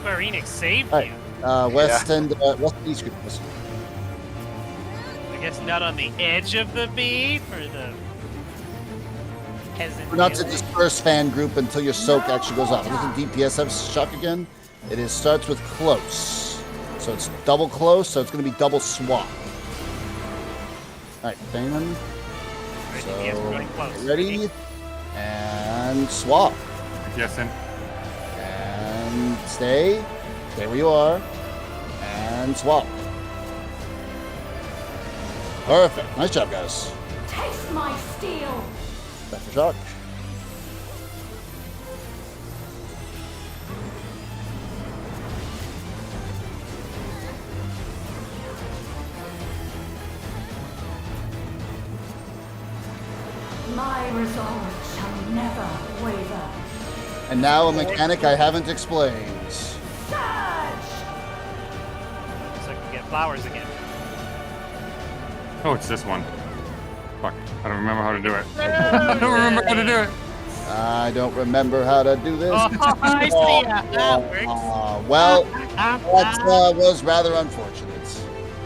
Marinix saved Alright, you. west and west and east group. I guess not on the edge of the beat for the peasant. We're not to melee. disperse fan group until your soak actually goes off. Look at DPS have shock again. It is starts with close. So it's double close, so it's going to be double swap. Alright, Damon. Right, So, DPS are really close. ready, and swap. Yes, in. And stay. Stay where you are. And swap. Perfect. Nice job, guys. Taste my steel. Back for shock. My resolve shall never waver. And now a mechanic I haven't explained. Surge! So I can get flowers again. Oh, it's this one. Fuck. I don't remember how to do it. I don't remember how to do it. I don't remember how to do this. Oh, I see ya. That works. Well, that was rather unfortunate.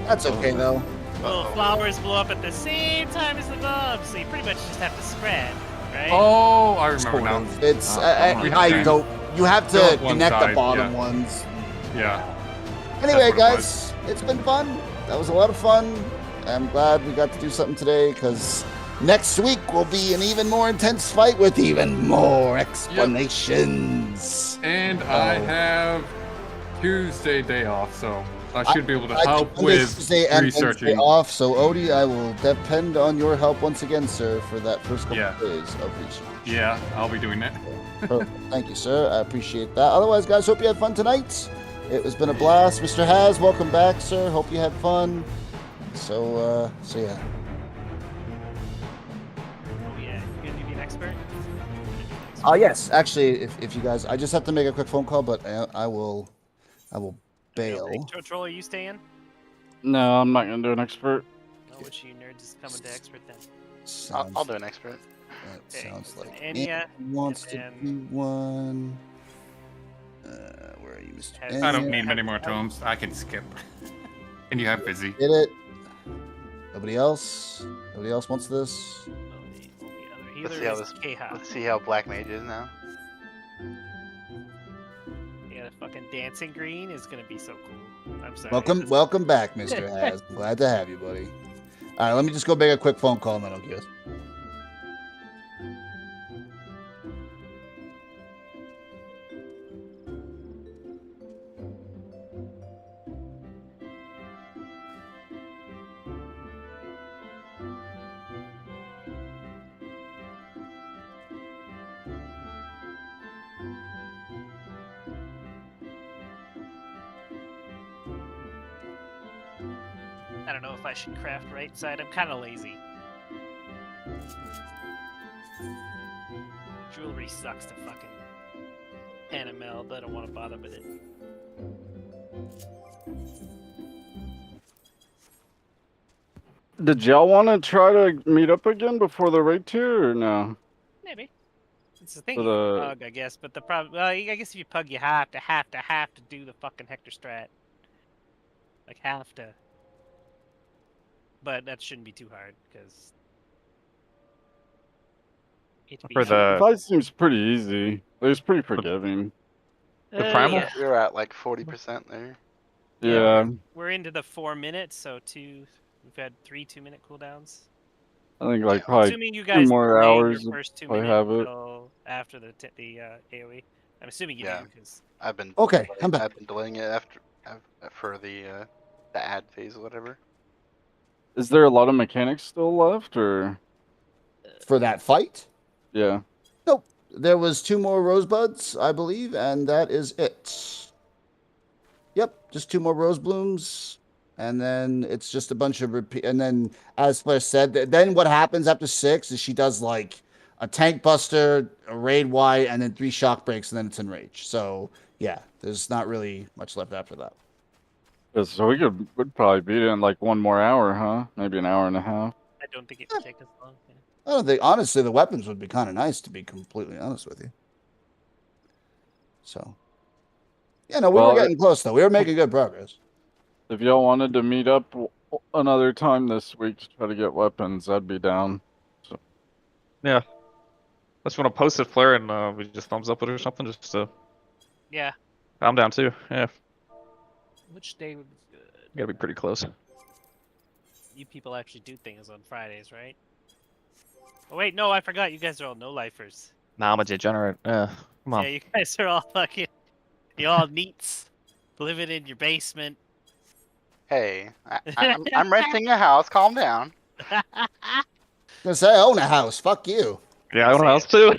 That's okay, though. Little flowers blow up at the same time as the bulbs, so you pretty much just have to spread, right? Oh, I remember now. It's, okay. I don't, you have to Go with one connect the side, bottom yeah. ones. Yeah. Anyway, That's what it guys, it's been fun. That was a lot of fun. I'm glad we got to do something today because next week will be an even more intense fight with even more explanations. And I have Tuesday day off, so I should be able to I help take Monday, with Tuesday, and Wednesday researching. off. So Odie, I will depend on your help once again, sir, for that first couple Yeah. of days of research. Yeah, I'll be doing that. Perfect. Thank you, sir. I appreciate that. Otherwise, guys, hope you had fun tonight. It has been a blast. Mr. Haz, welcome back, sir. Hope you had fun. So yeah. Oh yeah, you gonna be an expert? Yes. Actually, if you guys, I just have to make a quick phone call, but I will bail. Troll, are you staying? No, I'm not gonna do an expert. No, which you nerds is coming to expert then? I'll do an expert. That Okay, sounds like Anya, Anya wants and to then- do one. Where are you, Mr. I I don't Anya? need many more tomes. I can skip. And you have busy. Did it? Nobody else? Nobody else wants this? Oh, the other Let's healer see how is this. Keha. Let's see how Black Mage is now. Yeah, the fucking dancing green is gonna be so cool. I'm sorry. Welcome back, Mr. Haz. Glad to have you, buddy. All right, let me just go make a quick phone call and then I'll give. I don't know if I should craft right side. I'm kind of lazy. Jewelry sucks to fucking pan and meld. I don't want to bother with it. Did y'all want to try to meet up again before the raid tier or no? Maybe. It's the thing For you can the- pug, I guess. But the problem, well, I guess if you pug, you have to do the fucking Hector strat. Like have to. But that shouldn't be too hard because. For the Fight seems pretty easy. It was pretty forgiving. the primal? Yeah. You're at like 40% there. Yeah, We're into the 4 minutes, so we've had 3 2-minute cooldowns. I think like Yeah. probably Assuming you guys more delay hours your if first 2 I minutes have it. until after the AoE. I'm assuming you Yeah. do because I've been Okay, I'm back. I've been delaying it for the ad phase or whatever. Is there a lot of mechanics still left or? For that fight? Yeah. Nope. There was 2 more rosebuds, I believe, and that is it. Yep, just 2 more rose blooms, and then it's just a bunch of repeat. And then, as Flair said, then what happens after 6 is she does like a tank buster, a raid Y, and then 3 shock breaks, and then it's enrage. So yeah, there's not really much left after that. Yeah, so would probably beat it in like 1 more hour, huh? Maybe an hour and a half. I don't think it would take as long. Yeah. I don't think, honestly, the weapons would be kind of nice, to be completely honest with you. So, yeah, no, we were Well, getting close though. We were making good progress. If y'all wanted to meet up another time this week to try to get weapons, I'd be down. So Yeah. Unless you want to post it, Flare, and we just thumbs up it or something, just to. Yeah. I'm down too. Yeah. Which day would be good? Gotta be pretty close. You people actually do things on Fridays, right? Oh wait, no, I forgot. You guys are all no-lifers. Nah, I'm a degenerate. Come on. Yeah, you guys are all fucking. You all neats, living in your basement. Hey, I'm renting a house. Calm down. Gonna say I own a house. Fuck you. Yeah, I own a house too.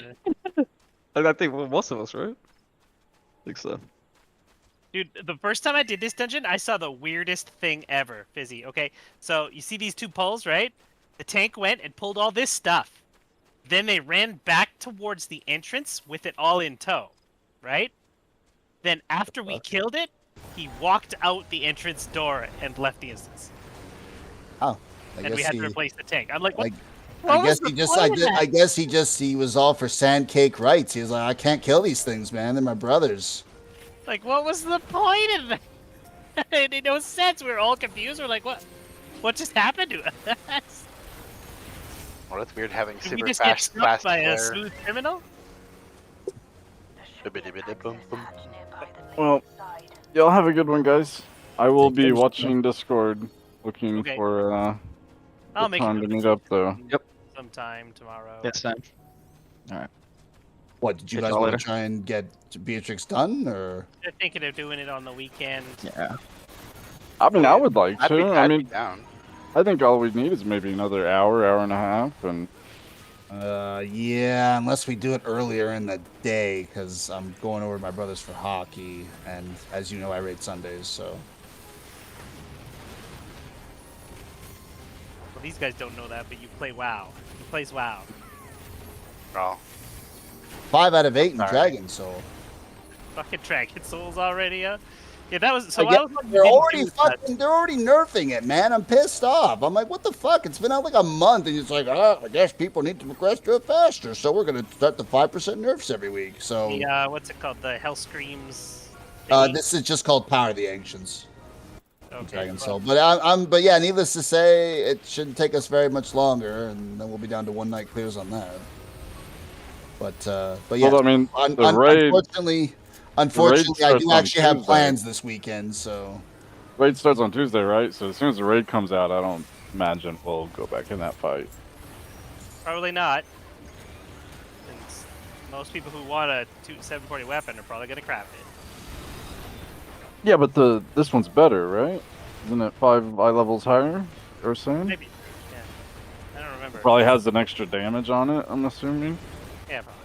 I think most of us, right? I think so. Dude, the first time I did this dungeon, I saw the weirdest thing ever, Fizzy. Okay, so you see these 2 poles, right? The tank went and pulled all this stuff. Then they ran back towards the entrance with it all in tow, right? Then after we killed it, he walked out the entrance door and left the instance. Oh, And we had to replace the tank. I'm like, what? I guess he was all for sand cake rights. He was like, I can't kill these things, man. They're my brothers. Like, what was the point of that? It made no sense. We were all confused. We're like, what? What just happened to us? Well, it's weird having Did we super just get fast struck by a flare. smooth criminal? well, y'all have a good one, guys. I will be watching Discord, looking Okay. for I'll What make time it to meet up though? Yep. sometime tomorrow. Yes, time. What did you Catch guys y'all want later. to try and get Beatrix done, or? They're thinking of doing it on the weekend. Yeah. I mean, I would like I'd to. be, I I'd be mean, down. I think all we need is maybe another hour and a half, and Yeah, unless we do it earlier in the day, because I'm going over to my brother's for hockey, and as you know, I raid Sundays, so. Well, these guys don't know that, but you play WoW. He plays WoW. Oh, 5 out of 8 in Sorry. Dragon Soul. Fucking Dragon Souls already, Yeah, that was so. Like, yeah, I was like, they're already nerfing it, man. I'm pissed off. I'm like, what the fuck? It's been out like a month, and it's like, I guess people need to progress to it faster, so we're gonna start the 5% nerfs every week. So, The what's it called? The Hell Screams. this is just called Power of the Ancients. Okay, Dragon well, Soul, but yeah, needless to say, it shouldn't take us very much longer, and then we'll be down to 1 night clears on that. But yeah, well, I mean, the raid. unfortunately, I starts do on actually have Tuesday. plans this weekend, so. Raid starts on Tuesday, right? So as soon as the raid comes out, I don't imagine we'll go back in that fight. probably not. Since most people who want a 740 weapon are probably gonna craft it. Yeah, but this one's better, right? Isn't it 5 eye levels higher or saying? Maybe. Yeah. I don't remember. Probably has an extra damage on it, I'm assuming. Yeah, probably.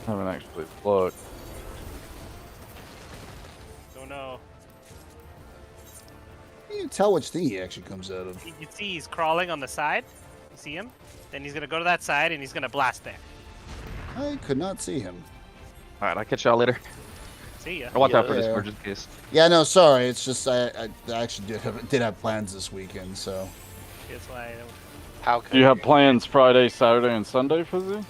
I haven't actually looked. Don't know. You can tell which thing he actually comes out of. You can see he's crawling on the side. You see him? Then he's gonna go to that side and he's gonna blast there. I could not see him. All right, I'll catch y'all later. See ya. I'll watch out for Yeah. Discord just in case. Yeah, no, sorry. It's just I actually did have plans this weekend, so. That's why I don't. how could Do you have plans Friday, Saturday, and Sunday, Fizzy?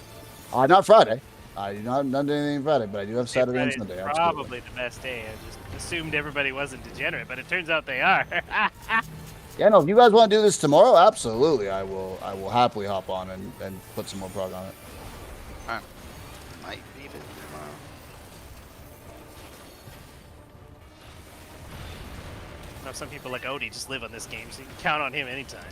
Not Friday. I do not do anything Friday, but I do have Saturday and Friday's Sunday. Absolutely. probably the best day. I just assumed everybody wasn't degenerate, but it turns out they are. Yeah, no. If you guys want to do this tomorrow, absolutely. I will happily hop on and put some more prog on it. might need it tomorrow. Now some people like Odie just live on this game, so you can count on him anytime.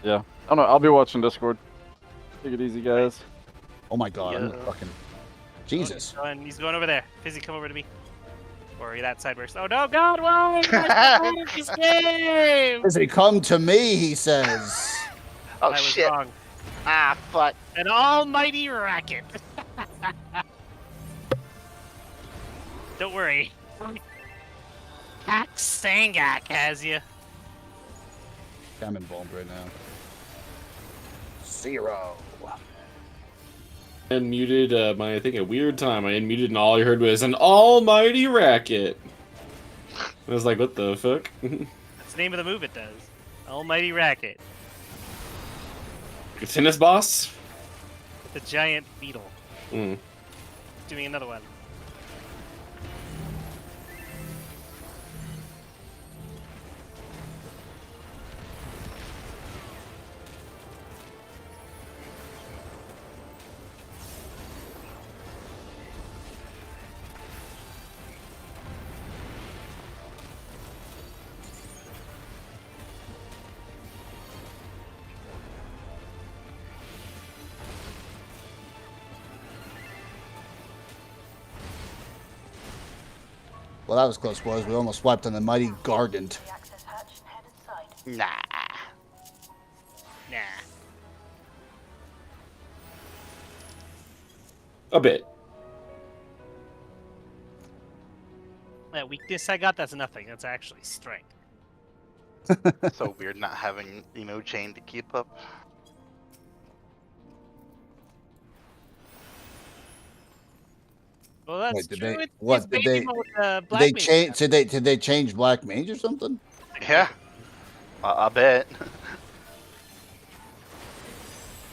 Yeah. I don't know. I'll be watching Discord. Take it easy, guys. Oh my god! I'm Yeah. fucking Jesus. Oh, he's going over there. Fizzy, come over to me. Or that side works. Oh no, God, why? This game! Does he come to me? He says. Oh I was shit! wrong. Ah, fuck. An almighty racket. Don't worry. Hack Sangak has you. I'm involved right now. 0. Unmuted my, I think, a weird time. I unmuted and all I heard was an almighty racket. I was like, what the fuck? That's the name of the move it does. Almighty racket. A tennis boss? With a giant beetle. Mm. Doing another one. Well, that was close, boys. We almost swiped on the mighty Gargant. Nah. Nah. A bit. That weakness I got, that's nothing. That's actually strength. So weird not having chain to keep up. Well, that's Wait, did true. they- It's what, did baby they- mode, Did Black they Mage change? stuff. Did they change Black Mage or something? Yeah. I bet.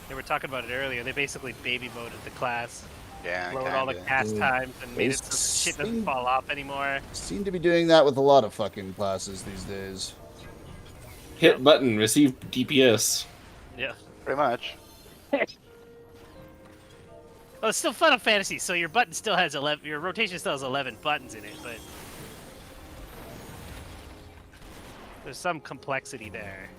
They were talking about it earlier. They basically baby moded the class. Yeah. Lowered all the kinda. cast Dude, times and made they it so shit doesn't seem- fall off anymore. Seem to be doing that with a lot of fucking classes these days. Hit button, receive DPS. Yeah. Pretty much. Oh, it's still Final Fantasy, so your button still has 11. Your rotation still has 11 buttons in it, but there's some complexity there.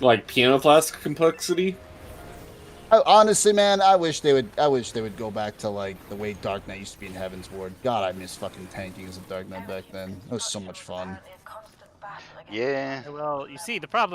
Like piano plastic complexity. Honestly, man, I wish they would go back to like the way Dark Knight used to be in Heaven's Ward. God, I miss fucking tanking as a Dark Knight back then. It was so much fun. Yeah. Well, you see, the problem